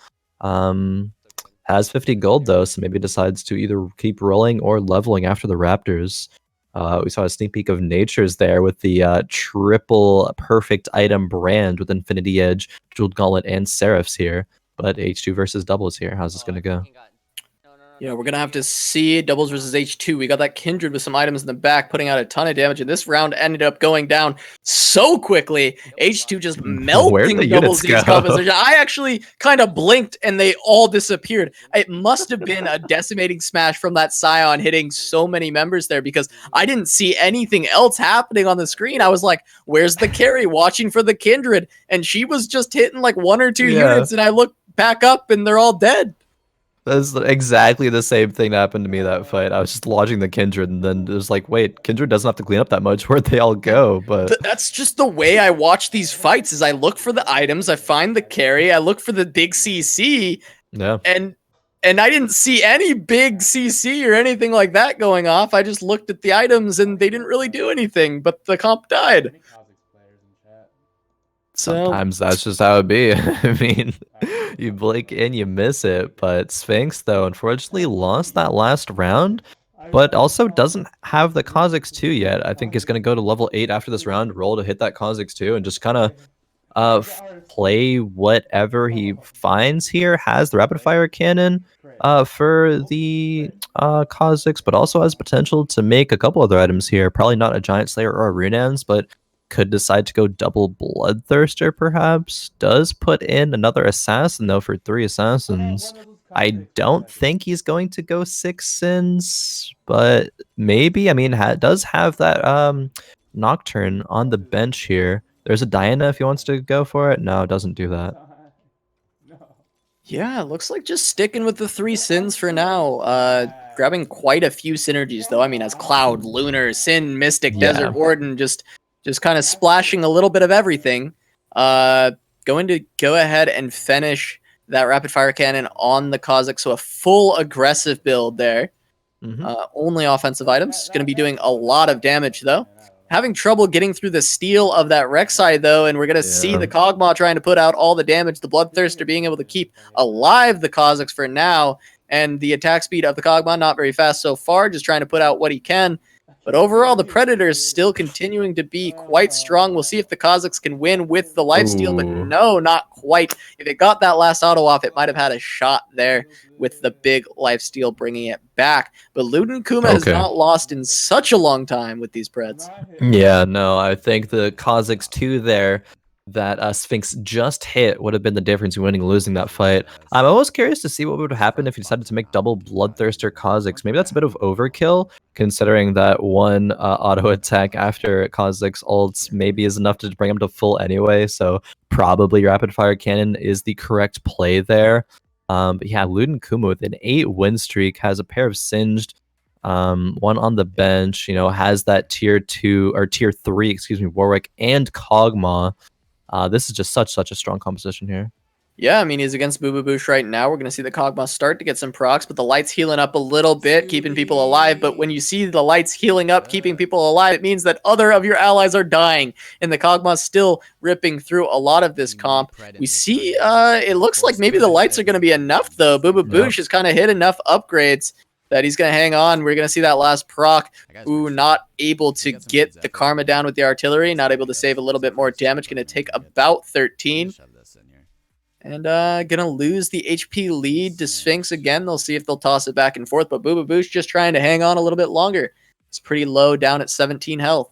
Has 50 gold, though, so maybe decides to either keep rolling or leveling after the Raptors. We saw a sneak peek of Nature's there with the triple perfect item brand with Infinity Edge, Jeweled Gauntlet, and Seraphs here. But H2 versus Doublezzzz here. How's this going to go? Yeah, we're going to have to see Doublezzzz versus H2. We got that Kindred with some items in the back, putting out a ton of damage, and this round ended up going down so quickly. H2 just melting Doublezzz's composition. I actually kind of blinked, and they all disappeared. It must have been a decimating smash from that Scion hitting so many members there, because I didn't see anything else happening on the screen. I was like, where's the carry? Watching for the Kindred, and she was just hitting like 1 or 2 units, and I looked back up, and they're all dead. That's exactly the same thing that happened to me that fight. I was just lodging the Kindred, and then it was like, wait, Kindred doesn't have to clean up that much. Where'd they all go? But that's just the way I watch these fights. Is I look for the items, I find the carry, I look for the big CC, and I didn't see any big CC or anything like that going off. I just looked at the items, and they didn't really do anything. But the comp died. Sometimes that's just how it be. I mean, you blink and you miss it. But Sphinx, though, unfortunately lost that last round, but also doesn't have the Kha'Zix 2 yet. I think he's going to go to level 8 after this round, roll to hit that Kha'Zix 2, and just kind of play whatever he finds here. Has the rapid fire cannon for the Kha'Zix, but also has potential to make a couple other items here. Probably not a Giant Slayer or a Runeans, but could decide to go double Bloodthirster, perhaps. Does put in another assassin, though, for 3 assassins. I don't think he's going to go 6 sins, but maybe. I mean, does have that Nocturne on the bench here. There's a Diana if he wants to go for it. No, it doesn't do that. Yeah, looks like just sticking with the 3 sins for now. Grabbing quite a few synergies, though. I mean, as Cloud, Lunar, Sin, Mystic, Desert Warden, just kind of splashing a little bit of everything. Going to go ahead and finish that rapid fire cannon on the Kha'Zix, so a full aggressive build there. Only offensive items. Going to be doing a lot of damage, though. Having trouble getting through the steel of that Rek'Sai, though, and we're going to see the Kog'Maw trying to put out all the damage. The Bloodthirster being able to keep alive the Kha'Zix for now, and the attack speed of the Kog'Maw not very fast so far, just trying to put out what he can. But overall, the Predators still continuing to be quite strong. We'll see if the Kha'Zix can win with the lifesteal, but no, not quite. If it got that last auto off, it might have had a shot there with the big lifesteal bringing it back. But Luden Kuma has not lost in such a long time with these Preds. Yeah, no, I think the Kha'Zix 2 there that Sphinx just hit would have been the difference in winning and losing that fight. I'm almost curious to see what would happen if he decided to make double Bloodthirster Kha'Zix. Maybe that's a bit of overkill, considering that one auto attack after Kha'Zix ults maybe is enough to bring him to full anyway, so probably Rapid Fire Cannon is the correct play there. But yeah, Luden Kuma with an 8 win streak, has a pair of Singed, one on the bench, you know, has that tier 2 or tier 3, excuse me, Warwick and Kog'Maw. This is just such a strong composition here. Yeah, I mean, he's against Bububoosh right now. We're going to see the Kog'Maw start to get some procs, but the Light's healing up a little bit, keeping people alive. But when you see the Light's healing up, keeping people alive, it means that other of your allies are dying, and the Kog'Maw's still ripping through a lot of this comp. We see, it looks like maybe the Lights are going to be enough, though. Bububoosh has kind of hit enough upgrades. that he's going to hang on. We're going to see that last proc. Ooh, not able to get the karma down with the artillery. Not able to save a little bit more damage. Going to take about 13. And gonna lose the HP lead to Sphinx again. They'll see if they'll toss it back and forth. But Bububoosh just trying to hang on a little bit longer. He's pretty low, down at 17 health.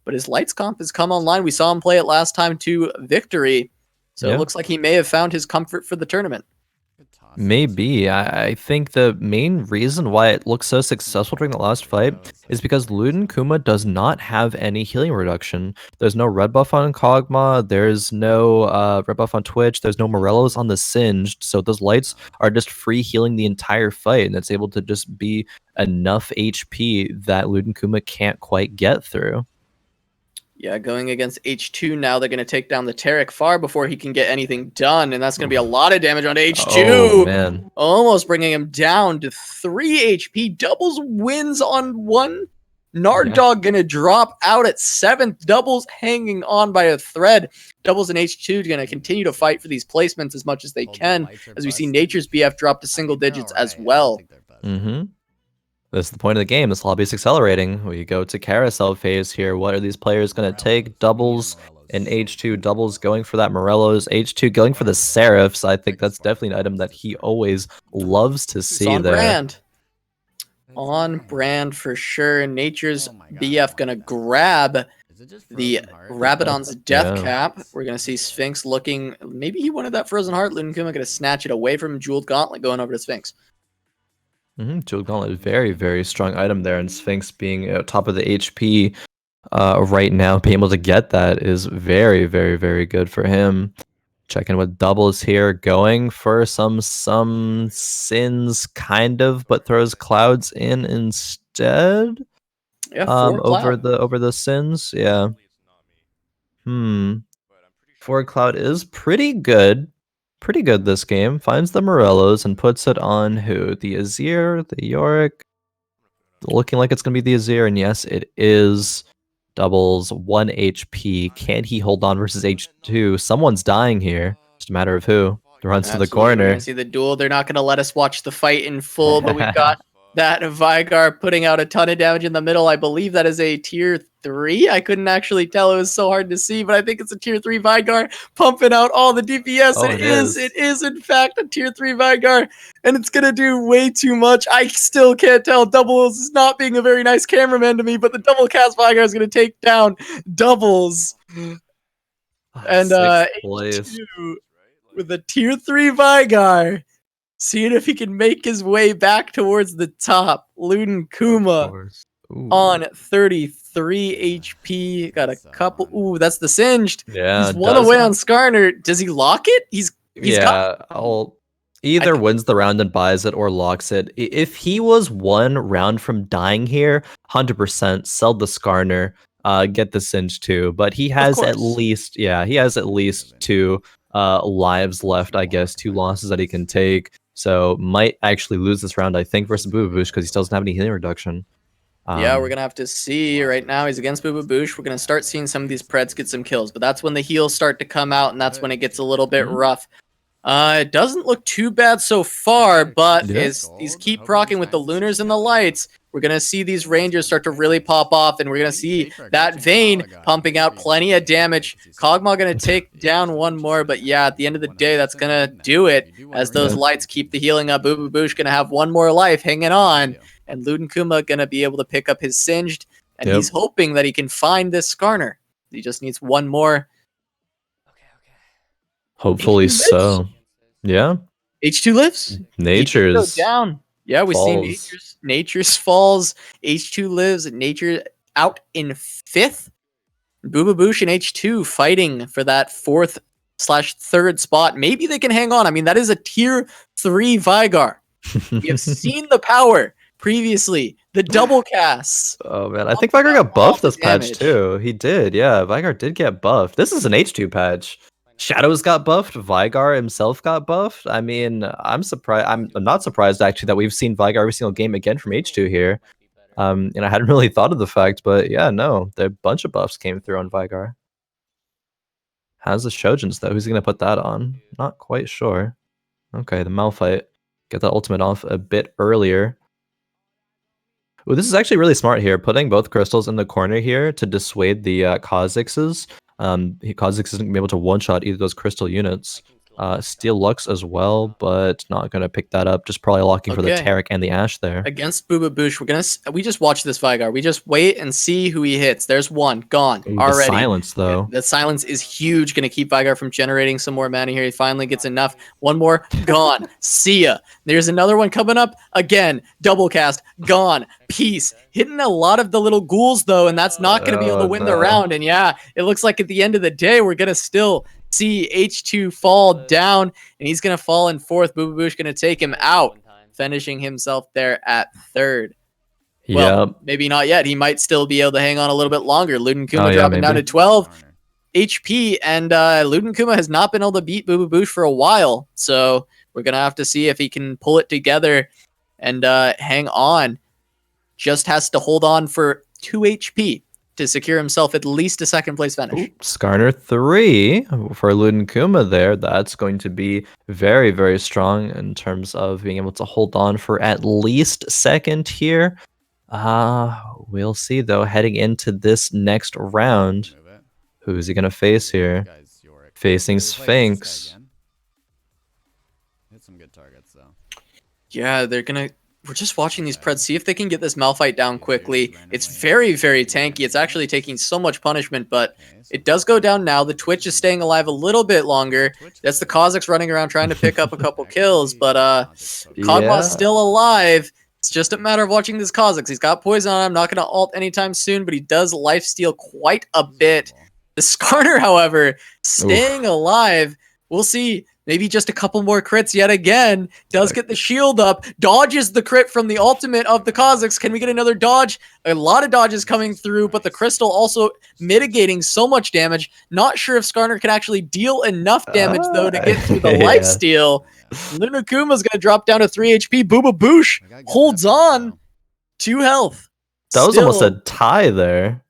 But his lights comp has come online. We saw him play it last time to victory. So it looks like he may have found his comfort for the tournament. Maybe. I think the main reason why it looks so successful during the last fight is because Luden Kuma does not have any healing reduction. There's no red buff on Kog'Maw, there's no red buff on Twitch, there's no Morellos on the Singed, so those lights are just free healing the entire fight, and it's able to just be enough HP that Luden Kuma can't quite get through. Yeah, going against H2 now, they're going to take down the Taric far before he can get anything done, and that's going to be a lot of damage on H2. Oh, man. Almost bringing him down to 3 HP. Doublezzzz wins on 1. Gnard Dawg going to drop out at 7th. Doublezzzz hanging on by a thread. Doublezzzz and H2 going to continue to fight for these placements as much as they can, as we see Naturesbf drop to single digits as well. That's the point of the game. This lobby is accelerating. We go to carousel phase here. What are these players going to take? Doublezzzz and H2. Doublezzzz going for that Morellos. H2 going for the Seraphs. I think that's definitely an item that he always loves to see on there. Brand. On brand for sure. Naturesbf going to grab the Rabadon's Death Cap. We're going to see Sphinx looking... Maybe he wanted that Frozen Heart. Luden Kuma going to snatch it away from him. Jeweled Gauntlet going over to Sphinx. Jeweled Gauntlet, very, very strong item there, and Sphinx being top of the HP right now, being able to get that is very, very, very good for him. Checking with Doublezzzz here, going for some sins, kind of, but throws clouds in instead. Yeah, over the sins, yeah. 4 cloud is pretty good. Pretty good this game. Finds the Morellos and puts it on who? The Azir, the Yorick. Looking like it's going to be the Azir, and yes, it is. Doublezzzz 1 HP. Can he hold on versus H2? Someone's dying here. Just a matter of who. Runs to the corner. We're gonna see the duel. They're not going to let us watch the fight in full, but we've got that Veigar putting out a ton of damage in the middle. I believe that is a tier 3. I couldn't actually tell. It was so hard to see, but I think it's a tier 3 Veigar pumping out all the DPS. It is in fact a tier 3 Veigar, and it's going to do way too much. I still can't tell. Doublezzzz is not being a very nice cameraman to me, but the double cast Veigar is going to take down Doublezzzz. And H2 with a tier 3 Veigar, seeing if he can make his way back towards the top. Luden Kuma on 33 HP. Got a couple. Ooh, that's the Singed. Yeah, he's one away on Skarner. Does he lock it? He's either wins the round and buys it or locks it. If he was 1 round from dying here, 100% sell the Skarner, get the Singed too. But he has at least 2 lives left, I guess, 2 losses that he can take. So might actually lose this round, I think, versus Bububoosh because he still doesn't have any healing reduction. Yeah, we're going to have to see. Right now, he's against Bububoosh. We're going to start seeing some of these Preds get some kills, but that's when the heals start to come out, and that's when it gets a little bit rough. It doesn't look too bad so far, but as these keep proccing with the Lunars and the Lights, we're going to see these Rangers start to really pop off, and we're going to see that Vayne pumping out plenty of damage. Kog'Maw going to take down 1 more, but yeah, at the end of the day, that's going to do it, as those Lights keep the healing up. Bububoosh going to have 1 more life hanging on, and Luden Kuma going to be able to pick up his Singed, and he's hoping that he can find this Skarner. He just needs 1 more. Hopefully so. Yeah. H2 lives. Nature's down. Yeah, we see Nature's falls. H2 lives. Nature out in 5th. Bububoosh and H2 fighting for that 4th/3rd spot. Maybe they can hang on. I mean, that is a tier 3 Veigar. We have seen the power previously. The double casts. Oh man, I think Veigar got buffed this patch too. He did. Yeah, Veigar did get buffed. This is an H2 patch. Shadows got buffed. Veigar himself got buffed. I mean, I'm surprised. I'm not surprised actually that we've seen Veigar every single game again from H2 here. And I hadn't really thought of the fact, but yeah, no, a bunch of buffs came through on Veigar. How's the Shojins though? Who's he gonna put that on? Not quite sure. Okay, the Malphite. Get that ultimate off a bit earlier. Well, this is actually really smart here, putting both crystals in the corner here to dissuade the Kha'Zixes. Kha'Zix isn't going to be able to one-shot either of those crystal units. Steal Lux as well, but not going to pick that up. Just probably locking for the Okay. Taric and the Ashe there. Against Bububoosh, we just watch this Vigar. We just wait and see who he hits. There's one gone Ooh, already. the silence, though. The silence is huge. Going to keep Vigar from generating some more mana here. He finally gets enough. One more gone. See ya. There's another one coming up again. Double cast gone. Peace. Hitting a lot of the little ghouls though, and that's not going to be able to win the round. And yeah, it looks like at the end of the day, we're going to still see H2 fall down, and he's going to fall in fourth. Bububoosh going to take him out, finishing himself there at third. Well, maybe not yet. He might still be able to hang on a little bit longer. Luden Kuma dropping down to 12 HP, and Luden Kuma has not been able to beat Bububoosh for a while, so we're going to have to see if he can pull it together and hang on. Just has to hold on for 2 HP to secure himself at least a second place finish. Ooh, Skarner 3 for Luden Kuma there. That's going to be very, very strong in terms of being able to hold on for at least second here. We'll see though, heading into this next round. Who's he going to face here? Facing Sphinx. Hit some good targets though. Yeah, we're just watching these Preds, see if they can get this Malphite down quickly. It's very, very tanky. It's actually taking so much punishment, but it does go down now. The Twitch is staying alive a little bit longer. That's the Kha'Zix running around trying to pick up a couple kills, but Kog'Maw's still alive. It's just a matter of watching this Kha'Zix. He's got poison on him, not going to ult anytime soon, but he does lifesteal quite a bit. The Skarner, however, staying alive. We'll see. Maybe just a couple more crits yet again. Does get the shield up. Dodges the crit from the ultimate of the Kha'Zix. Can we get another dodge? A lot of dodges coming through, but the crystal also mitigating so much damage. Not sure if Skarner can actually deal enough damage, though, to get through the lifesteal. Luden Kuma's going to drop down to 3 HP. Bububoosh holds on. 2 health. That was almost a tie there.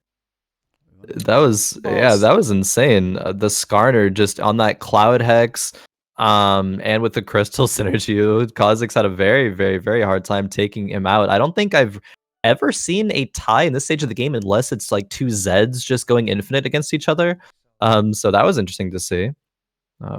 That was, yeah, that was insane. The Skarner just on that Cloud Hex, and with the Crystal synergy, Kha'Zix had a very, very, very hard time taking him out. I don't think I've ever seen a tie in this stage of the game unless it's like 2 Zeds just going infinite against each other. So that was interesting to see,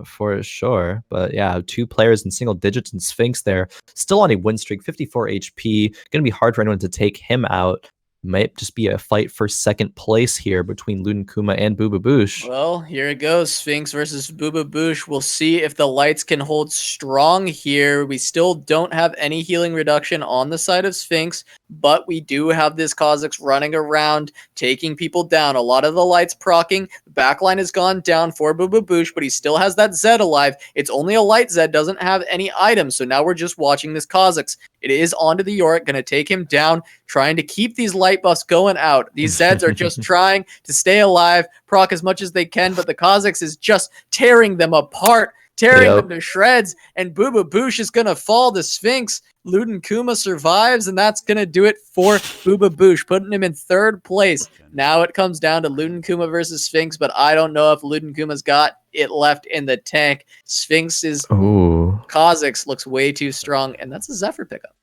for sure. But yeah, 2 players in single digits, and Sphinx there, still on a win streak, 54 HP. Gonna be hard for anyone to take him out. Might just be a fight for second place here between Luden Kuma and Bububoosh. Well, here it goes. Sphinx versus Bububoosh. We'll see if the lights can hold strong here. We still don't have any healing reduction on the side of Sphinx, but we do have this Kha'Zix running around, taking people down. A lot of the lights proccing. The backline has gone down for Bububoosh, but he still has that Zed alive. It's only a light Zed, doesn't have any items, so now we're just watching this Kha'Zix. It is onto the Yorick, going to take him down, trying to keep these light buffs going out. These Zeds are just trying to stay alive, proc as much as they can, but the Kha'Zix is just tearing them apart, tearing them to shreds, and Bububoosh is going to fall to Sphinx. Luden Kuma survives, and that's going to do it for Bububoosh, putting him in third place. Now it comes down to Luden Kuma versus Sphinx, but I don't know if Luden Kuma's got it left in the tank. Sphinx's Kha'Zix looks way too strong, and that's a Zephyr pickup.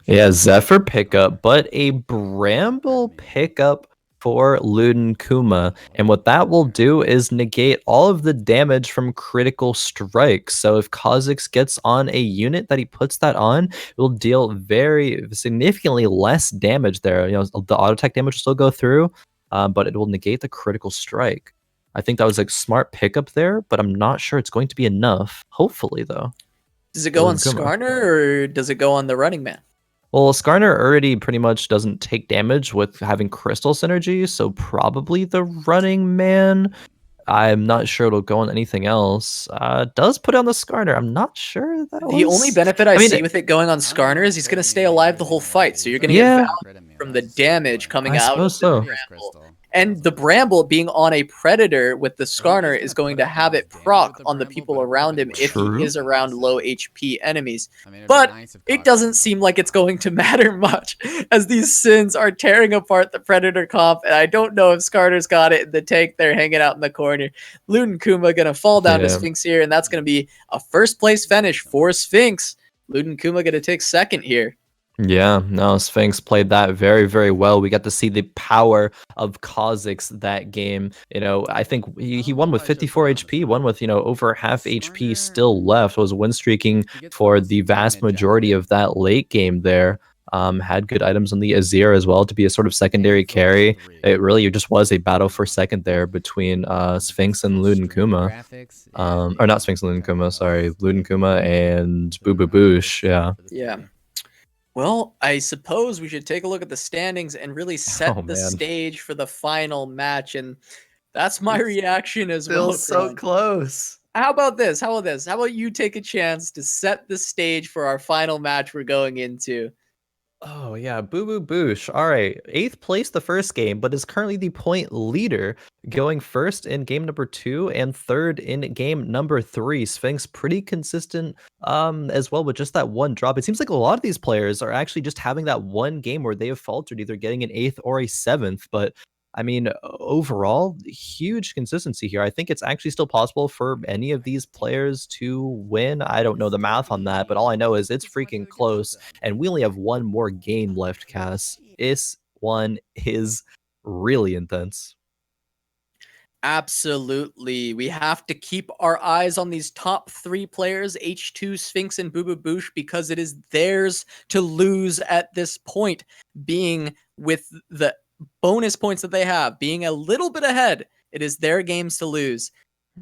Yeah, Zephyr pickup, but a Bramble pickup for Luden Kuma. And what that will do is negate all of the damage from critical strikes. So if Kha'Zix gets on a unit that he puts that on, it will deal very significantly less damage there. You know, the auto attack damage will still go through, but it will negate the critical strike. I think that was a smart pickup there, but I'm not sure it's going to be enough. Hopefully, though. Does it go on Skarner, or does it go on the running man? Well, Skarner already pretty much doesn't take damage with having crystal synergy, so probably the running man. I'm not sure it'll go on anything else. Does put on the Skarner. I'm not sure that the only benefit I see with it going on Skarner is he's going to stay alive the whole fight, so you're going to get value from the damage coming out of the Bramble. And the Bramble being on a Predator with the Skarner is going to have it proc on the people around him if he is around low HP enemies. But it doesn't seem like it's going to matter much, as these Sins are tearing apart the Predator comp, and I don't know if Skarner's got it in the tank. They're hanging out in the corner. Luden Kuma going to fall down to Sphinx here, and that's going to be a first place finish for Sphinx. Luden Kuma going to take second here. Yeah, no, Sphinx played that very, very well. We got to see the power of Kha'Zix that game. I think he won with 54 HP, won with, over half HP still left, was win streaking He gets for little the vast damage out of majority it. of that late game there. Had good items on the Azir as well to be a sort of secondary carry. It really just was a battle for second there between Sphinx and Luden Kuma. Or not Sphinx and Luden Kuma, sorry, Luden Kuma and Bububoosh, yeah. Yeah. Well, I suppose we should take a look at the standings and really set Oh, the man. stage for the final match. And that's my It's reaction as Still well. so Khroen. close. How about this? How about this? How about you take a chance to set the stage for our final match we're going into? Oh yeah, Bububoosh. All right, 8th place the first game, but is currently the point leader, going first in game number 2 and third in game number 3. Sphinx pretty consistent as well with just that one drop. It seems like a lot of these players are actually just having that one game where they have faltered, either getting an 8th or a 7th. But I mean, overall, huge consistency here. I think it's actually still possible for any of these players to win. I don't know the math on that, but all I know is it's freaking close. And we only have one more game left, Cass. This one is really intense. Absolutely. We have to keep our eyes on these top 3 players, H2, Sphinx, and Bububoosh, because it is theirs to lose at this point, being with the bonus points that they have, being a little bit ahead. It is their games to lose.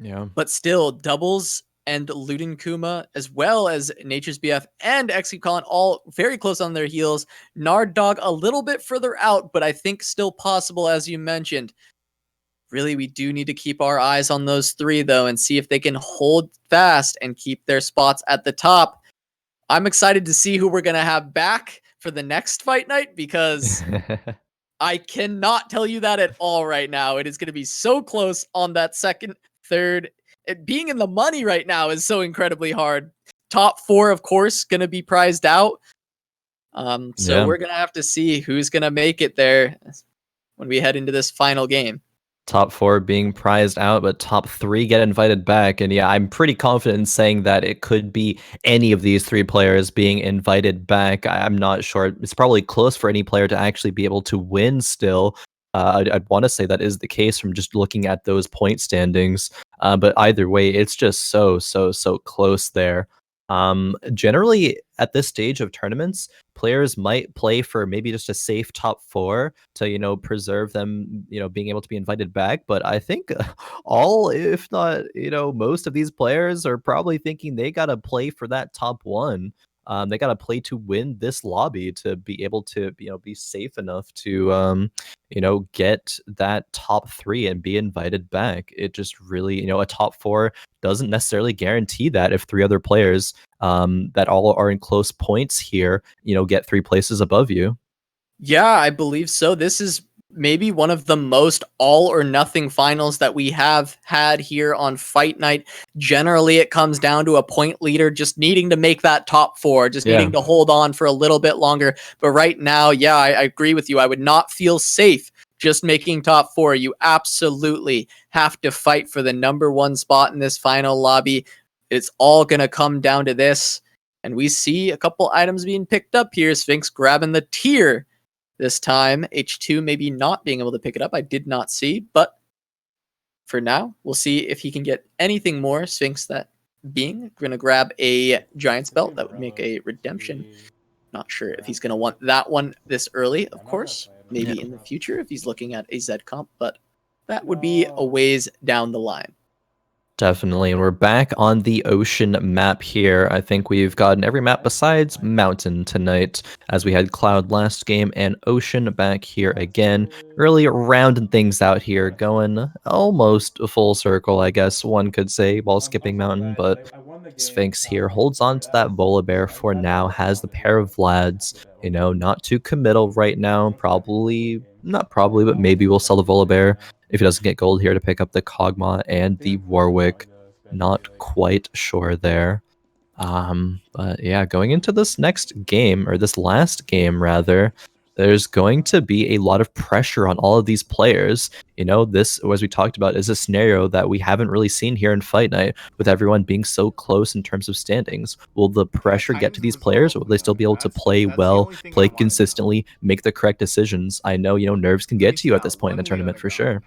Yeah. But still, Doublezzzz and Luden Kuma, as well as Naturesbf and exkeepcallin, all very close on their heels. Gnard Dawg a little bit further out, but I think still possible, as you mentioned. Really, we do need to keep our eyes on those 3, though, and see if they can hold fast and keep their spots at the top. I'm excited to see who we're going to have back for the next fight night, because I cannot tell you that at all right now. It is going to be so close on that second, third. Being in the money right now is so incredibly hard. Top 4, of course, going to be prized out. So we're going to have to see who's going to make it there when we head into this final game. Top 4 being prized out, but top 3 get invited back. And yeah, I'm pretty confident in saying that it could be any of these 3 players being invited back. I'm not sure. It's probably close for any player to actually be able to win still. I'd want to say that is the case from just looking at those point standings. But either way, it's just so close there. Generally, at this stage of tournaments, players might play for maybe just a safe top 4 to, preserve them, being able to be invited back. But I think all, if not, most of these players are probably thinking they got to play for that top 1. They got to play to win this lobby to be able to, be safe enough to, get that top 3 and be invited back. It just really, a top 4 doesn't necessarily guarantee that if 3 other players that all are in close points here, get 3 places above you. Yeah, I believe so. This is maybe one of the most all or nothing finals that we have had here on Fight Night. Generally, it comes down to a point leader just needing to make that top 4, just needing to hold on for a little bit longer. But right now, yeah, I agree with you. I would not feel safe just making top 4. You absolutely have to fight for the number 1 spot in this final lobby. It's all going to come down to this. And we see a couple items being picked up here. Sphinx grabbing the tier this time. H2 maybe not being able to pick it up. I did not see. But for now, we'll see if he can get anything more. Sphinx that being going to grab a Giant's Belt. That would make a redemption. Not sure if he's going to want that one this early, of course. Maybe in the future if he's looking at a Z comp, but that would be a ways down the line. Definitely, and we're back on the ocean map here. I think we've gotten every map besides mountain tonight, as we had cloud last game, and ocean back here again. Really rounding things out here, going almost a full circle, I guess one could say, while skipping mountain, but Sphinx here holds on to that Volibear for now, has the pair of Vlads, not too committal right now, not probably, but maybe we'll sell the Volibear if he doesn't get gold here to pick up the Kog'Maw and the Warwick. Not quite sure there. But yeah, going into this next game, or this last game rather, there's going to be a lot of pressure on all of these players. You know, this, as we talked about, is a scenario that we haven't really seen here in Fight Night, with everyone being so close in terms of standings. Will the pressure get to these players, or will they still be able to play well, play consistently, make the correct decisions? I know, you know, nerves can get to you at this point in the tournament for sure.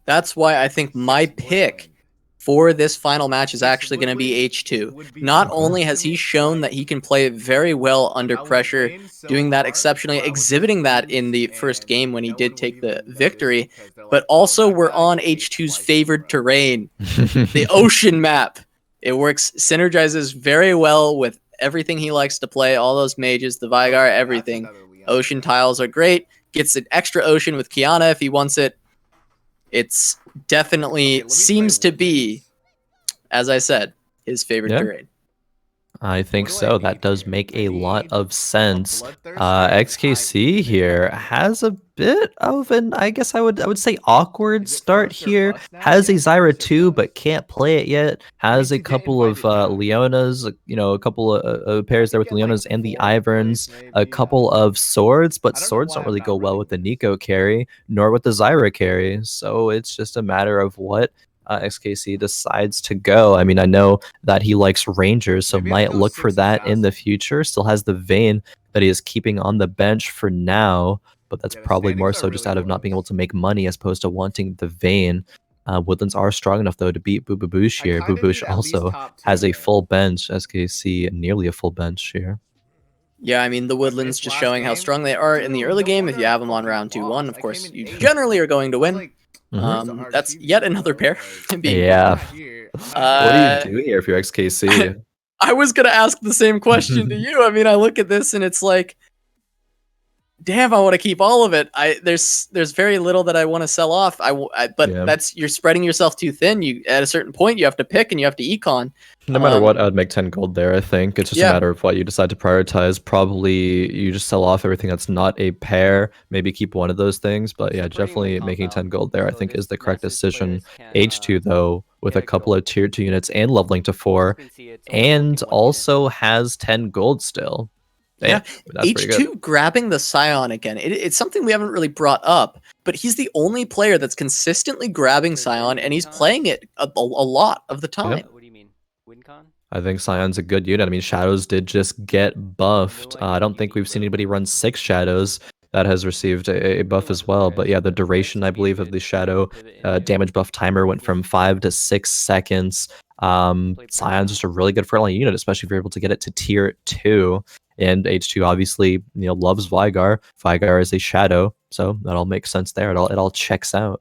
That's why I think my pick for this final match is actually going to be H2. Not only has he shown that he can play very well under pressure, doing that exceptionally, exhibiting that in the first game when he did take the victory, but also we're on H2's favored terrain, the ocean map. It works, synergizes very well with everything he likes to play, all those mages, the Vigar, everything. Ocean tiles are great. Gets an extra ocean with Qiyana if he wants it. It's definitely seems to be, as I said, his favorite terrain. I think so. That does make a lot of sense. XKC here has a bit of an, I guess I would say, awkward start here. Has a Zyra 2, but can't play it yet. Has a couple of Leonas, you know, a couple of pairs there with Leonas and the Iverns. A couple of swords, but swords don't really go well with the Nico carry, nor with the Zyra carry. So it's just a matter of what XKC decides to go. I mean, I know that he likes Rangers, so might look for that in the future. Still has the Vayne that he is keeping on the bench for now, but that's probably more so just out of not being able to make money as opposed to wanting the Vayne. Woodlands are strong enough, though, to beat Bububoosh here. Bububoosh also has a full bench. SKC nearly a full bench here. Yeah, I mean, the Woodlands just showing how strong they are in the early game. If you have them on round 2-1, of course, you generally are going to win. That's yet another pair. Yeah. What do you do here if you're XKC? I was gonna ask the same question to you. I mean, I look at this and it's like, damn, I want to keep all of it. There's very little that I want to sell off. But that's, you're spreading yourself too thin. You, at a certain point, you have to pick and you have to econ. No matter what, I'd make 10 gold there, I think. It's just a matter of what you decide to prioritize. Probably you just sell off everything that's not a pair, maybe keep one of those things. But yeah, definitely making 10 gold there, I think, is the correct decision. H2, though, with a couple of tier 2 units and leveling to 4, and also has 10 gold still. Yeah, H2 grabbing the Scion again. It's something we haven't really brought up, but he's the only player that's consistently grabbing Scion, and he's playing it a lot of the time. What do you mean? WinCon? I think Scion's a good unit. I mean, Shadows did just get buffed. I don't think we've seen anybody run 6 Shadows that has received a buff as well. But yeah, the duration, I believe, of the Shadow damage buff timer went from 5 to 6 seconds. Scion's just a really good frontline unit, especially if you're able to get it to tier 2. And H2 obviously, you know, loves Vigar. Vigar is a shadow, so that all makes sense there. It all checks out.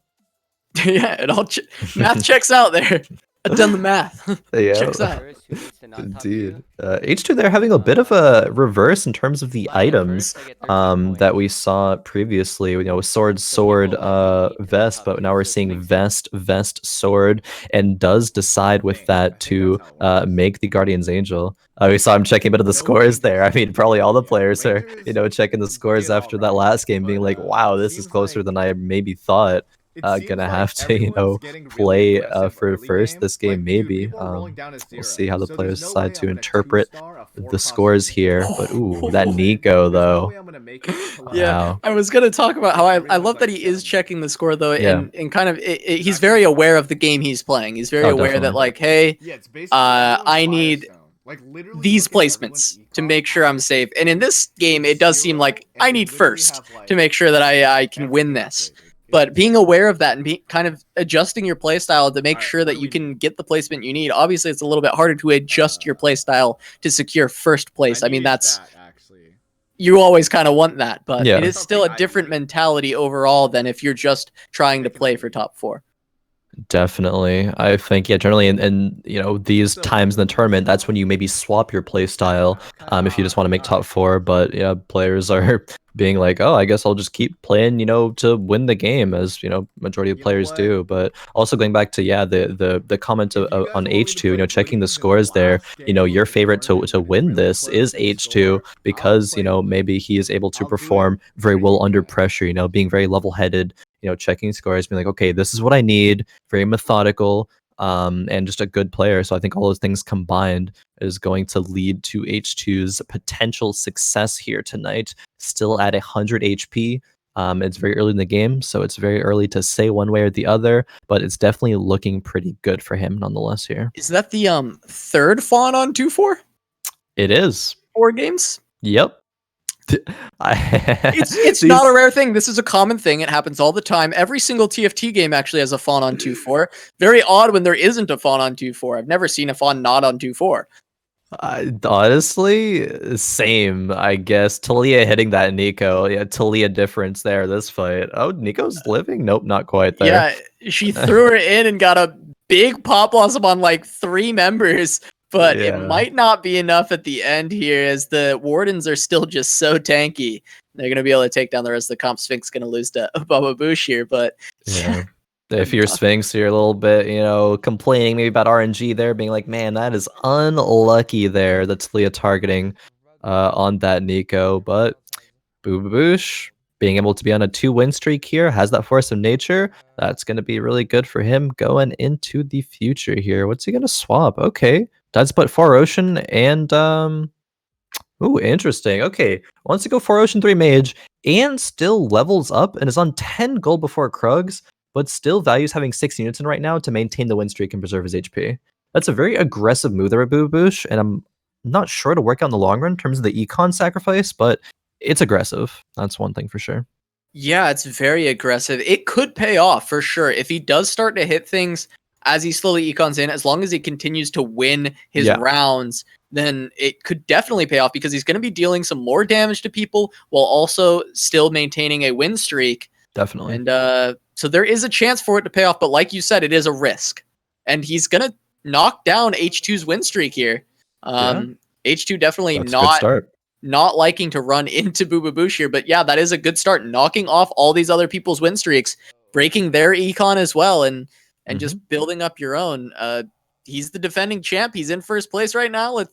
Yeah, it all math checks out there. I've done the math. Yeah, checks out. Indeed. H2, they're having a bit of a reverse in terms of the items that we saw previously. You know, sword, vest, but now we're seeing vest, sword, and does decide with that to make the Guardian's Angel. We saw him checking a bit of the scores there. I mean, probably all the players are, you know, checking the scores after that last game, being like, wow, this is closer than I maybe thought. Gonna have to, you know, play for first this game, maybe. We'll see how the players decide to interpret the scores here. But ooh, that Nico though. Yeah, I was gonna talk about how I love that he is checking the score though, and kind of he's very aware of the game he's playing. He's very aware that, like, hey, I need these placements to make sure I'm safe. And in this game, it does seem like I need first to make sure that I can win this. But being aware of that and kind of adjusting your playstyle to make sure that you can get the placement you need. Obviously, it's a little bit harder to adjust your playstyle to secure first place. I mean, that's you always kind of want that, but it is still a different mentality overall than if you're just trying to play for top 4. Definitely. I think, yeah, generally in you know, these times in the tournament, that's when you maybe swap your play style if you just want to make top 4. But yeah, players are being like, oh, I guess I'll just keep playing, you know, to win the game, as, you know, majority of players do. But also going back to, yeah, the comment on H2, you know, checking the scores there, you know, your favorite to win this is H2 because, you know, maybe he is able to perform very well under pressure, you know, being very level-headed, you know, checking scores, being like, okay, this is what I need, very methodical. and just a good player. So I think all those things combined is going to lead to H2's potential success here tonight. Still at 100 HP. It's very early in the game, so it's very early to say one way or the other, but it's definitely looking pretty good for him nonetheless here. Is that the third fawn on 2-4? It is. 4 games? Yep. It's not a rare thing. This is a common thing. It happens all the time. Every single TFT game actually has a fawn on 2-4. Very odd when there isn't a fawn on 2-4. I've never seen a fawn not on 2-4. Honestly, same, I guess. Talia hitting that Nico. Yeah, Talia difference there, this fight. Oh, Nico's living? Nope, not quite there. Yeah, she threw her in and got a big pop blossom on like 3 members. But it might not be enough at the end here, as the Wardens are still just so tanky. They're going to be able to take down the rest of the comp. Sphinx going to lose to Bububoosh here, but... Yeah. If you're Sphinx, you're a little bit, complaining maybe about RNG there, being like, man, that is unlucky there. That's Leah targeting on that Nico. But Bububoosh being able to be on a 2-win streak here, has that force of nature. That's going to be really good for him going into the future here. What's he going to swap? Okay. Does put 4 Ocean and ooh, interesting. Okay, wants to go 4 Ocean 3 Mage and still levels up and is on 10 gold before Krugs, but still values having 6 units in right now to maintain the win streak and preserve his HP. That's a very aggressive move there at Bububoosh, and I'm not sure to work out in the long run in terms of the econ sacrifice, but it's aggressive. That's one thing for sure. Yeah, it's very aggressive. It could pay off for sure if he does start to hit things as he slowly econs in. As long as he continues to win his rounds, then it could definitely pay off, because he's going to be dealing some more damage to people while also still maintaining a win streak. Definitely. And so there is a chance for it to pay off, but like you said, it is a risk. And he's going to knock down H2's win streak here. H2 definitely not liking to run into Bububoosh here, but yeah, that is a good start. Knocking off all these other people's win streaks, breaking their econ as well, and just building up your own. He's the defending champ. He's in first place right now.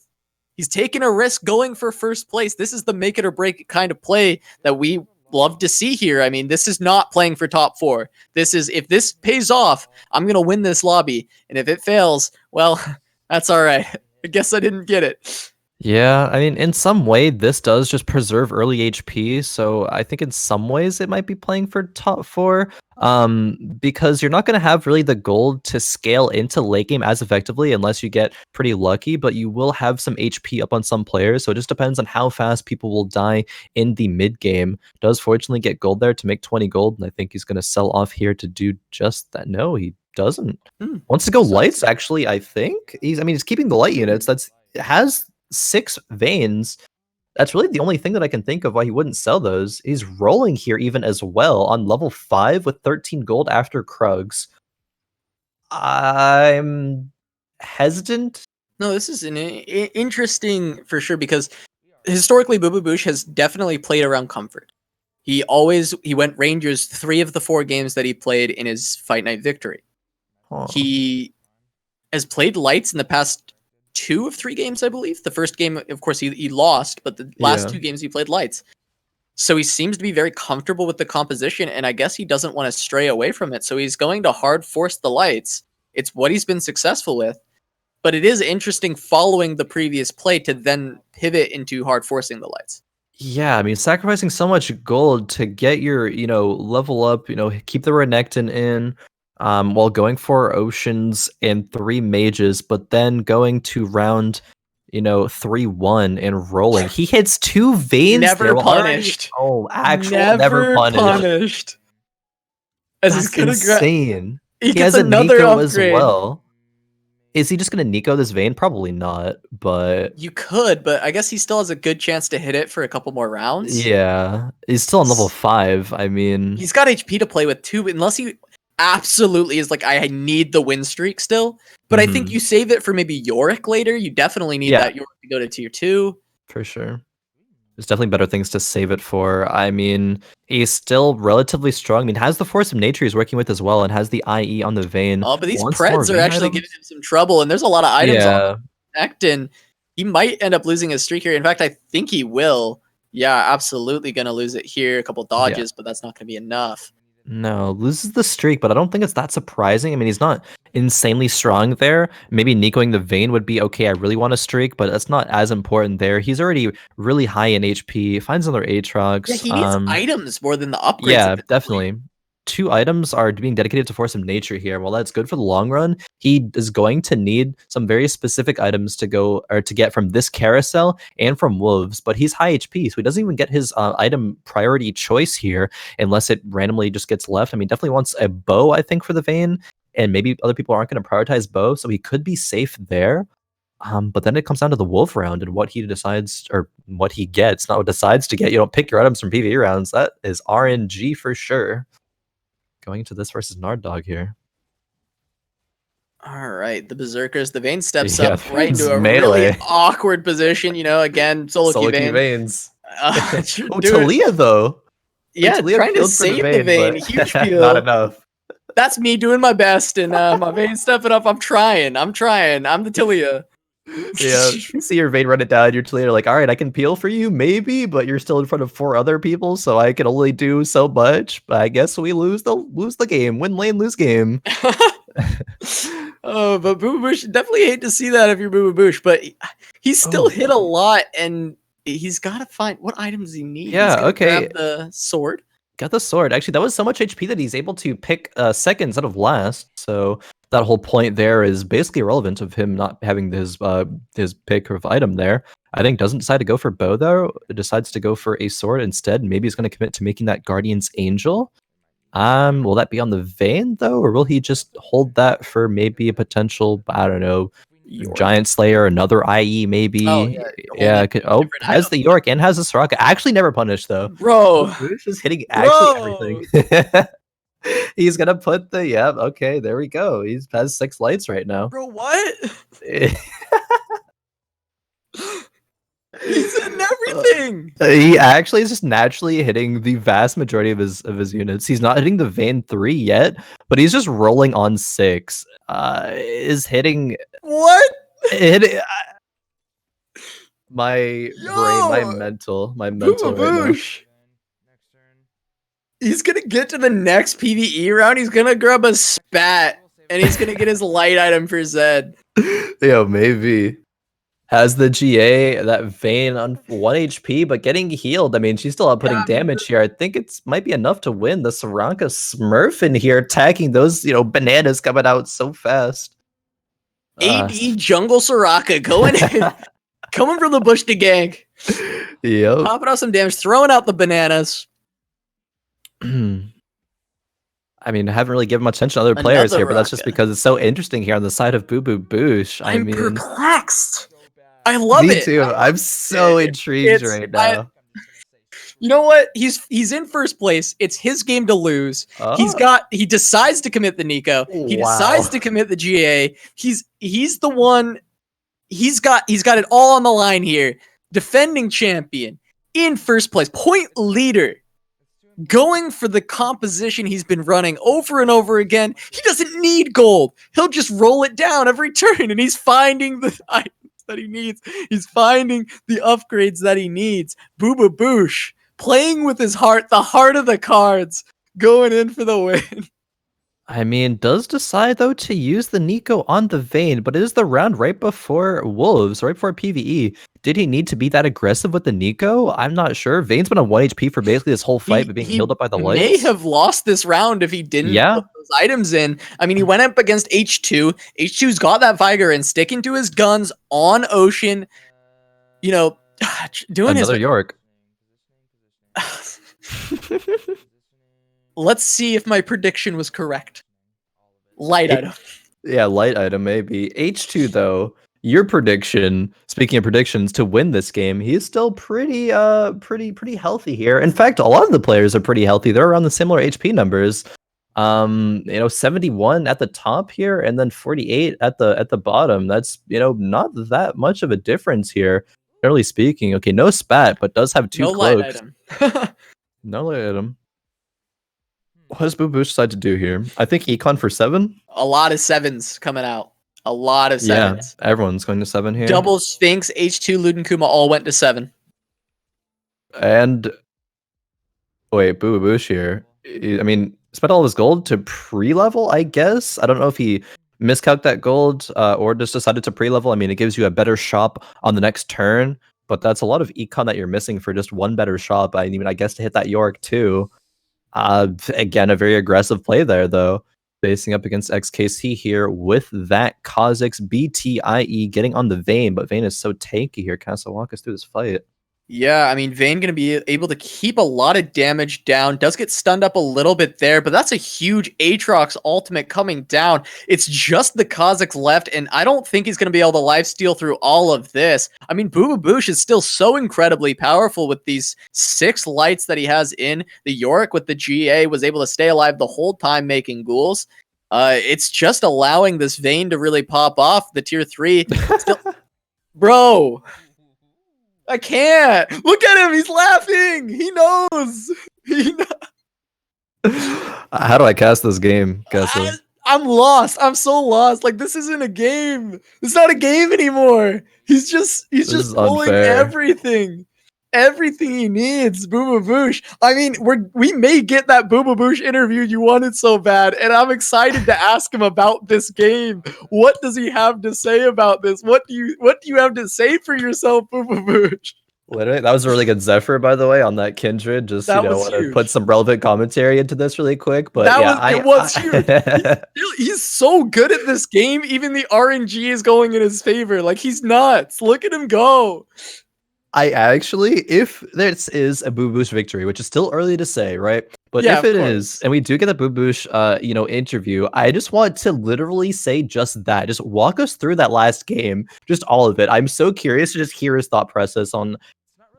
He's taking a risk going for first place. This is the make it or break it kind of play that we love to see here. I mean, this is not playing for top 4. This is, if this pays off, I'm going to win this lobby. And if it fails, well, that's all right. I guess I didn't get it. Yeah, I mean, in some way, this does just preserve early HP, so I think in some ways it might be playing for top 4, because you're not going to have really the gold to scale into late game as effectively unless you get pretty lucky, but you will have some HP up on some players, so it just depends on how fast people will die in the mid game. Does fortunately get gold there to make 20 gold, and I think he's going to sell off here to do just that. No, he doesn't. Wants to go lights, actually, I think. He's keeping the light units. Has 6 veins. That's really the only thing that I can think of why he wouldn't sell those. He's rolling here even as well on level 5 with 13 gold after Krugs. I'm hesitant. No, this is an interesting for sure, because historically Bububoosh has definitely played around comfort. He went Rangers 3 of the 4 games that he played in his Fight Night victory. He has played lights in the past 2 of 3 games, I believe. The first game, of course, he lost, but the last 2 games he played lights. So he seems to be very comfortable with the composition, and I guess he doesn't want to stray away from it. So he's going to hard force the lights. It's what he's been successful with. But it is interesting following the previous play to then pivot into hard forcing the lights. Yeah, I mean, sacrificing so much gold to get your, level up, keep the Renekton in, while going 4 Oceans and 3 Mages, but then going to round, 3-1 and rolling. He hits 2 veins. Never punished. Never punished. That's insane. He has another a Nico upgrade as well. Is he just going to Nico this vein? Probably not, but... You could, but I guess he still has a good chance to hit it for a couple more rounds. Yeah, he's still on level 5. I mean... He's got HP to play with too, unless he absolutely is like, I need the win streak still. But I think you save it for maybe Yorick later. You definitely need that Yorick to go to tier 2. For sure. There's definitely better things to save it for. I mean, he's still relatively strong. I mean, has the Force of Nature he's working with as well, and has the IE on the vein. Oh, but these Preds are actually giving him some trouble, and there's a lot of items on Nectin. He might end up losing his streak here. In fact, I think he will. Yeah, absolutely going to lose it here. A couple dodges, but that's not going to be enough. No, loses the streak, but I don't think it's that surprising. I mean, he's not insanely strong there. Maybe Nicoing the Vayne would be okay. I really want a streak, but that's not as important there. He's already really high in HP. Finds another Yeah, Aatrox. he needs items more than the upgrades. Yeah, at this point. definitely. 2 items are being dedicated to Force of Nature here. While that's good for the long run, he is going to need some very specific items to go or to get from this carousel and from wolves. But he's high HP, so he doesn't even get his item priority choice here unless it randomly just gets left. I mean, definitely wants a bow, I think, for the Vayne, and maybe other people aren't going to prioritize bow, so he could be safe there. But then it comes down to the wolf round and what he decides or what he gets, not what decides to get. You don't pick your items from PvE rounds. That is RNG for sure. Going into this versus Gnard Dawg here. All right, the Berserkers. The Vayne steps Yeah, up right into a melee. really awkward position. You know, again, solo key Vayne. Veins. Oh, Talia though. Yeah, Talia trying to peeled for the save the Vayne. but Huge peel. not enough. That's me doing my best, and my Vayne stepping up. I'm trying. I'm the Talia. Yeah, you see your Vayne run it down. Your Talia like, all right, I can peel for you, maybe, but you're still in front of 4 other people, so I can only do so much. But I guess we lose the game. Win lane, lose game. Oh, but Bububoosh, definitely hate to see that if you're Bububoosh, but he's still hit a lot, and he's got to find what items he needs. Yeah, he's okay. Grab the sword. Got the sword. Actually, that was so much HP that he's able to pick second instead of last. So that whole point there is basically irrelevant of him not having his pick of item there. I think doesn't decide to go for bow though. Decides to go for a sword instead. Maybe he's going to commit to making that Guardian's Angel. Will that be on the Vayne though, or will he just hold that for maybe a potential, I don't know, Giant Slayer, another IE maybe? Oh, yeah. Has the York and has the Soraka. Actually never punished though. Bro. Bububoosh is hitting actually everything. He's gonna put the okay, there we go. He has 6 lights right now. Bro, what? He's in everything. He actually is just naturally hitting the vast majority of his units. He's not hitting the Vayne 3 yet, but he's just rolling on 6. Is hitting what? Hitting my brain, my mental right now. Bububoosh. He's gonna get to the next PvE round. He's gonna grab a spat, and he's gonna get his light item for Zed. Yeah, maybe. Has the GA, that Vayne on 1 HP, but getting healed. I mean, she's still outputting damage here. I think it's might be enough to win. The Soraka Smurf in here attacking those, bananas coming out so fast. AD Jungle Soraka going in, coming from the bush to gank. Yep. Popping out some damage, throwing out the bananas. I mean, I haven't really given much attention to other players here, but that's just because it's so interesting here on the side of Bububoosh. I'm perplexed. I love it. Me too. I'm so intrigued right now. You know what? He's in first place. It's his game to lose. He decides to commit the Nico. He decides to commit the GA. He's the one. He's got it all on the line here. Defending champion in first place, point leader. Going for the composition he's been running over and over again. He doesn't need gold. He'll just roll it down every turn, and he's finding the items that he needs. He's finding the upgrades that he needs. Bububoosh playing with his heart, the heart of the cards, going in for the win. I mean, does decide though to use the Nico on the Vayne, but it is the round right before Wolves, right before PvE. Did he need to be that aggressive with the Nico? I'm not sure. Vayne's been on 1 HP for basically this whole fight, but being healed up by the lights. He may have lost this round if he didn't put those items in. I mean, he went up against H2. H2's got that Viger and sticking to his guns on Ocean. Doing another York. Let's see if my prediction was correct. Light item. Yeah, light item maybe. H2 though, your prediction, speaking of predictions, to win this game, he is still pretty healthy here. In fact, a lot of the players are pretty healthy. They're around the similar HP numbers. 71 at the top here and then 48 at the bottom. That's, not that much of a difference here. Generally speaking. Okay, no spat, but does have 2 cloaks. Light item. No light item. What does Bububoosh decide to do here? I think econ for 7. A lot of 7s coming out. A lot of 7s. Yeah, everyone's going to 7 here. Double Sphinx, H2, Luden Kuma all went to 7. And wait, Bububoosh here. I mean, spent all of his gold to pre-level, I guess. I don't know if he miscalculated that gold or just decided to pre-level. I mean, it gives you a better shop on the next turn, but that's a lot of econ that you're missing for just one better shop. I mean, I guess to hit that Yorick too. Again, a very aggressive play there, though. Facing up against XKC here with that Kha'Zix BTIE getting on the Vayne, but Vayne is so tanky here. Casa, walk us through this fight. Yeah, I mean, Vayne going to be able to keep a lot of damage down. Does get stunned up a little bit there, but that's a huge Aatrox ultimate coming down. It's just the Kha'Zix left, and I don't think he's going to be able to lifesteal through all of this. I mean, Bububoosh is still so incredibly powerful with these 6 lights that he has in. The Yorick with the GA was able to stay alive the whole time making ghouls. It's just allowing this Vayne to really pop off. The tier 3. Still... Bro... I can't. Look at him. He's laughing. He knows. How do I cast this game, Casa? I'm lost. I'm so lost. Like, this isn't a game. It's not a game anymore. He's just pulling everything. Everything he needs, Bububoosh. I mean, we may get that Bububoosh interview you wanted so bad, and I'm excited to ask him about this game. What does he have to say about this? What do you have to say for yourself, Bububoosh? Literally, that was a really good Zephyr, by the way, on that Kindred. Just want to put some relevant commentary into this really quick. But it was huge. He's so good at this game. Even the RNG is going in his favor. Like, he's nuts. Look at him go. I actually, if this is a Bububoosh victory, which is still early to say, right? But if it is, and we do get a Bububoosh, interview, I just want to literally say just that. Just walk us through that last game, just all of it. I'm so curious to just hear his thought process on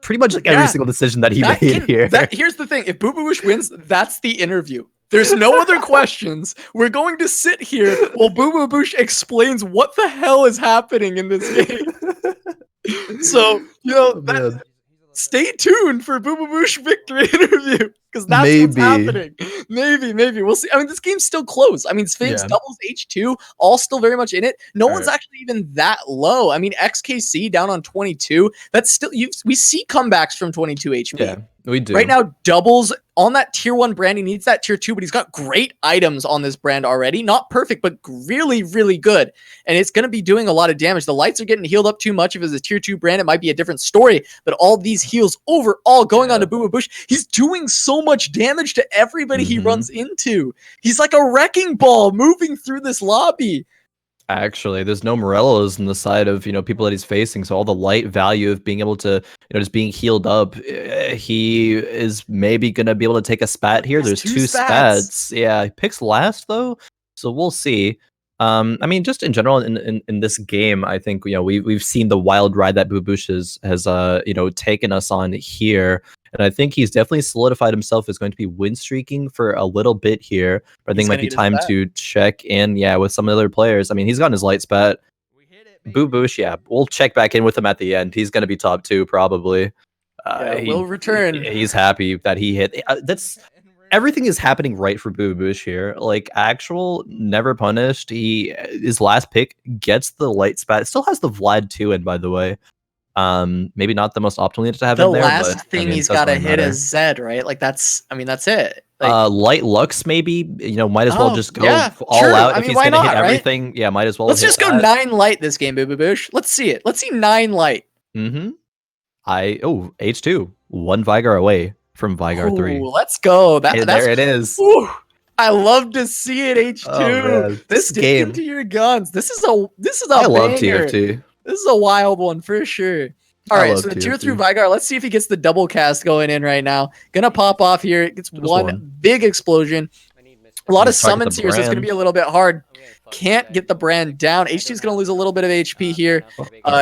pretty much like every single decision that he made here. Here's the thing: if Bububoosh wins, that's the interview. There's no other questions. We're going to sit here while Bububoosh explains what the hell is happening in this game. So, stay tuned for Bububoosh victory interview, because that's what's happening. Maybe. We'll see. I mean, this game's still close. I mean, Sphinx, Doublezzzz, H2, all still very much in it. No one's actually even that low. I mean, XKC down on 22. That's still, we see comebacks from 22 HP. Yeah, we do. Right now, Doublezz on that tier 1 brand. He needs that tier 2, but he's got great items on this brand already. Not perfect, but really, really good. And it's going to be doing a lot of damage. The lights are getting healed up too much. If it's a tier 2 brand, it might be a different story. But all these heals overall going on to Bububoosh, he's doing so much damage to everybody he runs into. He's like a wrecking ball moving through this lobby. Actually, there's no Morellos on the side of people that he's facing, so all the light value of being able to just being healed up, he is maybe gonna be able to take a spat here. There's 2 spats. Yeah, he picks last though, so we'll see. I mean, just in general in this game, I think we've seen the wild ride that Bububoosh has taken us on here. And I think he's definitely solidified himself as going to be win streaking for a little bit here. But I think it might be time to check in, with some other players. I mean, he's gotten his light spat. Bububoosh, we'll check back in with him at the end. He's going to be top 2 probably. He'll return. He's happy that he hit. Everything is happening right for Bububoosh here. Like, actual never punished. His last pick gets the light spat. It still has the Vlad 2 in, by the way. Maybe not the most optimal to have in there. The last thing he's got to hit is Zed, right? Like, that's it. Like, light Lux maybe, might as well just go all out. If he's going to hit everything, might as well. Let's just go 9 light this game, Bububoosh. Let's see it. Let's see 9 light. H2, 1 Vigar away from Vigar 3. Let's go. There it is. I love to see it, H2. This game to your guns. This is a I love banger. TF2. This is a wild one for sure. All right, so the tier 3 Vigar, let's see if he gets the double cast going in right now. Gonna pop off here. Gets one big explosion. A lot of summons here, so it's gonna be a little bit hard. Can't get the brand down. H2 is gonna lose a little bit of HP here.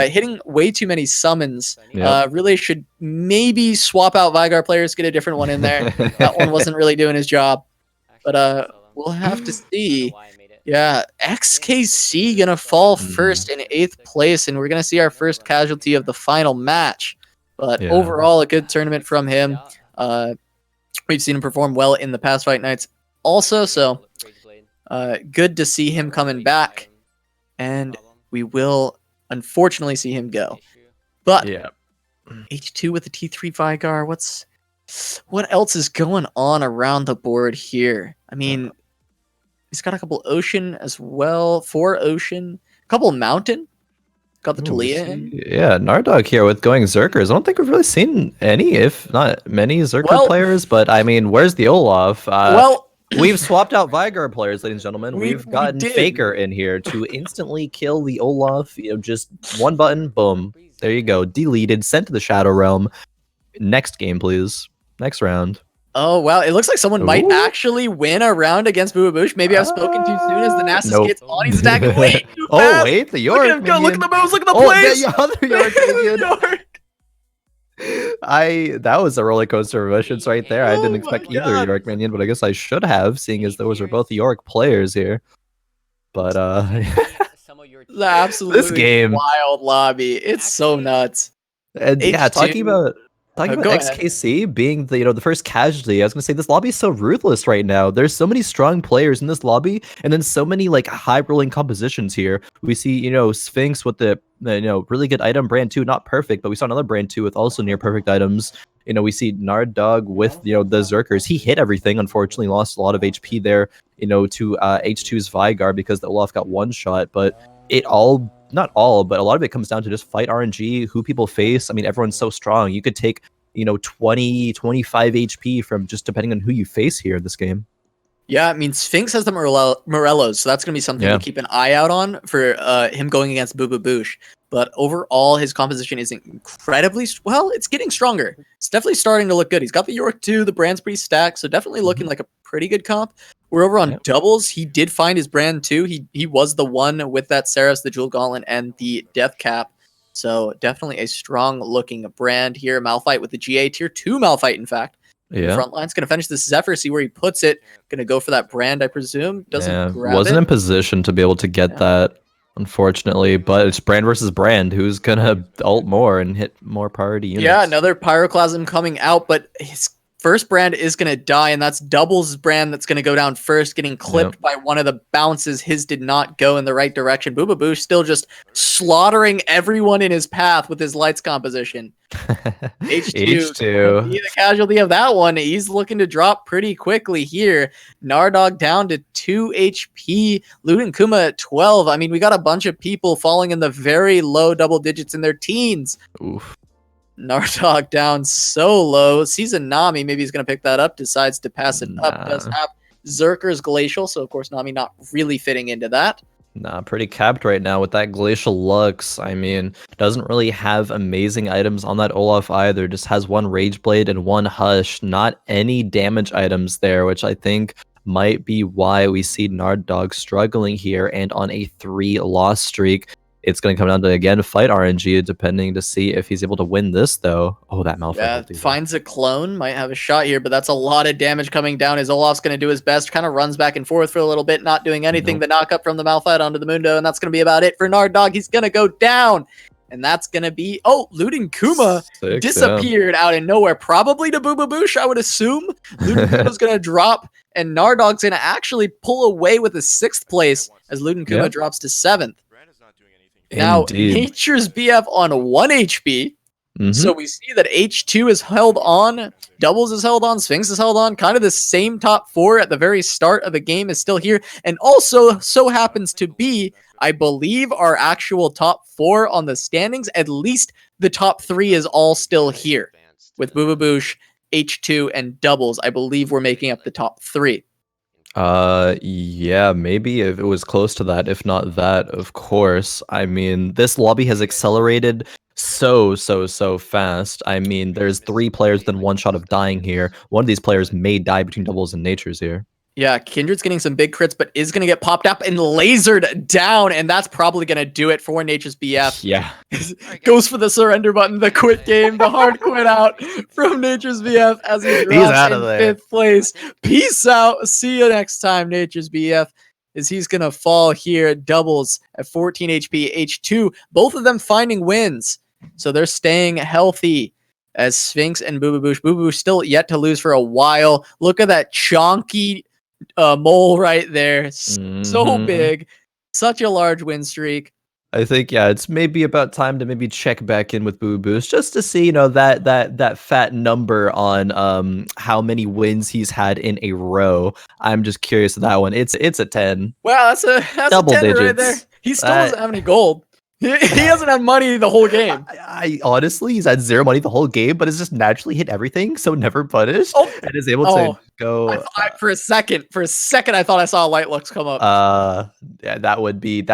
Hitting way too many summons. Really should maybe swap out Vigar players, get a different one in there. That one wasn't really doing his job. But we'll have to see. Yeah, XKC gonna fall first in 8th place, and we're gonna see our first casualty of the final match. But overall, a good tournament from him. We've seen him perform well in the past fight nights also, so good to see him coming back. And we will unfortunately see him go. But H2 with the T3 Vigar, what else is going on around the board here? I mean, he's got a couple ocean as well. 4 ocean, a couple mountain. Got the Ooh, we Talia see- in. Yeah, Gnard Dawg here with going Zerkers. I don't think we've really seen any, if not many, Zerker Well- players. But I mean, where's the Olaf? Well, We've swapped out Vigar players, ladies and gentlemen. We We've gotten did. Faker in here to instantly kill the Olaf. Just one button, boom. There you go. Deleted, sent to the Shadow Realm. Next game, please. Next round. oh wow, it looks like someone might Ooh. actually win a round against Bububoosh. Maybe I've spoken too soon as the Nasus Nope. gets on. He's attacking way too Oh, fast. wait, the Look York. at him go. Look at the moves. Look at the Oh, plays. the other York minion. York. That was a roller coaster of emotions right there. I Oh didn't my expect either God. York minion, but I guess I should have, seeing as those were both York players here. But The absolutely game. wild lobby. It's so nuts. and yeah, H2. talking about go ahead. XKC being the the first casualty, I was gonna say this lobby is so ruthless right now. There's so many strong players in this lobby, and then so many like high rolling compositions here. We see Sphinx with the really good item brand 2, not perfect, but we saw another brand 2 with also near perfect items. We see Gnard Dawg with the Zerkers. He hit everything. Unfortunately, lost a lot of HP there. To H2's Vigar because the Olaf got one shot, but not all, but a lot of it comes down to just fight RNG, who people face. I mean, everyone's so strong. You could take, 20, 25 HP from just depending on who you face here in this game. Yeah, I mean, Sphinx has the Morellos, so that's going to be something Yeah. to keep an eye out on for him going against Bububoosh. But overall, his composition isn't incredibly well. It's getting stronger. It's definitely starting to look good. He's got the York too. The brand's pretty stacked, so definitely looking like a pretty good comp. We're over on Yep. doubles. He did find his brand too. He was the one with that Saras, the Jewel Gauntlet, and the Death Cap. So definitely a strong looking brand here. Malphite with the GA tier 2 Malphite, in fact. Yeah. Front line's gonna finish this Zephyr, see where he puts it. Gonna go for that brand, I presume. Doesn't grab wasn't it. in position to be able to get Yeah. that, unfortunately. But it's brand versus brand. Who's gonna ult more and hit more priority units? Yeah, another Pyroclasm coming out, but his first brand is going to die, and that's Doublezzz's brand that's going to go down first, getting clipped by one of the bounces. His did not go in the right direction. Bububoosh still just slaughtering everyone in his path with his lights composition. H2. Be the casualty of that one. He's looking to drop pretty quickly here. Gnard Dawg down to 2 HP. Luden Kuma at 12. I mean, we got a bunch of people falling in the very low double digits in their teens. Oof. Gnard Dawg down so low. Sees a Nami. Maybe he's going to pick that up. Decides to pass it up. Nah. Does have Zerker's Glacial. So, of course, Nami not really fitting into that. Nah, pretty capped right now with that Glacial Lux. I mean, doesn't really have amazing items on that Olaf either. Just has one Rage Blade and one Hush. Not any damage items there, which I think might be why we see Gnard Dawg struggling here and on a 3-loss streak. It's going to come down to, again, fight RNG, depending to see if he's able to win this, though. Oh, that Malphite. Yeah, finds a clone. Might have a shot here, but that's a lot of damage coming down. His Olaf's going to do his best. Kind of runs back and forth for a little bit, not doing anything. Nope. The knockup from the Malphite onto the Mundo, and that's going to be about it for Gnard Dawg. He's going to go down. And that's going to be... Oh, Luden Kuma disappeared out of nowhere. Probably to Bububoosh, I would assume. Luden Kuma's going to drop, and Gnard Dawg's going to actually pull away with his 6th place as Luden Kuma drops to 7th. Now, Naturesbf on 1 HP. So we see that H2 is held on, Doublezzzz is held on, Sphinx is held on. Kind of the same top 4 at the very start of the game is still here. And also so happens to be, I believe, our actual top 4 on the standings. At least the top 3 is all still here. With Bububoosh, H2, and Doublezzzz, I believe we're making up the top 3. Yeah, maybe if it was close to that, if not that, of course. I mean, this lobby has accelerated so fast. I mean, there's 3 players within 1 shot of dying here. One of these players may die between Doublezzzz and Natures here. Yeah, Kindred's getting some big crits, but is going to get popped up and lasered down, and that's probably going to do it for Naturesbf. Yeah. Goes for the surrender button, the quit game, the hard quit out from Naturesbf as he drops out in of there. 5th place. Peace out. See you next time, Naturesbf. As he's going to fall here. Doublezzzz at 14 HP, H2, both of them finding wins. So they're staying healthy. As Sphinx and Bububoosh still yet to lose for a while. Look at that chonky mole right there. So big. Such a large win streak. I think it's maybe about time to maybe check back in with Bububoosh just to see, that fat number on how many wins he's had in a row. I'm just curious of that one. It's a 10. Wow, that's a Double 10 right there. digits. He still doesn't have any gold. He doesn't have money the whole game. I honestly, he's had 0 money the whole game, but has just naturally hit everything, so never punished, Oh, and is able to go. For a second, I thought I saw a Light Lux come up. Yeah, that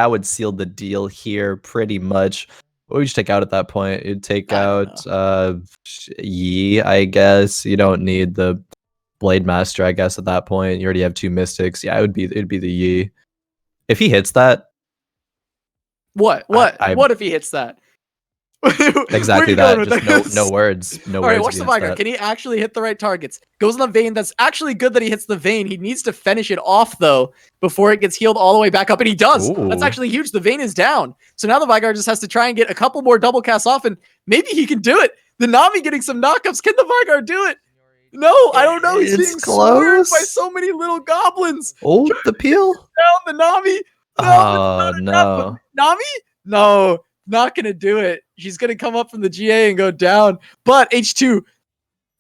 would seal the deal here pretty much. What would you take out at that point? You'd take out Yi, I guess. You don't need the Blade Master, I guess, at that point. You already have 2 Mystics. Yeah, it'd be the Yi. If he hits that. What? What if he hits that? Exactly that. Just no words. No words. All right, watch the Vigar. Can he actually hit the right targets? Goes in the vein. That's actually good that he hits the vein. He needs to finish it off, though, before it gets healed all the way back up, and he does. Ooh. That's actually huge. The vein is down. So now the Vigar just has to try and get a couple more double casts off, and maybe he can do it. The Nami getting some knockups. Can the Vigar do it? No, I don't know. He's being swarmed by so many little goblins. Oh, the peel? Down the Nami. No, no. Nami? No, not going to do it. She's going to come up from the GA and go down. But H2,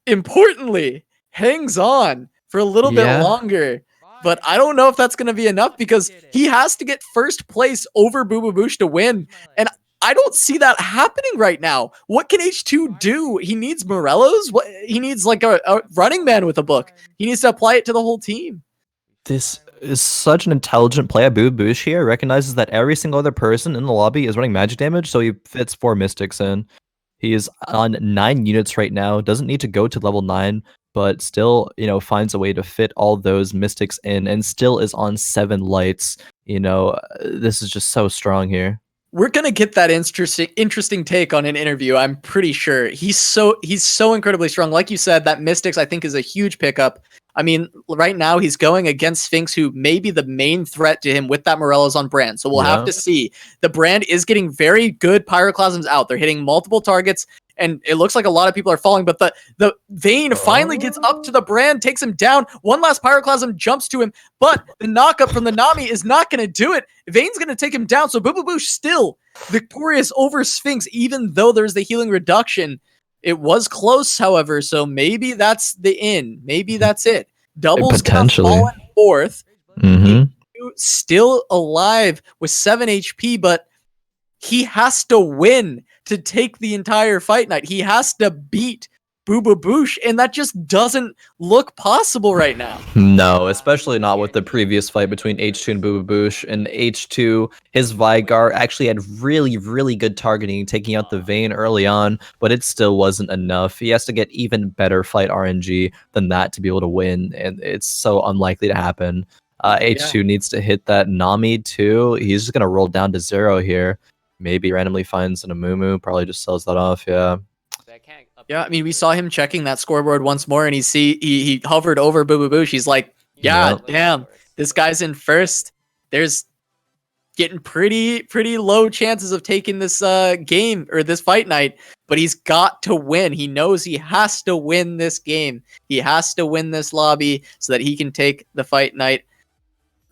importantly, hangs on for a little bit longer. But I don't know if that's going to be enough because he has to get first place over Bububoosh to win. And I don't see that happening right now. What can H2 do? He needs Morellos. He needs like a running man with a book. He needs to apply it to the whole team. This is such an intelligent play. Bububoosh here recognizes that every single other person in the lobby is running magic damage, so he fits 4 Mystics in. He is on 9 units right now, doesn't need to go to level 9, but still, finds a way to fit all those Mystics in and still is on 7 lights. This is just so strong here. We're gonna get that interesting take on an interview. I'm pretty sure he's so incredibly strong. Like you said, that Mystics I think is a huge pickup. I mean, right now he's going against Sphinx, who may be the main threat to him with that Morellos on Brand. So we'll have to see. The Brand is getting very good Pyroclasms out. They're hitting multiple targets, and it looks like a lot of people are falling, but the Vayne finally gets up to the Brand, takes him down. One last Pyroclasm jumps to him, but the knockup from the Nami is not going to do it. Vayne's going to take him down, so Bububoosh still victorious over Sphinx, even though there's the healing reduction. It was close, however, so maybe that's the end. Maybe that's it. Double's gonna fall in 4th. Still alive with 7 HP, but he has to win to take the entire fight night. He has to beat Bububoosh, and that just doesn't look possible right now. No, especially not with the previous fight between H2 and Bububoosh. And H2, his Vigar actually had really, really good targeting, taking out the Vayne early on, but it still wasn't enough. He has to get even better fight RNG than that to be able to win, and it's so unlikely to happen. H2 needs to hit that Nami too. He's just going to roll down to 0 here. Maybe randomly finds an Amumu, probably just sells that off, Yeah, I mean, we saw him checking that scoreboard once more, and he hovered over Bububoosh. He's like, damn, this guy's in first. There's getting pretty low chances of taking this game or this fight night, but he's got to win. He knows he has to win this game. He has to win this lobby so that he can take the fight night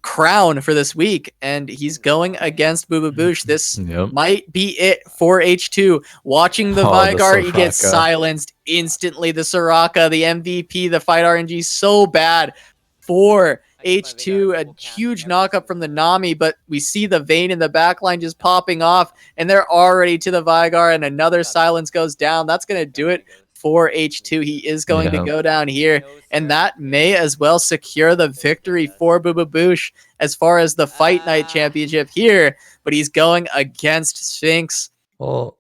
crown for this week, and he's going against Bububoosh. This might be it for H2. Watching the Vigar, he gets silenced instantly. The Soraka, the MVP, the fight RNG, so bad for H2. A huge knockup from the Nami, but we see the Vayne in the backline just popping off, and they're already to the Vigar, and another silence goes down. That's going to do it for H2. He is going to go down here, and that may as well secure the victory for Bububoosh as far as the Fight Night Championship here, but he's going against Sphinx for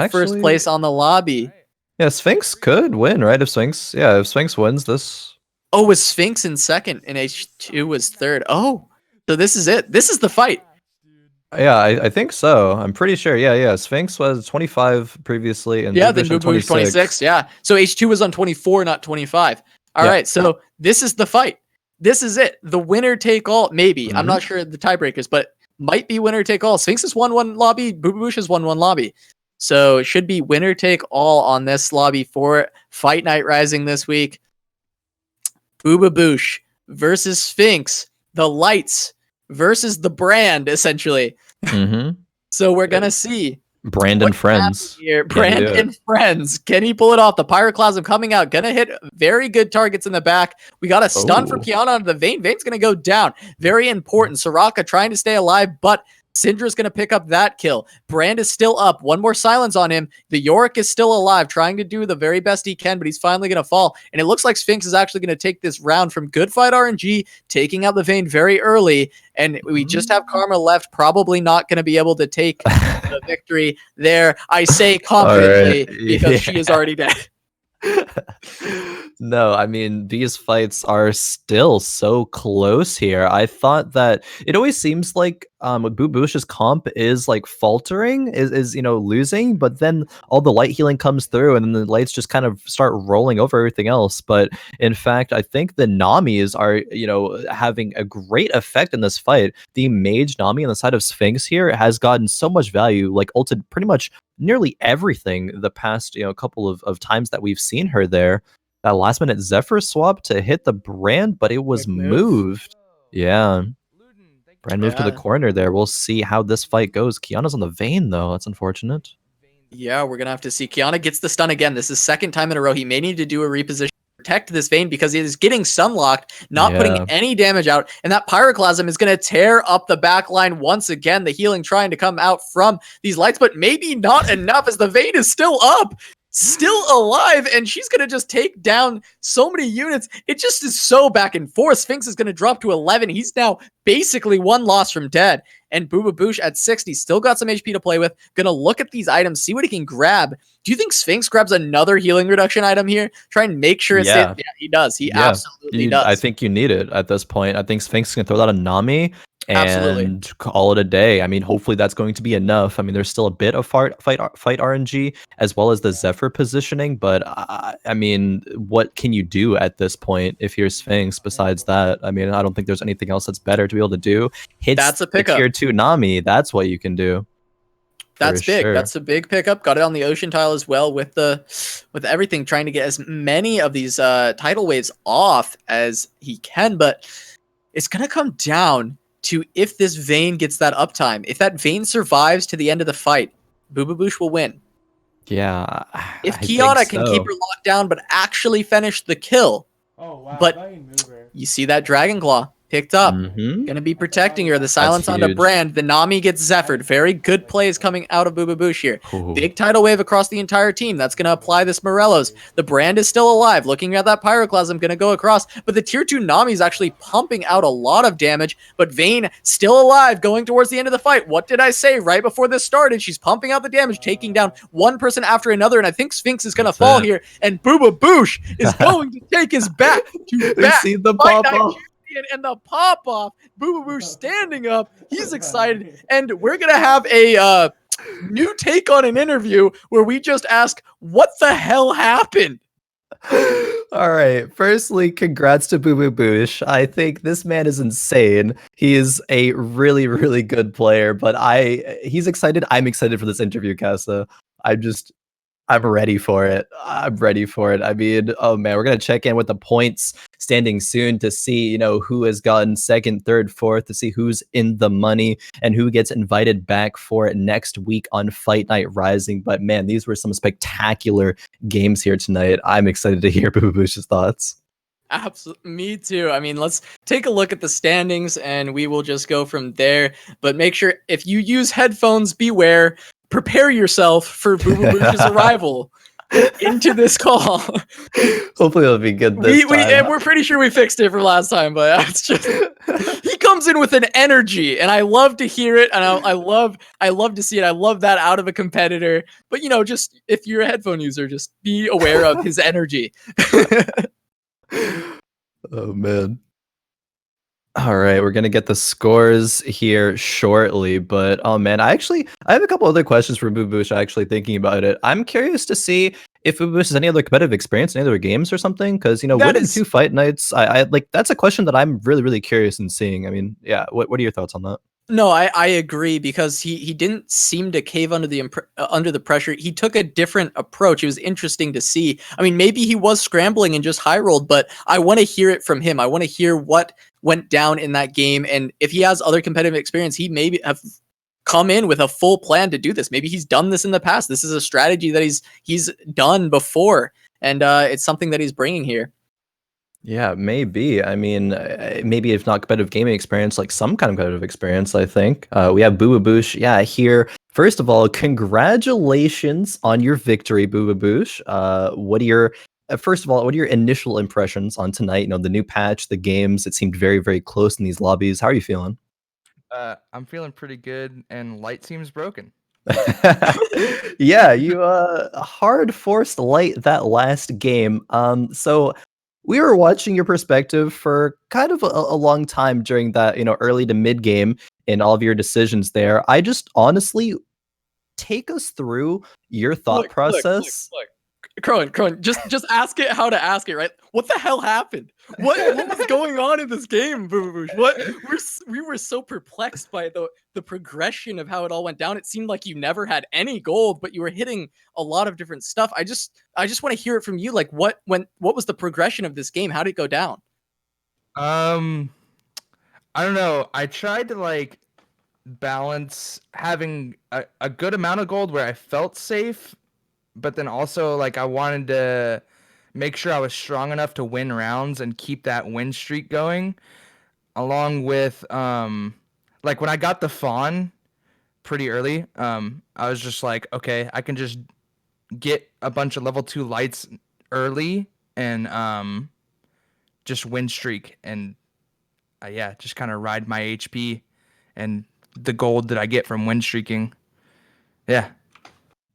first place on the lobby. Yeah, Sphinx could win, right? If Sphinx wins this. Oh, was Sphinx in second and H2 was third? Oh, so this is it. This is the fight. Yeah, I think so. I'm pretty sure. Yeah. Sphinx was 25 previously, and then Bububoosh 26. Yeah, so H2 was on 24, not 25. All right, so this is the fight. This is it. The winner take all. Maybe I'm not sure the tiebreakers, but might be winner take all. Sphinx has won 1 lobby. Bububoosh has won 1 lobby. So it should be winner take all on this lobby for Fight Night Rising this week. Bububoosh versus Sphinx. The lights versus the Brand, essentially. So we're gonna see Brandon what Friends. happens here. Can he do Brandon Friends. Can he pull it off? The Pyroclasm coming out. Gonna hit very good targets in the back. We got a stun from Oh. Kiana onto the Vayne. Vayne's gonna go down. Very important. Soraka trying to stay alive, but Syndra's going to pick up that kill. Brand is still up. One more silence on him. The Yorick is still alive, trying to do the very best he can, but he's finally going to fall. And it looks like Sphinx is actually going to take this round from good fight RNG, taking out the Vayne very early. And we just have Karma left, probably not going to be able to take the victory there. I say confidently because she is already dead. No, I mean, these fights are still so close here. I thought that it always seems like Bububoosh's comp is like faltering, is losing, but then all the light healing comes through and then the lights just kind of start rolling over everything else. But in fact, I think the Namis are, having a great effect in this fight. The mage Nami on the side of Sphinx here has gotten so much value, like ulted pretty much nearly everything the past couple of times that we've seen her there. That last minute Zephyr swap to hit the Brand, but it was Quick move. moved. Yeah. Brand moved to the corner there. We'll see how this fight goes. Kiana's on the Vayne though. That's unfortunate. Yeah, we're gonna have to see. Kiana gets the stun again. This is second time in a row. He may need to do a reposition, protect this Vayne because he is getting sunlocked, not putting any damage out, and that Pyroclasm is gonna tear up the back line once again. The healing trying to come out from these lights, but maybe not enough as the Vayne is still up. Still alive, and she's gonna just take down so many units. It just is so back and forth. Sphinx is gonna drop to 11. He's now basically one loss from dead. And Bububoosh at 60 still got some HP to play with. Gonna look at these items, see what he can grab. Do you think Sphinx grabs another healing reduction item here? Try and make sure it's yeah, he does. He absolutely does. I think you need it at this point. I think Sphinx can throw that on Nami and call it a day. I mean, hopefully that's going to be enough. I mean, there's still a bit of fight RNG as well as the Zephyr positioning, but I mean, what can you do at this point if you're Sphinx besides that? I mean, I don't think there's anything else that's better to be able to do. That's a pickup. Tier 2 Nami, that's what you can do. That's big. Sure. That's a big pickup. Got it on the ocean tile as well with everything, trying to get as many of these tidal waves off as he can, but it's gonna come down to if this Vayne gets that uptime. If that Vayne survives to the end of the fight, Bububoosh will win. Yeah. If Kiana can keep her locked down but actually finish the kill. Oh wow. But you see that Dragon Claw picked up. Gonna be protecting her. The silence onto Brand. The Nami gets Zephyred. Very good plays coming out of Bububoosh here. Big tidal wave across the entire team. That's gonna apply this Morelos. The Brand is still alive. Looking at that Pyroclasm, gonna go across. But the tier 2 Nami is actually pumping out a lot of damage. But Vayne still alive, going towards the end of the fight. What did I say right before this started? She's pumping out the damage, taking down one person after another. And I think Sphinx is gonna fall here. And Bububoosh is going to take his back to back. See the pop-off. And the pop-off, Bububoosh standing up, he's excited, and we're gonna have a new take on an interview where we just ask, what the hell happened? All right, firstly, congrats to Bububoosh. I think this man is insane. He is a really, really good player, but he's excited. I'm excited for this interview, Casa. I'm ready for it. I'm ready for it. I mean, oh man, we're going to check in with the points standing soon to see, who has gotten second, third, fourth, to see who's in the money and who gets invited back for next week on Fight Night Rising. But man, these were some spectacular games here tonight. I'm excited to hear Bububoosh's thoughts. Absolutely, me too. I mean, let's take a look at the standings and we will just go from there. But make sure if you use headphones, beware. Prepare yourself for Bububoosh's arrival into this call. Hopefully it'll be good this time. And we're pretty sure we fixed it for last time, but it's just he comes in with an energy, and I love to hear it, and I love to see it. I love that out of a competitor. But just if you're a headphone user, just be aware of his energy. Oh man. All right, we're gonna get the scores here shortly, but oh man, I have a couple other questions for Bububoosh. Actually, thinking about it, I'm curious to see if Bububoosh has any other competitive experience in any other games or something. Because winning 2 fight nights, I like that's a question that I'm really, really curious in seeing. I mean, yeah, what are your thoughts on that? No, I agree because he didn't seem to cave under the pressure. He took a different approach. It was interesting to see. I mean, maybe he was scrambling and just high rolled, but I want to hear it from him. I want to hear what went down in that game, and if he has other competitive experience, he maybe have come in with a full plan to do this. Maybe he's done this in the past. This is a strategy that he's done before, and it's something that he's bringing here. Yeah, maybe. I mean, maybe if not competitive gaming experience, like some kind of competitive experience, I think. We have Bububoosh, yeah, here. First of all, congratulations on your victory, Bububoosh. First of all, what are your initial impressions on tonight? You know, the new patch, the games, it seemed very, very close in these lobbies. How are you feeling? I'm feeling pretty good, and light seems broken. Yeah, you hard forced light that last game. So we were watching your perspective for kind of a long time during that, you know, early to mid game in all of your decisions there. I just honestly take us through your thought process. Look. Khroen, just ask it how to ask it, right? What the hell happened? What was going on in this game, Bububoosh? We were so perplexed by the progression of how it all went down. It seemed like you never had any gold, but you were hitting a lot of different stuff. I just want to hear it from you. Like, what was the progression of this game? How did it go down? I don't know. I tried to like balance having a good amount of gold where I felt safe, but then also like I wanted to make sure I was strong enough to win rounds and keep that win streak going, along with like when I got the fawn pretty early, I was just like, okay, I can just get a bunch of level 2 lights early and just win streak and yeah, just kind of ride my HP and the gold that I get from win streaking. Yeah.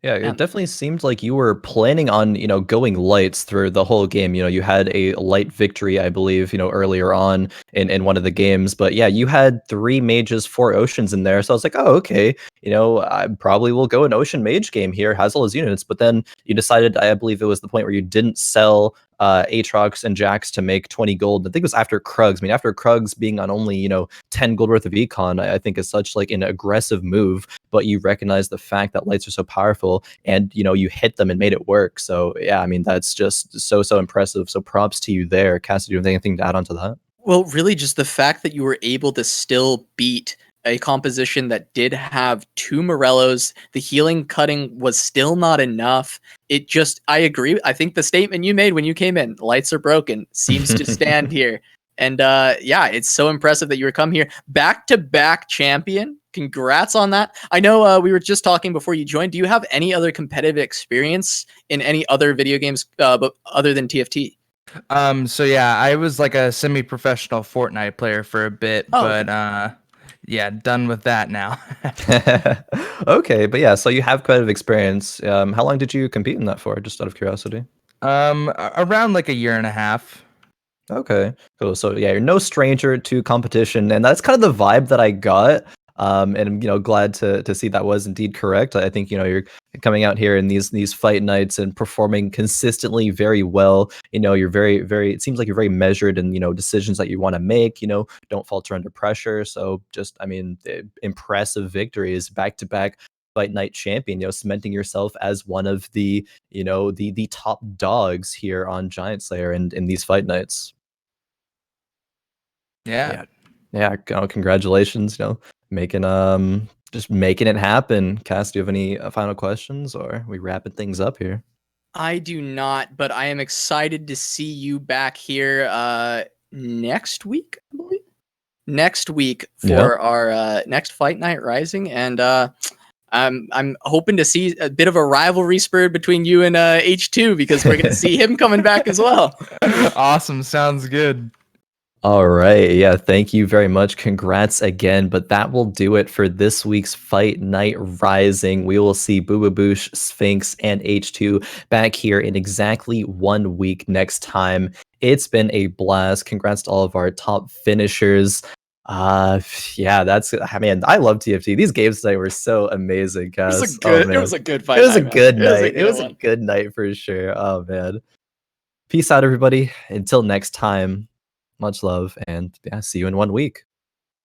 Yeah, it definitely seemed like you were planning on, you know, going lights through the whole game. You know, you had a light victory, I believe, you know, earlier on in one of the games. But yeah, you had 3 mages, 4 oceans in there. So I was like, oh, okay, you know, I probably will go an ocean mage game here, has all his units. But then you decided, I believe it was the point where you didn't sell Aatrox and Jax to make 20 gold. I think it was after Krugs. I mean, after Krugs being on only, you know, 10 gold worth of econ, I think is such like an aggressive move, but you recognize the fact that lights are so powerful and, you know, you hit them and made it work. So yeah, I mean, that's just so impressive. So props to you there. Cass, do you have anything to add on to that? Well, really just the fact that you were able to still beat a composition that did have 2 Morellos, the healing cutting was still not enough. It just, I agree. I think the statement you made when you came in, lights are broken, seems to stand here. And yeah, it's so impressive that you were come here. Back-to-back champion. Congrats on that. I know we were just talking before you joined. Do you have any other competitive experience in any other video games but other than TFT? So yeah, I was like a semi-professional Fortnite player for a bit, but yeah, done with that now. Okay, but yeah, so you have competitive experience. How long did you compete in that for, just out of curiosity? Around like a year and a half. Okay, cool. So yeah, you're no stranger to competition, and that's kind of the vibe that I got. And I'm, you know, glad to see that was indeed correct. I think, you know, you're coming out here in these fight nights and performing consistently very well. You know, you're very, it seems like you're very measured in, you know, decisions that you want to make, you know, don't falter under pressure. So just, I mean, impressive victories, back-to-back fight night champion, you know, cementing yourself as one of the, you know, the top dogs here on Giant Slayer and in these fight nights. Yeah. Yeah, congratulations, you know, just making it happen. Cass, do you have any final questions, or are we wrapping things up here? I do not, but I am excited to see you back here next week, I believe. Next week for our next Fight Night Rising, and I'm hoping to see a bit of a rivalry spurred between you and H2 because we're gonna see him coming back as well. Awesome, sounds good. All right. Yeah. Thank you very much. Congrats again. But that will do it for this week's Fight Night Rising. We will see Bububoosh, Sphinx, and H2 back here in exactly 1 week next time. It's been a blast. Congrats to all of our top finishers. Yeah, I mean, I love TFT. These games today were so amazing, guys. It was a good fight. It was a good night. It was a good night for sure. Oh man. Peace out, everybody. Until next time. Much love, and yeah, see you in 1 week.